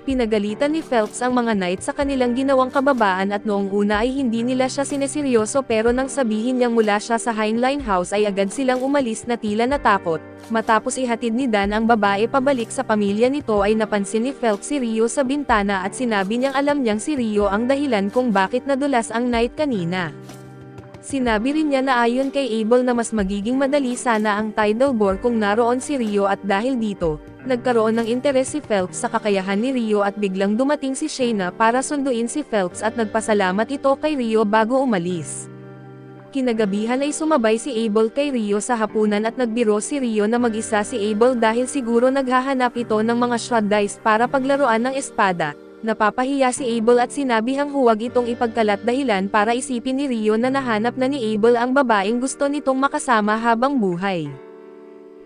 Pinagalitan ni Phelps ang mga knight sa kanilang ginawang kababaan at noong una ay hindi nila siya sineseryoso pero nang sabihin niyang mula siya sa Heinlein House ay agad silang umalis na tila natakot. Matapos ihatid ni Dan ang babae pabalik sa pamilya nito ay napansin ni Phelps si Rio sa bintana at sinabi niyang alam niyang si Rio ang dahilan kung bakit nadulas ang knight kanina. Sinabi rin niya na ayon kay Abel na mas magiging madali sana ang tidal bore kung naroon si Rio at dahil dito, nagkaroon ng interes si Phelps sa kakayahan ni Rio at biglang dumating si Shayna para sunduin si Phelps at nagpasalamat ito kay Rio bago umalis. Kinagabihan ay sumabay si Abel kay Rio sa hapunan at nagbiro si Rio na mag-isa si Abel dahil siguro naghahanap ito ng mga shot dice para paglaruan ng espada. Napapahiya si Abel at sinabihang huwag itong ipagkalat dahilan para isipin ni Rio na nahanap na ni Abel ang babaeng gusto nitong makasama habang buhay.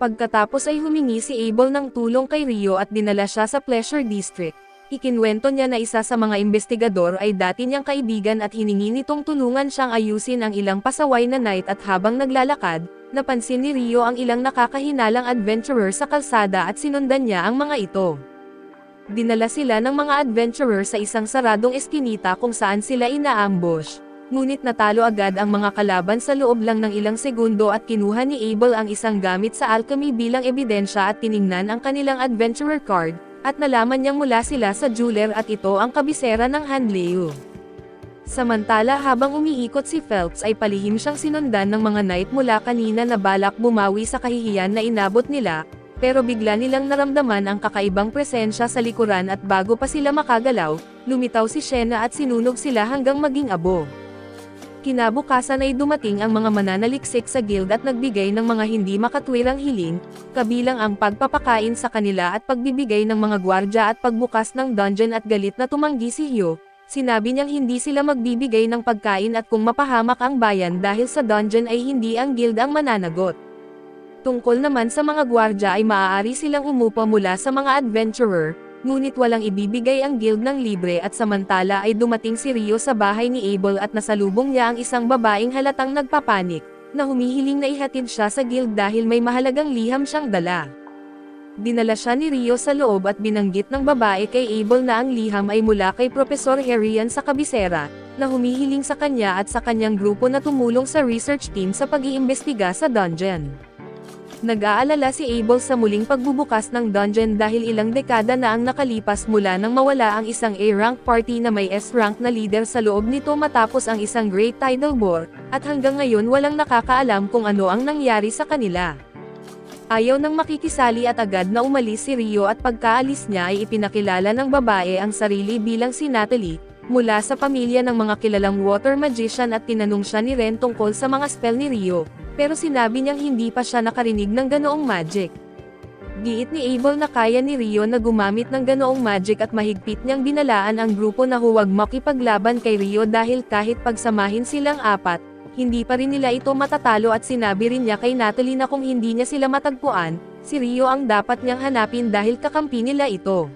Pagkatapos ay humingi si Abel ng tulong kay Rio at dinala siya sa Pleasure District. Ikinwento niya na isa sa mga investigador ay dati niyang kaibigan at hiningi nitong tulungan siyang ayusin ang ilang pasaway na knight at habang naglalakad, napansin ni Rio ang ilang nakakahinalang adventurer sa kalsada at sinundan niya ang mga ito. Dinala sila ng mga adventurer sa isang saradong eskinita kung saan sila ina-ambush. Ngunit natalo agad ang mga kalaban sa loob lang ng ilang segundo at kinuha ni Abel ang isang gamit sa alchemy bilang ebidensya at tiningnan ang kanilang adventurer card, at nalaman niyang mula sila sa jeweler at ito ang kabisera ng Hanleu. Samantala habang umiikot si Phelps ay palihim siyang sinundan ng mga knight mula kanina na balak bumawi sa kahihiyan na inabot nila, pero bigla nilang naramdaman ang kakaibang presensya sa likuran at bago pa sila makagalaw, lumitaw si Shayna at sinunog sila hanggang maging abo. Kinabukasan ay dumating ang mga mananaliksik sa guild at nagbigay ng mga hindi makatwirang hiling, kabilang ang pagpapakain sa kanila at pagbibigay ng mga gwardya at pagbukas ng dungeon at galit na tumanggi si Hugh. Sinabi niyang hindi sila magbibigay ng pagkain at kung mapahamak ang bayan dahil sa dungeon ay hindi ang guild ang mananagot. Tungkol naman sa mga gwardya ay maaari silang umupa mula sa mga adventurer, ngunit walang ibibigay ang guild ng libre at samantala ay dumating si Rio sa bahay ni Abel at nasalubong niya ang isang babaeng halatang nagpapanik, na humihiling na ihatid siya sa guild dahil may mahalagang liham siyang dala. Dinala siya ni Rio sa loob at binanggit ng babae kay Abel na ang liham ay mula kay Professor Harrian sa kabisera, na humihiling sa kanya at sa kanyang grupo na tumulong sa research team sa pag-iimbestiga sa dungeon. Nag-aalala si Abel sa muling pagbubukas ng dungeon dahil ilang dekada na ang nakalipas mula nang mawala ang isang A-rank party na may S-rank na leader sa loob nito matapos ang isang Great Tidal War, at hanggang ngayon walang nakakaalam kung ano ang nangyari sa kanila. Ayaw nang makikisali at agad na umalis si Rio at pagkaalis niya ay ipinakilala ng babae ang sarili bilang si Natalie, mula sa pamilya ng mga kilalang water magician at tinanong siya ni Ren tungkol sa mga spell ni Rio. Pero sinabi niyang hindi pa siya nakarinig ng ganoong magic. Giit ni Abel na kaya ni Rio na gumamit ng ganoong magic at mahigpit niyang binalaan ang grupo na huwag makipaglaban kay Rio dahil kahit pagsamahin silang apat, hindi pa rin nila ito matatalo at sinabi rin niya kay Natalie na kung hindi niya sila matagpuan, si Rio ang dapat niyang hanapin dahil kakampi nila ito.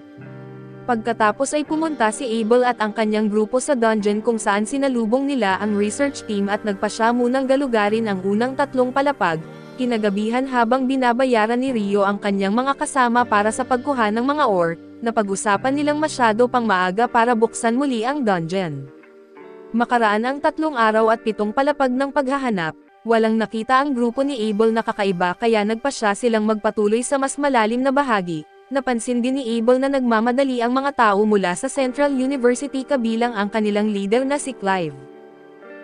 Pagkatapos ay pumunta si Abel at ang kanyang grupo sa dungeon kung saan sinalubong nila ang research team at nagpasya munang galugarin ang unang 3 palapag, kinagabihan habang binabayaran ni Rio ang kanyang mga kasama para sa pagkuha ng mga ore, na pag-usapan nilang masyado pang maaga para buksan muli ang dungeon. Makaraan ang 3 araw at 7 palapag ng paghahanap, walang nakita ang grupo ni Abel na kakaiba kaya nagpasya silang magpatuloy sa mas malalim na bahagi. Napansin din ni Abel na nagmamadali ang mga tao mula sa Central University kabilang ang kanilang leader na si Clive.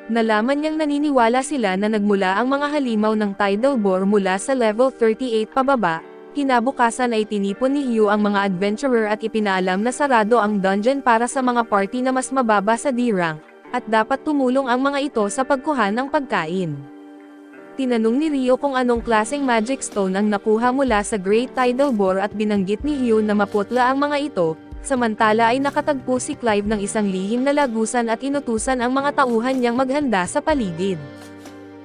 Nalaman niyang naniniwala sila na nagmula ang mga halimaw ng tidal bore mula sa level 38 pababa. Kinabukasan ay tinipon ni Hugh ang mga adventurer at ipinaalam na sarado ang dungeon para sa mga party na mas mababa sa D-rank, at dapat tumulong ang mga ito sa pagkuha ng pagkain. Tinanong ni Rio kung anong klaseng magic stone ang nakuha mula sa Great Tidal Bore at binanggit ni Hugh na maputla ang mga ito, samantala ay nakatagpo si Clive ng isang lihim na lagusan at inutusan ang mga tauhan niyang maghanda sa paligid.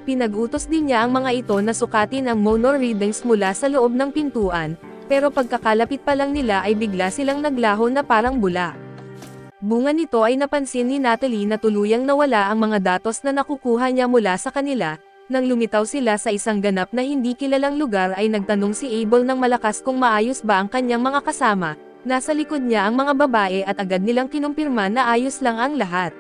Pinag-utos din niya ang mga ito na sukatin ang mono readings mula sa loob ng pintuan, pero pagkakalapit pa lang nila ay bigla silang naglaho na parang bula. Bunga nito ay napansin ni Natalie na tuluyang nawala ang mga datos na nakukuha niya mula sa kanila. Nang lumitaw sila sa isang ganap na hindi kilalang lugar ay nagtanong si Abel ng malakas kung maayos ba ang kanyang mga kasama, nasa likod niya ang mga babae at agad nilang kinumpirma na ayos lang ang lahat.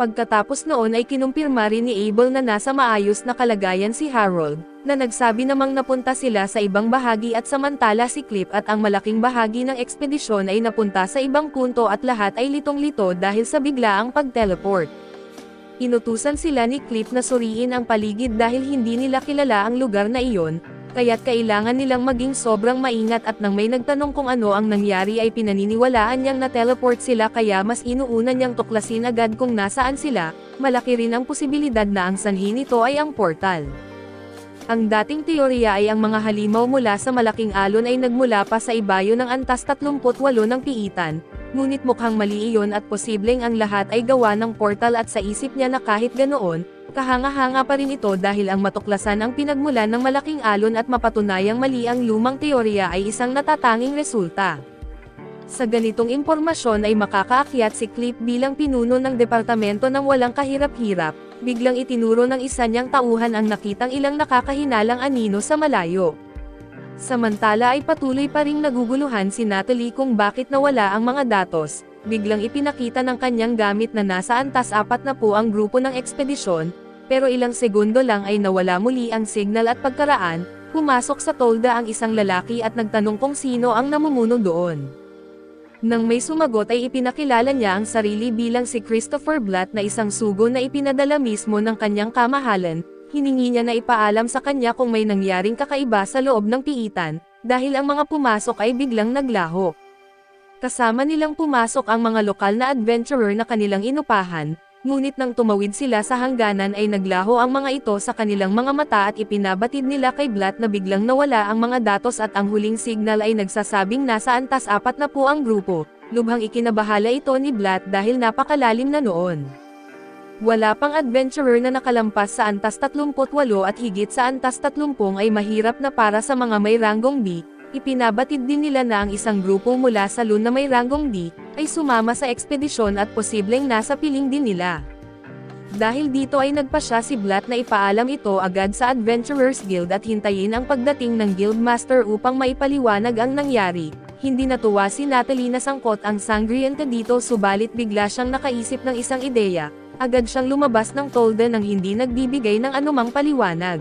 Pagkatapos noon ay kinumpirma rin ni Abel na nasa maayos na kalagayan si Harold, na nagsabi namang napunta sila sa ibang bahagi at samantala si Cliff at ang malaking bahagi ng ekspedisyon ay napunta sa ibang punto at lahat ay litong-lito dahil sa biglaang pag-teleport. Inutusan sila ni Cliff na suriin ang paligid dahil hindi nila kilala ang lugar na iyon, kaya't kailangan nilang maging sobrang maingat at nang may nagtanong kung ano ang nangyari ay pinaniniwalaan niyang na-teleport sila kaya mas inuuna niyang tuklasin agad kung nasaan sila, malaki rin ang posibilidad na ang sanhi nito ay ang portal. Ang dating teorya ay ang mga halimaw mula sa malaking alon ay nagmula pa sa ibayo ng antas 38 ng piitan, ngunit mukhang mali iyon at posibleng ang lahat ay gawa ng portal at sa isip niya na kahit ganoon, kahanga-hanga pa rin ito dahil ang matuklasan ang pinagmulan ng malaking alon at mapatunayang mali ang lumang teorya ay isang natatanging resulta. Sa ganitong impormasyon ay makakaakyat si Cliff bilang pinuno ng departamento ng walang kahirap-hirap, biglang itinuro ng isa niyang tauhan ang nakitang ilang nakakahinalang anino sa malayo. Samantala ay patuloy pa ring naguguluhan si Natalie kung bakit nawala ang mga datos, biglang ipinakita ng kanyang gamit na nasa antas 4 na po ang grupo ng ekspedisyon, pero ilang segundo lang ay nawala muli ang signal at pagkaraan, pumasok sa tolda ang isang lalaki at nagtanong kung sino ang namumuno doon. Nang may sumagot ay ipinakilala niya ang sarili bilang si Christopher Blatt na isang sugo na ipinadala mismo ng kanyang kamahalan. Hiningi niya na ipaalam sa kanya kung may nangyaring kakaiba sa loob ng piitan, dahil ang mga pumasok ay biglang naglaho. Kasama nilang pumasok ang mga lokal na adventurer na kanilang inupahan, ngunit nang tumawid sila sa hangganan ay naglaho ang mga ito sa kanilang mga mata at ipinabatid nila kay Blatt na biglang nawala ang mga datos at ang huling signal ay nagsasabing nasa antas 4 na po ang grupo. Lubhang ikinabahala ito ni Blatt dahil napakalalim na noon. Wala pang adventurer na nakalampas sa antas 38 at higit sa antas 30 ay mahirap na para sa mga may ranggong B. Ipinabatid din nila na ang isang grupo mula sa Lune na may ranggong D, ay sumama sa ekspedisyon at posibleng nasa piling din nila. Dahil dito ay nagpasya si Blatt na ipaalam ito agad sa Adventurers Guild at hintayin ang pagdating ng Guildmaster upang maipaliwanag ang nangyari. Hindi natuwa si Natalie na sangkot ang Sangrienta dito subalit bigla siyang nakaisip ng isang ideya. Agad siyang lumabas ng tolda nang hindi nagbibigay ng anumang paliwanag.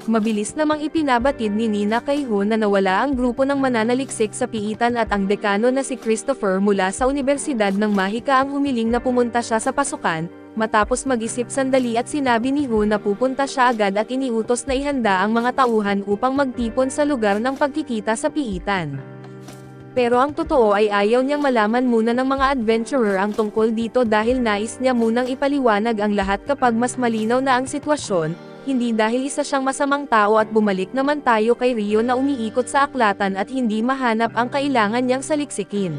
Mabilis namang ipinabatid ni Nina kay Ho na nawala ang grupo ng mananaliksik sa piitan at ang dekano na si Christopher mula sa Universidad ng Mahika ang humiling na pumunta siya sa pasukan, matapos mag-isip sandali at sinabi ni Ho na pupunta siya agad at iniutos na ihanda ang mga tauhan upang magtipon sa lugar ng pagkikita sa piitan. Pero ang totoo ay ayaw niyang malaman muna ng mga adventurer ang tungkol dito dahil nais niya munang ipaliwanag ang lahat kapag mas malinaw na ang sitwasyon, hindi dahil isa siyang masamang tao at bumalik naman tayo kay Rio na umiikot sa aklatan at hindi mahanap ang kailangan niyang saliksikin.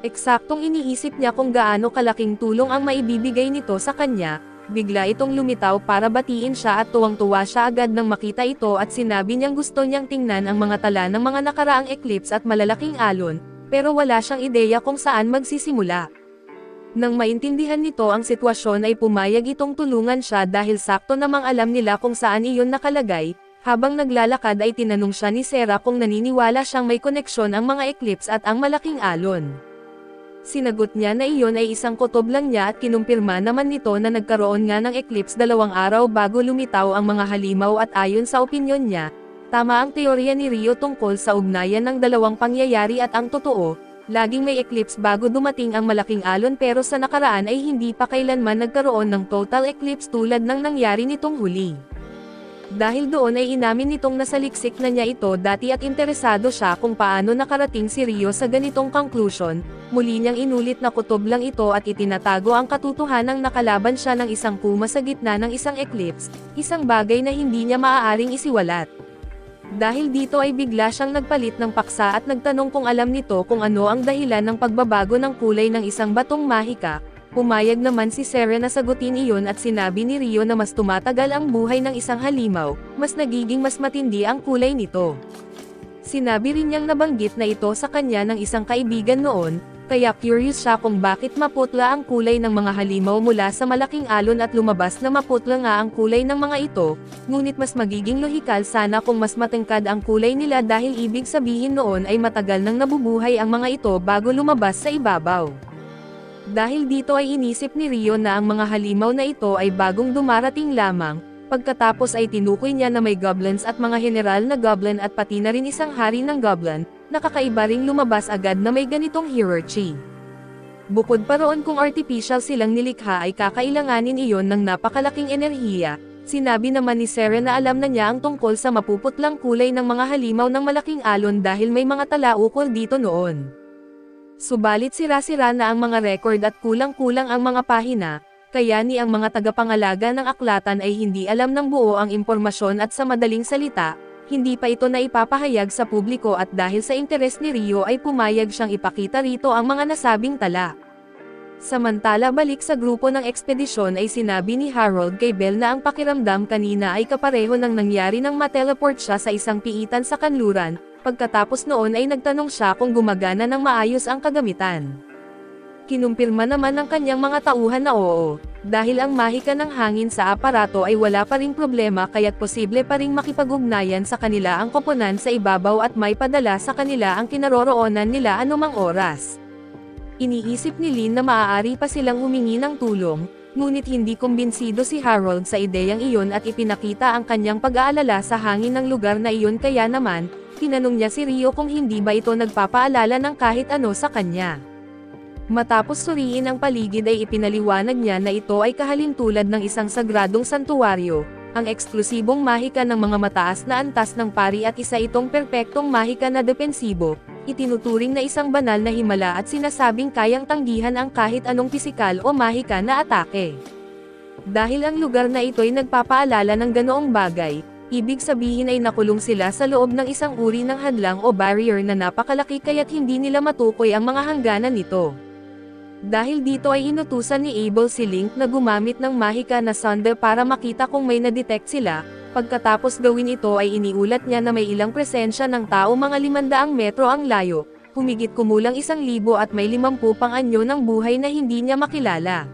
Eksaktong iniisip niya kung gaano kalaking tulong ang maibibigay nito sa kanya, bigla itong lumitaw para batiin siya at tuwang-tuwa siya agad nang makita ito at sinabi niyang gusto niyang tingnan ang mga tala ng mga nakaraang eclipse at malalaking alon, pero wala siyang ideya kung saan magsisimula. Nang maintindihan nito ang sitwasyon ay pumayag itong tulungan siya dahil sakto namang alam nila kung saan iyon nakalagay. Habang naglalakad ay tinanong siya ni Sarah kung naniniwala siyang may koneksyon ang mga eclipse at ang malaking alon. Sinagot niya na iyon ay isang kutob lang niya at kinumpirma naman nito na nagkaroon nga ng eclipse 2 araw bago lumitaw ang mga halimaw at ayon sa opinyon niya, tama ang teorya ni Rio tungkol sa ugnayan ng dalawang pangyayari at ang totoo, laging may eclipse bago dumating ang malaking alon pero sa nakaraan ay hindi pa kailanman nagkaroon ng total eclipse tulad ng nangyari nitong huli. Dahil doon ay inamin nitong nasaliksik na niya ito dati at interesado siya kung paano nakarating si Rio sa ganitong conclusion, muli niyang inulit na kutob lang ito at itinatago ang katotohanang nakalaban siya ng isang kuma sa gitna ng isang eclipse, isang bagay na hindi niya maaaring isiwalat. Dahil dito ay bigla siyang nagpalit ng paksa at nagtanong kung alam nito kung ano ang dahilan ng pagbabago ng kulay ng isang batong mahika. Pumayag naman si Sarah na sagutin iyon at sinabi ni Rio na mas tumatagal ang buhay ng isang halimaw, mas nagiging mas matindi ang kulay nito. Sinabi rin niyang nabanggit na ito sa kanya ng isang kaibigan noon, kaya curious siya kung bakit maputla ang kulay ng mga halimaw mula sa malaking alon at lumabas na maputla nga ang kulay ng mga ito, ngunit mas magiging lohikal sana kung mas matangkad ang kulay nila dahil ibig sabihin noon ay matagal nang nabubuhay ang mga ito bago lumabas sa ibabaw. Dahil dito ay inisip ni Rio na ang mga halimaw na ito ay bagong dumarating lamang, pagkatapos ay tinukoy niya na may goblins at mga general na goblin at pati na rin isang hari ng goblin, nakakaiba ring lumabas agad na may ganitong hierarchy. Bukod pa roon kung artificial silang nilikha ay kakailanganin iyon ng napakalaking enerhiya, sinabi naman ni Sarah na alam na niya ang tungkol sa mapuputlang kulay ng mga halimaw ng malaking alon dahil may mga talaukol dito noon. Subalit sira-sira na ang mga record at kulang-kulang ang mga pahina, kaya ni ang mga tagapangalaga ng aklatan ay hindi alam ng buo ang impormasyon at sa madaling salita, hindi pa ito na ipapahayag sa publiko at dahil sa interes ni Rio ay pumayag siyang ipakita rito ang mga nasabing tala. Samantala balik sa grupo ng ekspedisyon ay sinabi ni Harold kay Belle na ang pakiramdam kanina ay kapareho ng nangyari nang mateleport siya sa isang piitan sa kanluran. Pagkatapos noon ay nagtanong siya kung gumagana ng maayos ang kagamitan. Kinumpirma naman ng kanyang mga tauhan na oo, dahil ang mahika ng hangin sa aparato ay wala pa ring problema kaya't posible pa ring makipag-ugnayan sa kanila ang koponan sa ibabaw at may padala sa kanila ang kinaroroonan nila anumang oras. Iniisip ni Lynn na maaari pa silang humingi ng tulong, ngunit hindi kumbinsido si Harold sa ideyang iyon at ipinakita ang kanyang pag-aalala sa hangin ng lugar na iyon kaya naman, tinanong niya si Rio kung hindi ba ito nagpapaalala ng kahit ano sa kanya. Matapos suriin ang paligid ay ipinaliwanag niya na ito ay kahalintulad ng isang sagradong santuwaryo, ang eksklusibong mahika ng mga mataas na antas ng pari at isa itong perpektong mahika na depensibo, itinuturing na isang banal na himala at sinasabing kayang tanggihan ang kahit anong pisikal o mahika na atake. Dahil ang lugar na ito ay nagpapaalala ng ganoong bagay, ibig sabihin ay nakulong sila sa loob ng isang uri ng hadlang o barrier na napakalaki kaya't hindi nila matukoy ang mga hangganan nito. Dahil dito ay inutusan ni Abel si Link na gumamit ng mahika na sonde para makita kung may na-detect sila, pagkatapos gawin ito ay iniulat niya na may ilang presensya ng tao mga 500 metro ang layo, humigit kumulang 1,000 at may 50 pang anyo ng buhay na hindi niya makilala.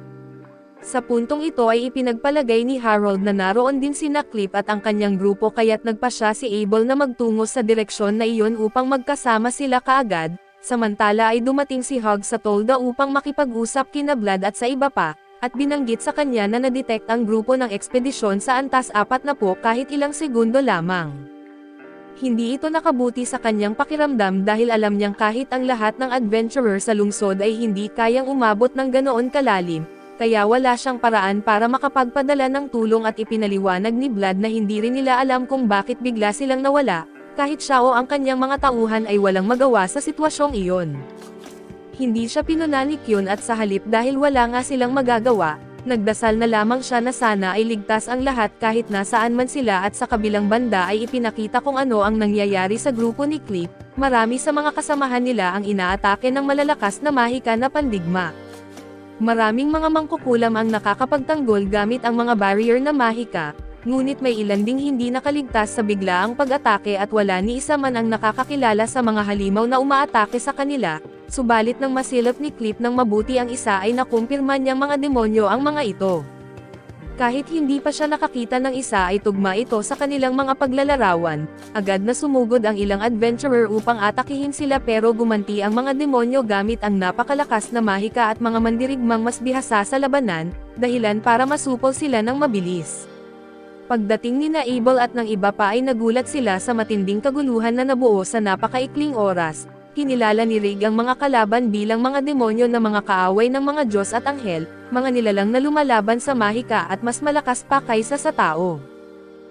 Sa puntong ito ay ipinagpalagay ni Harold na naroon din sina Clip at ang kanyang grupo kaya't nagpa siya si Abel na magtungo sa direksyon na iyon upang magkasama sila kaagad, samantala ay dumating si Hog sa tolda upang makipag-usap kina Vlad at sa iba pa, at binanggit sa kanya na nadetect ang grupo ng ekspedisyon sa Antas 40 kahit ilang segundo lamang. Hindi ito nakabuti sa kanyang pakiramdam dahil alam niyang kahit ang lahat ng adventurer sa lungsod ay hindi kayang umabot ng ganoon kalalim, kaya wala siyang paraan para makapagpadala ng tulong at ipinaliwanag ni Vlad na hindi rin nila alam kung bakit bigla silang nawala, kahit siya o ang kanyang mga tauhan ay walang magawa sa sitwasyong iyon. Hindi siya pinunanik yun at sa halip dahil wala nga silang magagawa, nagdasal na lamang siya na sana ay ligtas ang lahat kahit nasaan man sila at sa kabilang banda ay ipinakita kung ano ang nangyayari sa grupo ni Cliff. Marami sa mga kasamahan nila ang inaatake ng malalakas na mahika na pandigma. Maraming mga mangkukulam ang nakakapagtanggol gamit ang mga barrier na mahika, ngunit may ilan ding hindi nakaligtas sa biglaang pag-atake at wala ni isa man ang nakakakilala sa mga halimaw na umaatake sa kanila, subalit nang masilap ni Cliff ng mabuti ang isa ay nakumpirma niyang mga demonyo ang mga ito. Kahit hindi pa siya nakakita ng isa ay tugma ito sa kanilang mga paglalarawan, agad na sumugod ang ilang adventurer upang atakihin sila pero gumanti ang mga demonyo gamit ang napakalakas na mahika at mga mandirigmang mas bihasa sa labanan, dahilan para masupol sila ng mabilis. Pagdating ni Abel at ng iba pa ay nagulat sila sa matinding kaguluhan na nabuo sa napakaikling oras. Kinilala ni Rig ang mga kalaban bilang mga demonyo na mga kaaway ng mga Diyos at anghel, mga nilalang na lumalaban sa mahika at mas malakas pa kaysa sa tao.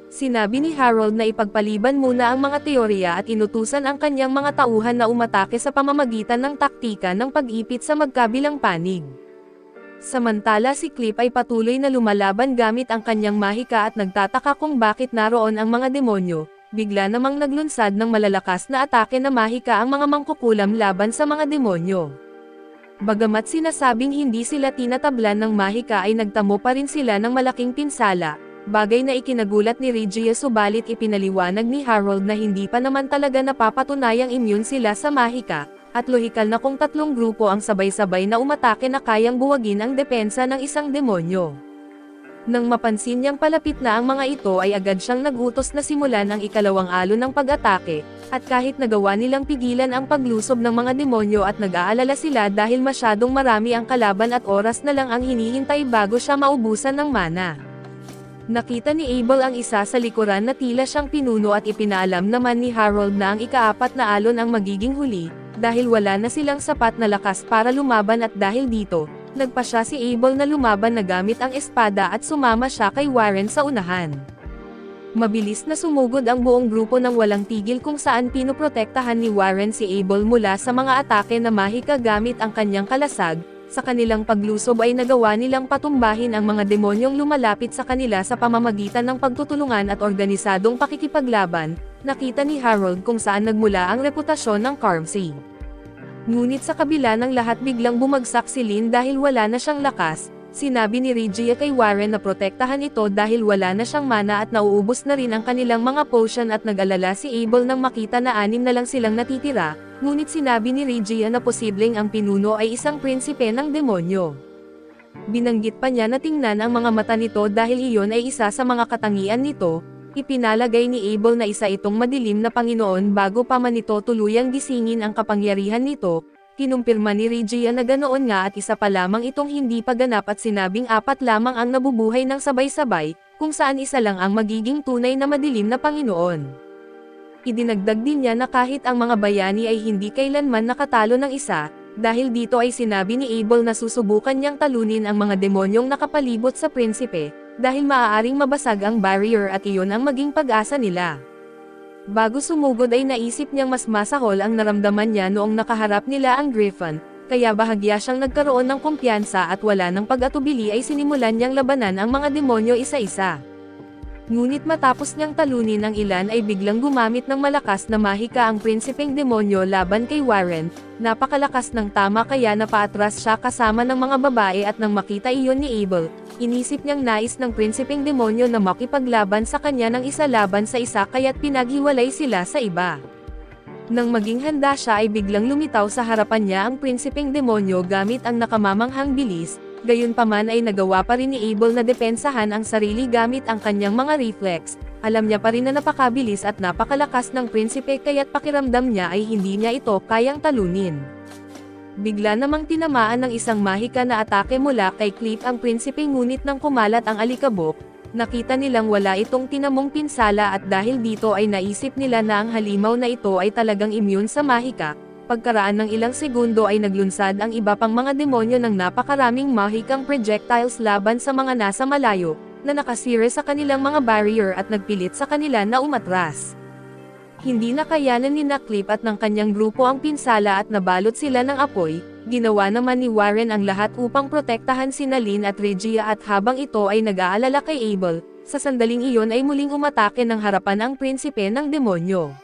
Sinabi ni Harold na ipagpaliban muna ang mga teorya at inutusan ang kanyang mga tauhan na umatake sa pamamagitan ng taktika ng pag-ipit sa magkabilang panig. Samantala si Cliff ay patuloy na lumalaban gamit ang kanyang mahika at nagtataka kung bakit naroon ang mga demonyo. Bigla namang naglunsad ng malalakas na atake na mahika ang mga mangkukulam laban sa mga demonyo. Bagamat sinasabing hindi sila tinatablan ng mahika ay nagtamo pa rin sila ng malaking pinsala, bagay na ikinagulat ni Regia subalit ipinaliwanag ni Harold na hindi pa naman talaga napapatunayang immune sila sa mahika, at lohikal na kung tatlong grupo ang sabay-sabay na umatake na kayang buwagin ang depensa ng isang demonyo. Nang mapansin niyang palapit na ang mga ito ay agad siyang nagutos na simulan ang ikalawang alon ng pag-atake, at kahit nagawa nilang pigilan ang paglusob ng mga demonyo at nag-aalala sila dahil masyadong marami ang kalaban at oras na lang ang hinihintay bago siya maubusan ng mana. Nakita ni Abel ang isa sa likuran na tila siyang pinuno at ipinaalam naman ni Harold na ang ika-4 na alon ang magiging huli, dahil wala na silang sapat na lakas para lumaban at dahil dito, nagpasya si Abel na lumaban na gamit ang espada at sumama siya kay Warren sa unahan. Mabilis na sumugod ang buong grupo ng walang tigil kung saan pinoprotektahan ni Warren si Abel mula sa mga atake na mahika gamit ang kanyang kalasag. Sa kanilang paglusob ay nagawa nilang patumbahin ang mga demonyong lumalapit sa kanila sa pamamagitan ng pagtutulungan at organisadong pakikipaglaban. Nakita ni Harold kung saan nagmula ang reputasyon ng Carmsey. Ngunit sa kabila ng lahat biglang bumagsak si Lynn dahil wala na siyang lakas. Sinabi ni Regia kay Warren na protektahan ito dahil wala na siyang mana at nauubos na rin ang kanilang mga potion at nag-alala si Abel nang makita na 6 na lang silang natitira, ngunit sinabi ni Regia na posibleng ang pinuno ay isang prinsipe ng demonyo. Binanggit pa niya na tingnan ang mga mata nito dahil iyon ay isa sa mga katangian nito. Ipinalagay ni Abel na isa itong madilim na Panginoon bago pa man ito tuluyang gisingin ang kapangyarihan nito. Kinumpirma ni Regia na ganoon nga at isa pa lamang itong hindi pa ganap at sinabing 4 lamang ang nabubuhay ng sabay-sabay, kung saan isa lang ang magiging tunay na madilim na Panginoon. Idinagdag din niya na kahit ang mga bayani ay hindi kailanman nakatalo ng isa, dahil dito ay sinabi ni Abel na susubukan niyang talunin ang mga demonyong nakapalibot sa prinsipe, dahil maaaring mabasag ang barrier at iyon ang maging pag-asa nila. Bago sumugod ay naisip niyang mas masahol ang naramdaman niya noong nakaharap nila ang Griffon, kaya bahagya siyang nagkaroon ng kumpiyansa at wala ng pag-atubili ay sinimulan niyang labanan ang mga demonyo isa-isa. Ngunit matapos niyang talunin ang ilan ay biglang gumamit ng malakas na mahika ang prinsipeng demonyo laban kay Warren. Napakalakas ng tama kaya napaatras siya kasama ng mga babae at nang makita iyon ni Abel, inisip niyang nais ng prinsipeng demonyo na makipaglaban sa kanya ng isa laban sa isa kaya't pinaghiwalay sila sa iba. Nang maging handa siya ay biglang lumitaw sa harapan niya ang prinsipeng demonyo gamit ang nakamamanghang bilis. Gayunpaman ay nagawa pa rin ni Abel na depensahan ang sarili gamit ang kanyang mga reflex. Alam niya pa rin na napakabilis at napakalakas ng prinsipe kaya't pakiramdam niya ay hindi niya ito kayang talunin. Bigla namang tinamaan ng isang mahika na atake mula kay Cliff ang prinsipe ngunit nang kumalat ang alikabok, nakita nilang wala itong tinamong pinsala at dahil dito ay naisip nila na ang halimaw na ito ay talagang immune sa mahika. Pagkaraan ng ilang segundo ay naglunsad ang iba pang mga demonyo ng napakaraming mahikang projectiles laban sa mga nasa malayo, na nakasire sa kanilang mga barrier at nagpilit sa kanila na umatras. Hindi na kayanan ni Cliff at ng kanyang grupo ang pinsala at nabalot sila ng apoy. Ginawa naman ni Warren ang lahat upang protektahan si Lynn at Regia at habang ito ay nag-aalala kay Abel, sa sandaling iyon ay muling umatake ng harapan ang prinsipe ng demonyo.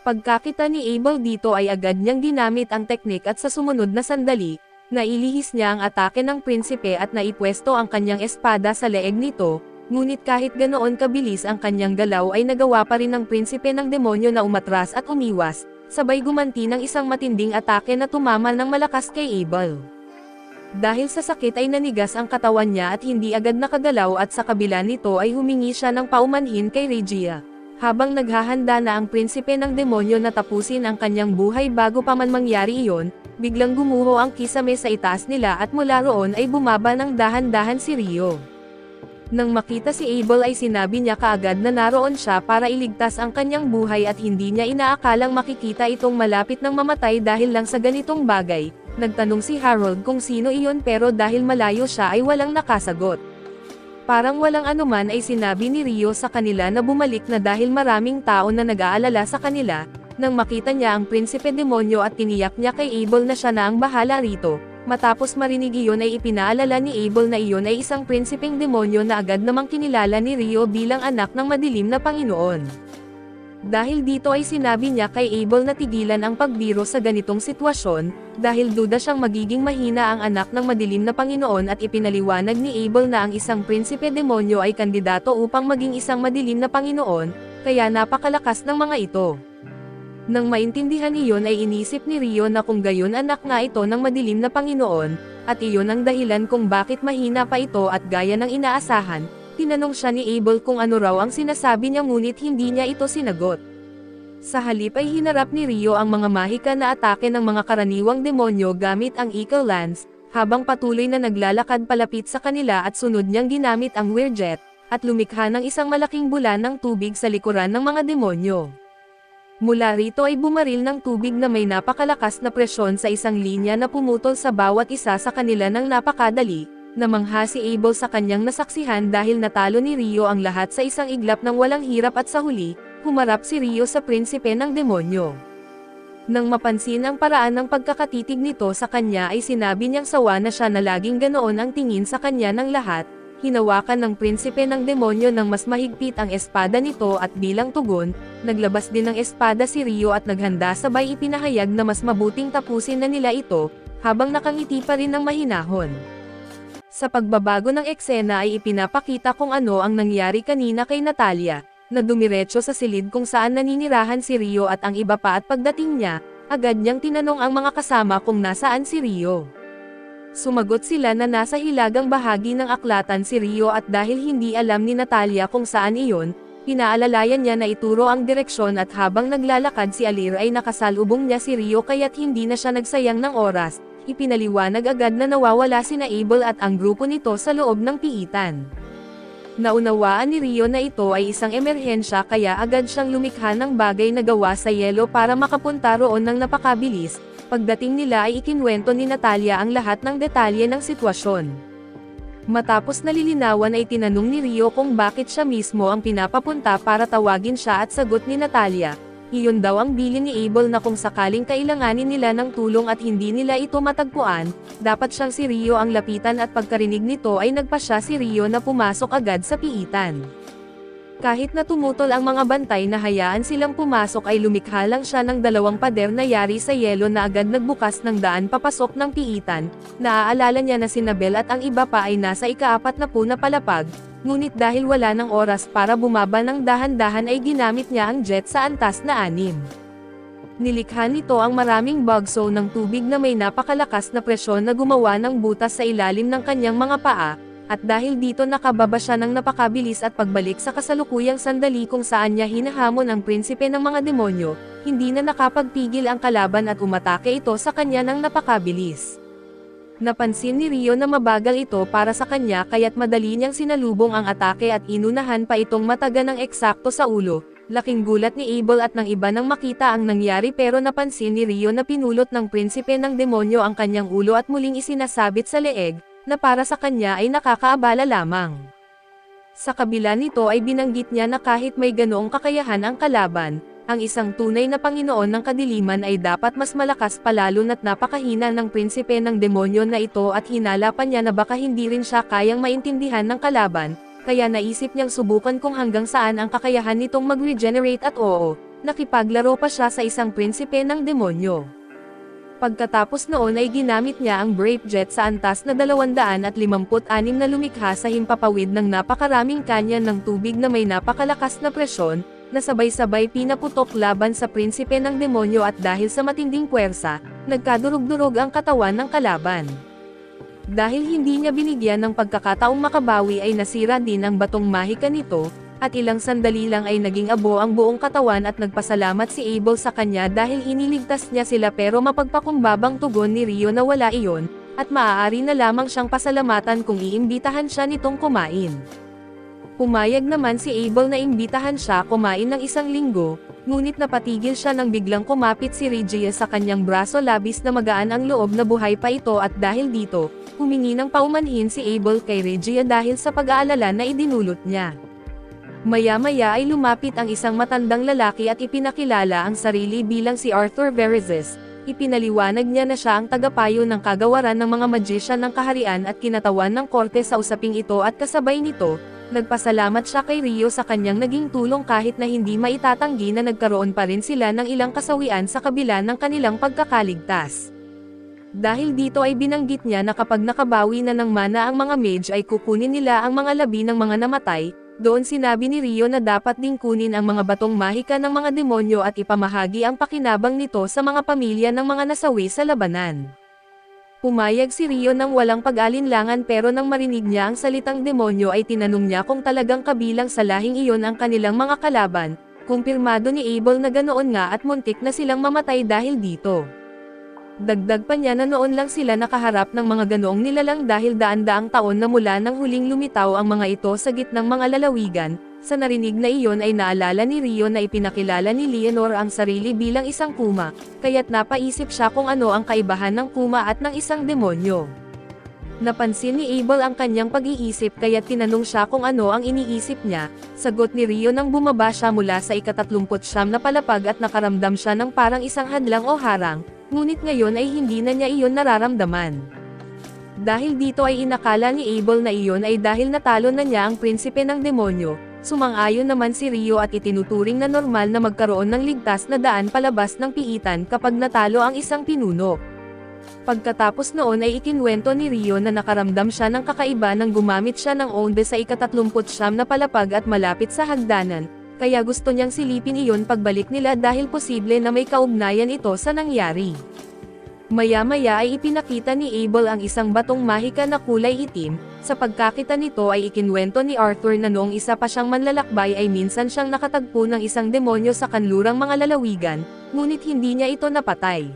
Pagkakita ni Abel dito ay agad niyang ginamit ang teknik at sa sumunod na sandali, nailihis niya ang atake ng prinsipe at naipwesto ang kanyang espada sa leeg nito, ngunit kahit ganoon kabilis ang kanyang galaw ay nagawa pa rin ng prinsipe ng demonyo na umatras at umiwas, sabay gumanti ng isang matinding atake na tumama ng malakas kay Abel. Dahil sa sakit ay nanigas ang katawan niya at hindi agad nakagalaw at sa kabila nito ay humingi siya ng paumanhin kay Regia. Habang naghahanda na ang prinsipe ng demonyo na tapusin ang kanyang buhay bago pa man mangyari iyon, biglang gumuho ang kisame sa itaas nila at mula roon ay bumaba ng dahan-dahan si Rio. Nang makita si Abel ay sinabi niya kaagad na naroon siya para iligtas ang kanyang buhay at hindi niya inaakalang makikita itong malapit ng mamatay dahil lang sa ganitong bagay. Nagtanong si Harold kung sino iyon pero dahil malayo siya ay walang nakasagot. Parang walang anuman ay sinabi ni Rio sa kanila na bumalik na dahil maraming tao na nag-aalala sa kanila, nang makita niya ang prinsipe demonyo at tiniyak niya kay Abel na siya na ang bahala rito. Matapos marinig iyon ay ipinaalala ni Abel na iyon ay isang prinsipeng demonyo na agad namang kinilala ni Rio bilang anak ng madilim na Panginoon. Dahil dito ay sinabi niya kay Abel na tigilan ang pagbiro sa ganitong sitwasyon, dahil duda siyang magiging mahina ang anak ng madilim na Panginoon at ipinaliwanag ni Abel na ang isang prinsipe demonyo ay kandidato upang maging isang madilim na Panginoon, kaya napakalakas ng mga ito. Nang maintindihan iyon ay inisip ni Rio na kung gayon anak nga ito ng madilim na Panginoon, at iyon ang dahilan kung bakit mahina pa ito at gaya ng inaasahan. Tinanong siya ni Abel kung ano raw ang sinasabi niya ngunit hindi niya ito sinagot. Sa halip ay hinarap ni Rio ang mga mahika na atake ng mga karaniwang demonyo gamit ang Eagle Lance, habang patuloy na naglalakad palapit sa kanila at sunod niyang ginamit ang Weirjet, at lumikha ng isang malaking bulan ng tubig sa likuran ng mga demonyo. Mula rito ay bumaril ng tubig na may napakalakas na presyon sa isang linya na pumutol sa bawat isa sa kanila ng napakadali. Namangha si Abel sa kanyang nasaksihan dahil natalo ni Rio ang lahat sa isang iglap ng walang hirap at sa huli, humarap si Rio sa prinsipe ng demonyo. Nang mapansin ang paraan ng pagkakatitig nito sa kanya ay sinabi niyang sawa na siya na laging ganoon ang tingin sa kanya ng lahat, hinawakan ng prinsipe ng demonyo ng mas mahigpit ang espada nito at bilang tugon, naglabas din ng espada si Rio at naghanda sabay ipinahayag na mas mabuting tapusin na nila ito, habang nakangiti pa rin ng mahinahon. Sa pagbabago ng eksena ay ipinapakita kung ano ang nangyari kanina kay Natalia, na dumiretso sa silid kung saan naninirahan si Rio at ang iba pa at pagdating niya, agad niyang tinanong ang mga kasama kung nasaan si Rio. Sumagot sila na nasa hilagang bahagi ng aklatan si Rio at dahil hindi alam ni Natalia kung saan iyon, pinaalalayan niya na ituro ang direksyon at habang naglalakad si Alir ay nakasalubong niya si Rio kaya't hindi na siya nagsayang ng oras. Ipinaliwanag agad na nawawala sina Abel at ang grupo nito sa loob ng piitan. Naunawaan ni Rio na ito ay isang emerhensya kaya agad siyang lumikha ng bagay na gawa sa yelo para makapunta roon ng napakabilis. Pagdating nila ay ikinwento ni Natalia ang lahat ng detalye ng sitwasyon. Matapos nalilinawan ay tinanong ni Rio kung bakit siya mismo ang pinapapunta para tawagin siya at sagot ni Natalia. Iyon daw ang bilin ni Abel na kung sakaling kailanganin nila ng tulong at hindi nila ito matagpuan, dapat siyang si Rio ang lapitan at pagkarinig nito ay nagpasya si Rio na pumasok agad sa piitan. Kahit na tumutol ang mga bantay na hayaan silang pumasok ay lumikha lang siya ng dalawang pader na yari sa yelo na agad nagbukas ng daan papasok ng piitan. Naaalala niya na si Nabel at ang iba pa ay nasa ika-40 na palapag, ngunit dahil wala ng oras para bumaba ng dahan-dahan ay ginamit niya ang jet sa antas na 6. Nilikha nito ang maraming bugsaw ng tubig na may napakalakas na presyon na gumawa ng butas sa ilalim ng kanyang mga paa. At dahil dito nakababa siya ng napakabilis at pagbalik sa kasalukuyang sandali kung saan niya hinahamon ang prinsipe ng mga demonyo, hindi na nakapagpigil ang kalaban at umatake ito sa kanya ng napakabilis. Napansin ni Rio na mabagal ito para sa kanya kaya't madali niyang sinalubong ang atake at inunahan pa itong mataga ng eksakto sa ulo. Laking gulat ni Abel at ng iba nang makita ang nangyari pero napansin ni Rio na pinulot ng prinsipe ng demonyo ang kanyang ulo at muling isinasabit sa leeg, na para sa kanya ay nakakaabala lamang. Sa kabila nito ay binanggit niya na kahit may ganoong kakayahan ang kalaban, ang isang tunay na Panginoon ng kadiliman ay dapat mas malakas pa lalo na't napakahina ng prinsipe ng demonyo na ito at hinala pa niya na baka hindi rin siya kayang maintindihan ng kalaban. Kaya naisip niyang subukan kung hanggang saan ang kakayahan nitong mag-regenerate at oo, nakipaglaro pa siya sa isang prinsipe ng demonyo. Pagkatapos noon ay ginamit niya ang Brave Jet sa antas na 256 na lumikha sa himpapawid ng napakaraming kanyan ng tubig na may napakalakas na presyon, na sabay-sabay pinaputok laban sa prinsipe ng demonyo at dahil sa matinding puwersa, nagkadurog-durog ang katawan ng kalaban. Dahil hindi niya binigyan ng pagkakataong makabawi ay nasira din ang batong mahika nito, at ilang sandali lang ay naging abo ang buong katawan at nagpasalamat si Abel sa kanya dahil iniligtas niya sila pero mapagpakumbabang tugon ni Rio na wala iyon, at maaari na lamang siyang pasalamatan kung iimbitahan siya nitong kumain. Pumayag naman si Abel na imbitahan siya kumain ng 1 linggo, ngunit napatigil siya nang biglang kumapit si Regia sa kanyang braso labis na magaan ang loob na buhay pa ito at dahil dito, humingi ng paumanhin si Abel kay Regia dahil sa pag-aalala na idinulot niya. Maya-maya ay lumapit ang isang matandang lalaki at ipinakilala ang sarili bilang si Arthur Verezes. Ipinaliwanag niya na siya ang tagapayo ng kagawaran ng mga magician ng kaharian at kinatawan ng korte sa usaping ito at kasabay nito, nagpasalamat siya kay Rio sa kanyang naging tulong kahit na hindi maitatanggi na nagkaroon pa rin sila ng ilang kasawian sa kabila ng kanilang pagkakaligtas. Dahil dito ay binanggit niya na kapag nakabawi na ng mana ang mga mage ay kukunin nila ang mga labi ng mga namatay, doon sinabi ni Rio na dapat ding kunin ang mga batong mahika ng mga demonyo at ipamahagi ang pakinabang nito sa mga pamilya ng mga nasawi sa labanan. Pumayag si Rio nang walang pag-alinlangan pero nang marinig niya ang salitang demonyo ay tinanong niya kung talagang kabilang sa lahing iyon ang kanilang mga kalaban, kumpirmado ni Abel na ganoon nga at muntik na silang mamatay dahil dito. Dagdag pa niya na noon lang sila nakaharap ng mga ganoong nilalang dahil daan-daang taon na mula nang huling lumitaw ang mga ito sa gitnang mga lalawigan. Sa narinig na iyon ay naalala ni Rio na ipinakilala ni Leonor ang sarili bilang isang kuma, kaya't napaisip siya kung ano ang kaibahan ng kuma at ng isang demonyo. Napansin ni Abel ang kanyang pag-iisip kaya't tinanong siya kung ano ang iniisip niya. Sagot ni Rio nang bumaba siya mula sa 39 na palapag at nakaramdam siya ng parang isang hadlang o harang, ngunit ngayon ay hindi na niya iyon nararamdaman. Dahil dito ay inakala ni Abel na iyon ay dahil natalo na niya ang prinsipe ng demonyo. Sumang-ayon naman si Rio at itinuturing na normal na magkaroon ng ligtas na daan palabas ng piitan kapag natalo ang isang pinuno. Pagkatapos noon ay ikinwento ni Rio na nakaramdam siya ng kakaiba nang gumamit siya ng onde sa 39 na palapag at malapit sa hagdanan, kaya gusto niyang silipin iyon pagbalik nila dahil posible na may kaugnayan ito sa nangyari. Maya-maya ay ipinakita ni Abel ang isang batong mahika na kulay itim. Sa pagkakita nito ay ikinwento ni Arthur na noong isa pa siyang manlalakbay ay minsan siyang nakatagpo ng isang demonyo sa kanlurang mga lalawigan, ngunit hindi niya ito napatay.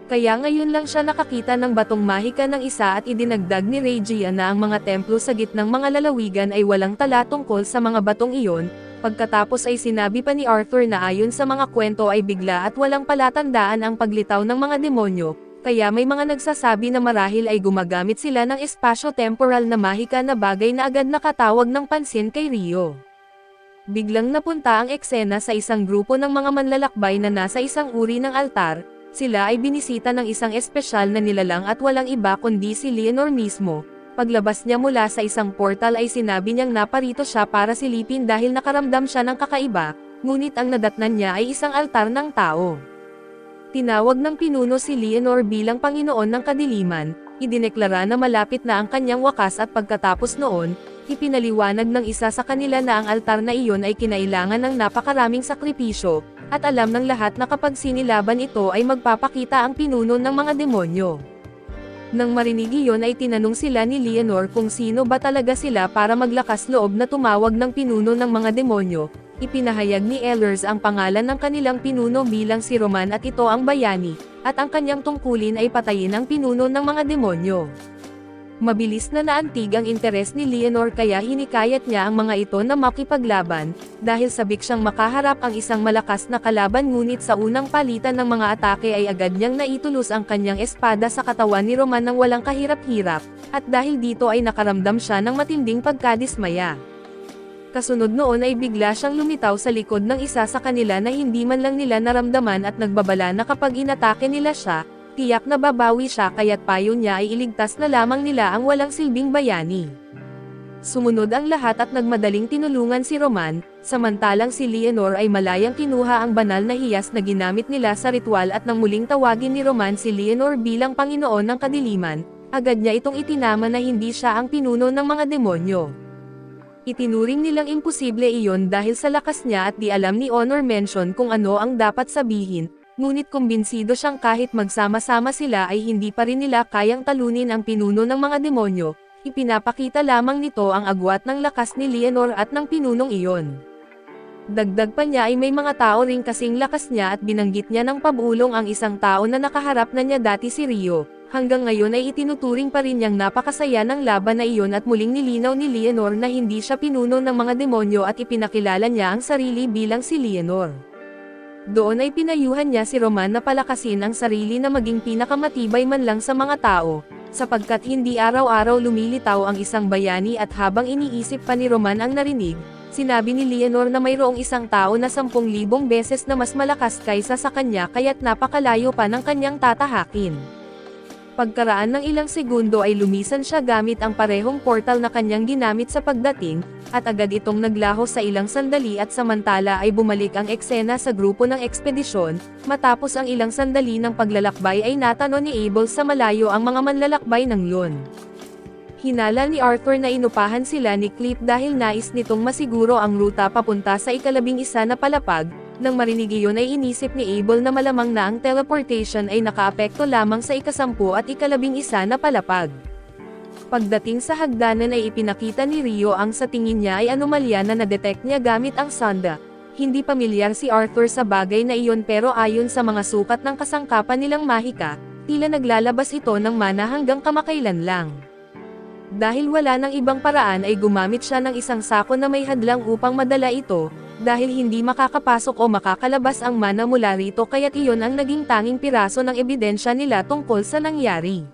Kaya ngayon lang siya nakakita ng batong mahika ng isa at idinagdag ni Regia na ang mga templo sa gitnang mga lalawigan ay walang tala tungkol sa mga batong iyon. Pagkatapos ay sinabi pa ni Arthur na ayon sa mga kwento ay bigla at walang palatandaan ang paglitaw ng mga demonyo, kaya may mga nagsasabi na marahil ay gumagamit sila ng espasyo-temporal na mahika na bagay na agad nakatawag ng pansin kay Rio. Biglang napunta ang eksena sa isang grupo ng mga manlalakbay na nasa isang uri ng altar. Sila ay binisita ng isang espesyal na nilalang at walang iba kundi si Leonor mismo. Paglabas niya mula sa isang portal ay sinabi niyang naparito siya para silipin dahil nakaramdam siya ng kakaiba, ngunit ang nadatnan niya ay isang altar ng tao. Tinawag ng pinuno si Leonor bilang Panginoon ng Kadiliman, idineklara na malapit na ang kanyang wakas at pagkatapos noon, ipinaliwanag ng isa sa kanila na ang altar na iyon ay kinailangan ng napakaraming sakripisyo, at alam ng lahat na kapag sinilaban ito ay magpapakita ang pinuno ng mga demonyo. Nang marinig iyon ay tinanong sila ni Leonor kung sino ba talaga sila para maglakas loob na tumawag ng pinuno ng mga demonyo, Ipinahayag ni Ehlers ang pangalan ng kanilang pinuno bilang si Roman at ito ang bayani, at ang kanyang tungkulin ay patayin ang pinuno ng mga demonyo. Mabilis na naantig ang interes ni Leonor kaya hinikayat niya ang mga ito na makipaglaban, dahil sabik siyang makaharap ang isang malakas na kalaban ngunit sa unang palitan ng mga atake ay agad niyang naitulos ang kanyang espada sa katawan ni Roman nang walang kahirap-hirap, at dahil dito ay nakaramdam siya ng matinding pagkadismaya. Kasunod noon ay bigla siyang lumitaw sa likod ng isa sa kanila na hindi man lang nila naramdaman at nagbabala na kapag inatake nila siya, tiyak na babawi siya kaya't payo niya ay iligtas na lamang nila ang walang silbing bayani. Sumunod ang lahat at nagmadaling tinulungan si Roman, samantalang si Leonor ay malayang kinuha ang banal na hiyas na ginamit nila sa ritual at nang muling tawagin ni Roman si Leonor bilang Panginoon ng Kadiliman, agad niya itong itinama na hindi siya ang pinuno ng mga demonyo. Itinuring nilang imposible iyon dahil sa lakas niya at di alam ni Honor Mention kung ano ang dapat sabihin, ngunit kumbinsido siyang kahit magsama-sama sila ay hindi pa rin nila kayang talunin ang pinuno ng mga demonyo, ipinapakita lamang nito ang agwat ng lakas ni Leonor at ng pinunong iyon. Dagdag pa niya ay may mga tao ring kasing lakas niya at binanggit niya ng pabulong ang isang tao na nakaharap na niya dati si Rio, hanggang ngayon ay itinuturing pa rin niyang napakasaya ng laban na iyon at muling nilinaw ni Leonor na hindi siya pinuno ng mga demonyo at ipinakilala niya ang sarili bilang si Leonor. Doon ay pinayuhan niya si Roman na palakasin ang sarili na maging pinakamatibay man lang sa mga tao, sapagkat hindi araw-araw lumilitaw ang isang bayani at habang iniisip pa ni Roman ang narinig, sinabi ni Leonor na mayroong isang tao na 10,000 beses na mas malakas kaysa sa kanya kaya't napakalayo pa ng kanyang tatahakin. Pagkaraan ng ilang segundo ay lumisan siya gamit ang parehong portal na kanyang ginamit sa pagdating, at agad itong naglaho sa ilang sandali at samantala ay bumalik ang eksena sa grupo ng ekspedisyon, matapos ang ilang sandali ng paglalakbay ay natano ni Abel sa malayo ang mga manlalakbay ng Lyon. Hinala ni Arthur na inupahan sila ni Cliff dahil nais nitong masiguro ang ruta papunta sa ika-11 na palapag. Nang marinig iyon ay inisip ni Abel na malamang na ang teleportation ay nakaapekto lamang sa ika-10 at ika-11 na palapag. Pagdating sa hagdanan ay ipinakita ni Rio ang sa tingin niya ay anomalya na na-detect niya gamit ang sonda. Hindi pamilyar si Arthur sa bagay na iyon pero ayon sa mga sukat ng kasangkapan nilang mahika, tila naglalabas ito ng mana hanggang kamakailan lang. Dahil wala ng ibang paraan ay gumamit siya ng isang sako na may hadlang upang madala ito, dahil hindi makakapasok o makakalabas ang mana mula rito kaya't iyon ang naging tanging piraso ng ebidensya nila tungkol sa nangyari.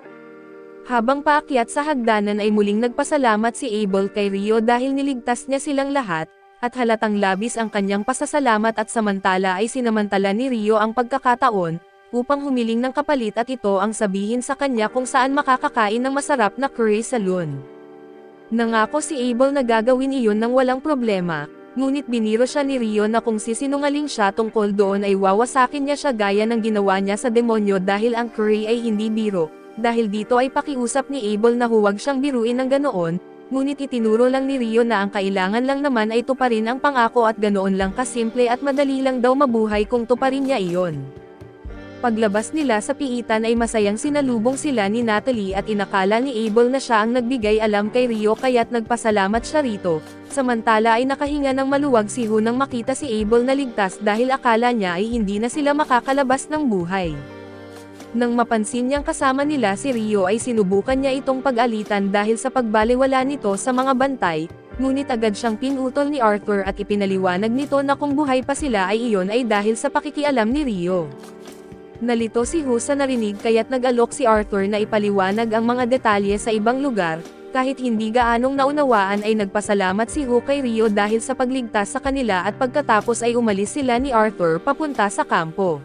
Habang paakyat sa hagdanan ay muling nagpasalamat si Abel kay Rio dahil niligtas niya silang lahat, at halatang labis ang kanyang pasasalamat at samantala ay sinamantala ni Rio ang pagkakataon, upang humiling ng kapalit at ito ang sabihin sa kanya kung saan makakakain ng masarap na curry sa Lyon. Nangako si Abel na gagawin iyon ng walang problema, ngunit biniro siya ni Rio na kung sisinungaling siya tungkol doon ay wawasakin niya siya gaya ng ginawa niya sa demonyo dahil ang curry ay hindi biro, dahil dito ay pakiusap ni Abel na huwag siyang biruin ng ganoon, ngunit itinuro lang ni Rio na ang kailangan lang naman ay tuparin ang pangako at ganoon lang kasimple at madali lang daw mabuhay kung tuparin niya iyon. Paglabas nila sa piitan ay masayang sinalubong sila ni Natalie at inakala ni Abel na siya ang nagbigay alam kay Rio kaya't nagpasalamat siya rito, samantala ay nakahinga ng maluwag si Hu nang makita si Abel na ligtas dahil akala niya ay hindi na sila makakalabas ng buhay. Nang mapansin niyang kasama nila si Rio ay sinubukan niya itong pag-alitan dahil sa pagbaliwala nito sa mga bantay, ngunit agad siyang pinutol ni Arthur at ipinaliwanag nito na kung buhay pa sila ay iyon ay dahil sa pakikialam ni Rio. Nalito si Hu sa narinig kaya't nag-alok si Arthur na ipaliwanag ang mga detalye sa ibang lugar, kahit hindi gaanong naunawaan ay nagpasalamat si Hu kay Rio dahil sa pagligtas sa kanila at pagkatapos ay umalis sila ni Arthur papunta sa kampo.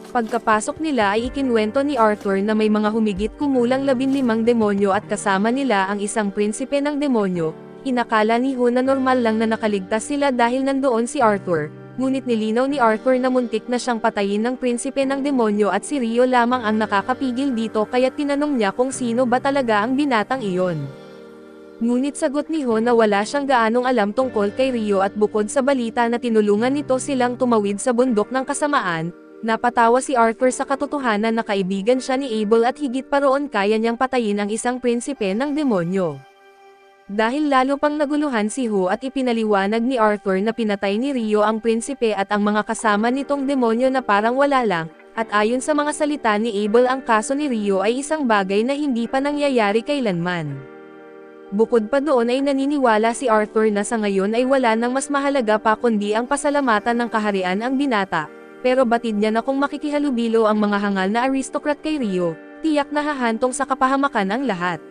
Pagkapasok nila ay ikinwento ni Arthur na may mga humigit kumulang 15 demonyo at kasama nila ang isang prinsipe ng demonyo. Inakala ni Hu na normal lang na nakaligtas sila dahil nandoon si Arthur, ngunit nilinaw ni Arthur na muntik na siyang patayin ng prinsipe ng demonyo at si Rio lamang ang nakakapigil dito kaya tinanong niya kung sino ba talaga ang binatang iyon. Ngunit sagot ni Hu na wala siyang gaanong alam tungkol kay Rio at bukod sa balita na tinulungan nito silang tumawid sa bundok ng kasamaan, napatawa si Arthur sa katotohanan na kaibigan siya ni Abel at higit pa roon kaya niyang patayin ang isang prinsipe ng demonyo. Dahil lalo pang naguluhan si Hu at ipinaliwanag ni Arthur na pinatay ni Rio ang prinsipe at ang mga kasama nitong demonyo na parang wala lang, at ayon sa mga salita ni Abel ang kaso ni Rio ay isang bagay na hindi pa nangyayari kailanman. Bukod pa doon ay naniniwala si Arthur na sa ngayon ay wala nang mas mahalaga pa kundi ang pasalamatan ng kaharian ang binata, pero batid niya na kung makikihalubilo ang mga hangal na aristocrat kay Rio, tiyak na hahantong sa kapahamakan ang lahat.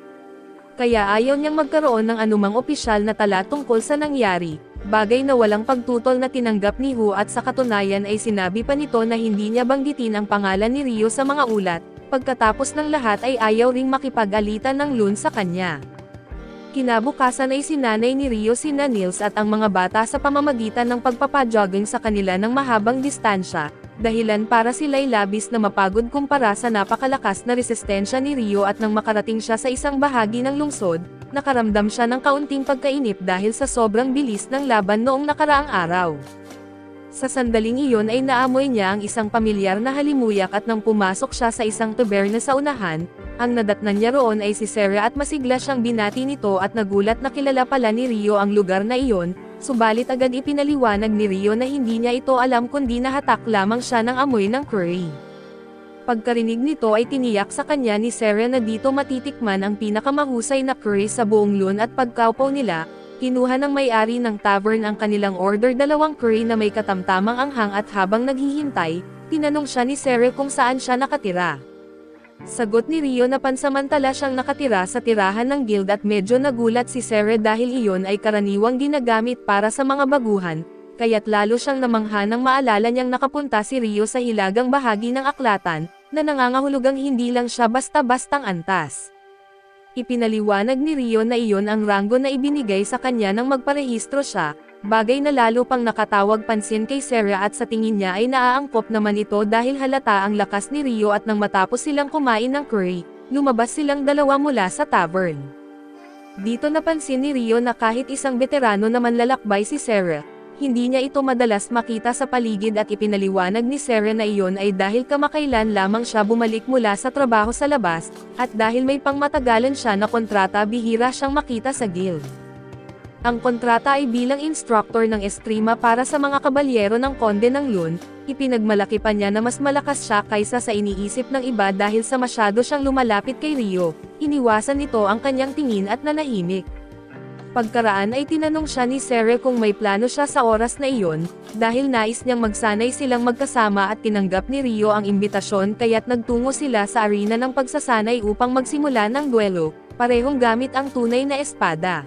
Kaya ayaw niyang magkaroon ng anumang opisyal na tala tungkol sa nangyari, bagay na walang pagtutol na tinanggap ni Hu at sa katunayan ay sinabi pa nito na hindi niya banggitin ang pangalan ni Rio sa mga ulat, pagkatapos ng lahat ay ayaw ring makipag-alitan ng Lun sa kanya. Kinabukasan ay sinanay ni Rio sina Nils at ang mga bata sa pamamagitan ng pagpapajogging sa kanila ng mahabang distansya, dahilan para sila'y labis na mapagod kumpara sa napakalakas na resistensya ni Rio at nang makarating siya sa isang bahagi ng lungsod, nakaramdam siya ng kaunting pagkainip dahil sa sobrang bilis ng laban noong nakaraang araw. Sa sandaling iyon ay naamoy niya ang isang pamilyar na halimuyak at nang pumasok siya sa isang taberna sa unahan, ang nadatnan niya roon ay si Sarah at masigla siyang binati nito at nagulat na kilala pala ni Rio ang lugar na iyon, subalit agad ipinaliwanag ni Rio na hindi niya ito alam kundi nahatak lamang siya ng amoy ng curry. Pagkarinig nito ay tiniyak sa kanya ni Sarah na dito matitikman ang pinakamahusay na curry sa buong Lun at pagkaupo nila, kinuha ng may-ari ng tavern ang kanilang order 2 curry na may katamtamang anghang at habang naghihintay, tinanong siya ni Sarah kung saan siya nakatira. Sagot ni Rio na pansamantala siyang nakatira sa tirahan ng guild at medyo nagulat si Sarah dahil iyon ay karaniwang ginagamit para sa mga baguhan, kaya't lalo siyang namangha nang maalala niyang nakapunta si Rio sa hilagang bahagi ng aklatan, na nangangahulugang hindi lang siya basta-bastang antas. Ipinaliwanag ni Rio na iyon ang ranggo na ibinigay sa kanya nang magparehistro siya, bagay na lalo pang nakatawag pansin kay Sarah at sa tingin niya ay naaangkop naman ito dahil halata ang lakas ni Rio at nang matapos silang kumain ng curry, lumabas silang dalawa mula sa tavern. Dito napansin ni Rio na kahit isang veterano na manlalakbay si Sarah, hindi niya ito madalas makita sa paligid at ipinaliwanag ni Sarah na iyon ay dahil kamakailan lamang siya bumalik mula sa trabaho sa labas, at dahil may pangmatagalan siya na kontrata bihira siyang makita sa guild. Ang kontrata ay bilang instructor ng eskrima para sa mga kabalyero ng Konde ng Lun, ipinagmalaki pa niya na mas malakas siya kaysa sa iniisip ng iba dahil sa masyado siyang lumalapit kay Rio, iniwasan nito ang kanyang tingin at nanahimik. Pagkaraan ay tinanong siya ni Sarah kung may plano siya sa oras na iyon, dahil nais niyang magsanay silang magkasama at tinanggap ni Rio ang imbitasyon kaya't nagtungo sila sa arena ng pagsasanay upang magsimula ng duelo, parehong gamit ang tunay na espada.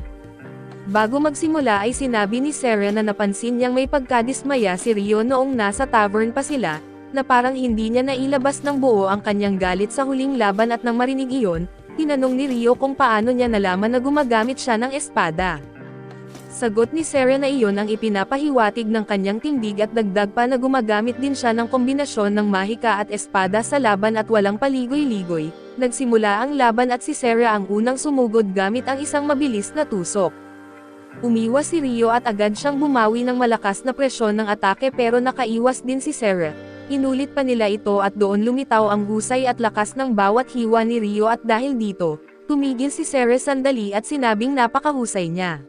Bago magsimula ay sinabi ni Sarah na napansin niyang may pagkadismaya si Rio noong nasa tavern pa sila, na parang hindi niya nailabas ng buo ang kanyang galit sa huling laban at nang marinig iyon, tinanong ni Rio kung paano niya nalaman na gumagamit siya ng espada. Sagot ni Sarah na iyon ang ipinapahiwatig ng kanyang tindig at dagdag pa na gumagamit din siya ng kombinasyon ng mahika at espada sa laban at walang paligoy-ligoy. Nagsimula ang laban at si Sarah ang unang sumugod gamit ang isang mabilis na tusok. Umiwas si Rio at agad siyang bumawi ng malakas na presyon ng atake pero nakaiwas din si Sarah. Inulit pa nila ito at doon lumitaw ang husay at lakas ng bawat hiwa ni Rio at dahil dito, tumigil si Sarah sandali at sinabing napakahusay niya.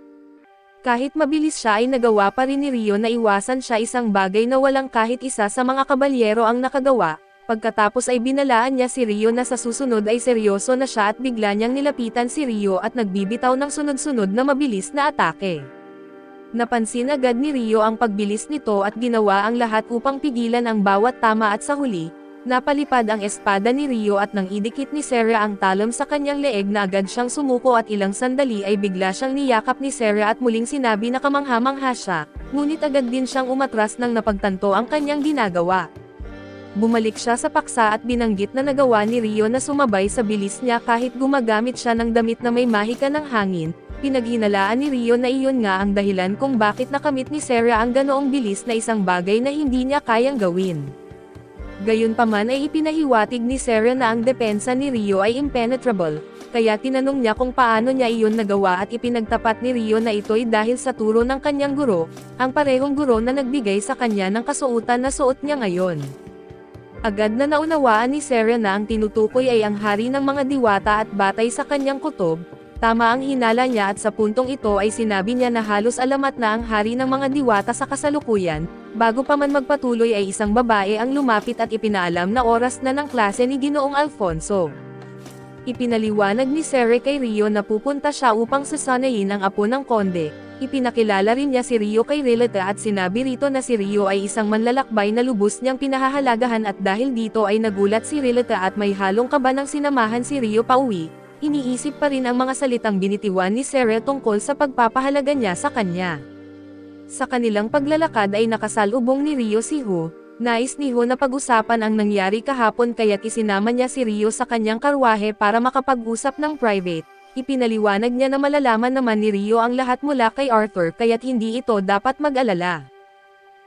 Kahit mabilis siya ay nagawa pa rin ni Rio na iwasan siya isang bagay na walang kahit isa sa mga kabalyero ang nakagawa, pagkatapos ay binalaan niya si Rio na sa susunod ay seryoso na siya at bigla niyang nilapitan si Rio at nagbibitaw ng sunod-sunod na mabilis na atake. Napansin agad ni Rio ang pagbilis nito at ginawa ang lahat upang pigilan ang bawat tama at sa huli, napalipad ang espada ni Rio at nang idikit ni Sarah ang talon sa kanyang leeg na agad siyang sumuko at ilang sandali ay bigla siyang niyakap ni Sarah at muling sinabi na kamangha-mangha siya, ngunit agad din siyang umatras nang napagtanto ang kanyang ginagawa. Bumalik siya sa paksa at binanggit na nagawa ni Rio na sumabay sa bilis niya kahit gumagamit siya ng damit na may mahika ng hangin. Pinaghinalaan ni Rio na iyon nga ang dahilan kung bakit nakamit ni Sarah ang ganoong bilis na isang bagay na hindi niya kayang gawin. Gayunpaman ay ipinahiwatig ni Sarah na ang depensa ni Rio ay impenetrable, kaya tinanong niya kung paano niya iyon nagawa at ipinagtapat ni Rio na ito'y dahil sa turo ng kanyang guro, ang parehong guro na nagbigay sa kanya ng kasuotan na suot niya ngayon. Agad na naunawaan ni Sarah na ang tinutukoy ay ang hari ng mga diwata at batay sa kanyang kutob, Tama ang hinala niya at sa puntong ito ay sinabi niya na halos alamat na ang hari ng mga diwata sa kasalukuyan, bago pa man magpatuloy ay isang babae ang lumapit at ipinaalam na oras na ng klase ni Ginoong Alfonso. Ipinaliwanag ni Sere kay Rio na pupunta siya upang sasanayin ang apo ng konde. Ipinakilala rin niya si Rio kay Rileta at sinabi rito na si Rio ay isang manlalakbay na lubos niyang pinahahalagahan at dahil dito ay nagulat si Rileta at may halong kaba nang sinamahan si Rio pauwi. Iniisip pa rin ang mga salitang binitiwan ni Sere tungkol sa pagpapahalaga niya sa kanya. Sa kanilang paglalakad ay nakasalubong ni Rio si Hu. Nais ni Hu na pag-usapan ang nangyari kahapon kaya't isinama niya si Rio sa kanyang karwahe para makapag-usap ng private. Ipinaliwanag niya na malalaman naman ni Rio ang lahat mula kay Arthur kaya't hindi ito dapat mag-alala.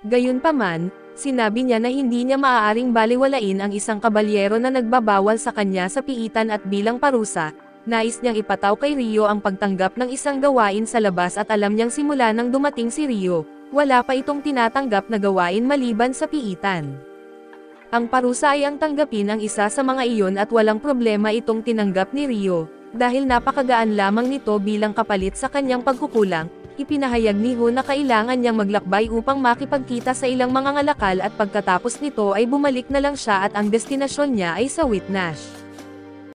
Gayunpaman, sinabi niya na hindi niya maaaring baliwalain ang isang kabalyero na nagbabawal sa kanya sa piitan at bilang parusa. Nais niyang ipataw kay Rio ang pagtanggap ng isang gawain sa labas at alam niyang simula nang dumating si Rio, wala pa itong tinatanggap na gawain maliban sa piitan. Ang parusa ay ang tanggapin ang isa sa mga iyon at walang problema itong tinanggap ni Rio, dahil napakagaan lamang nito bilang kapalit sa kanyang pagkukulang. Ipinahayag ni Hu na kailangan niyang maglakbay upang makipagkita sa ilang mga ngalakal at pagkatapos nito ay bumalik na lang siya at ang destinasyon niya ay sa Whitnash.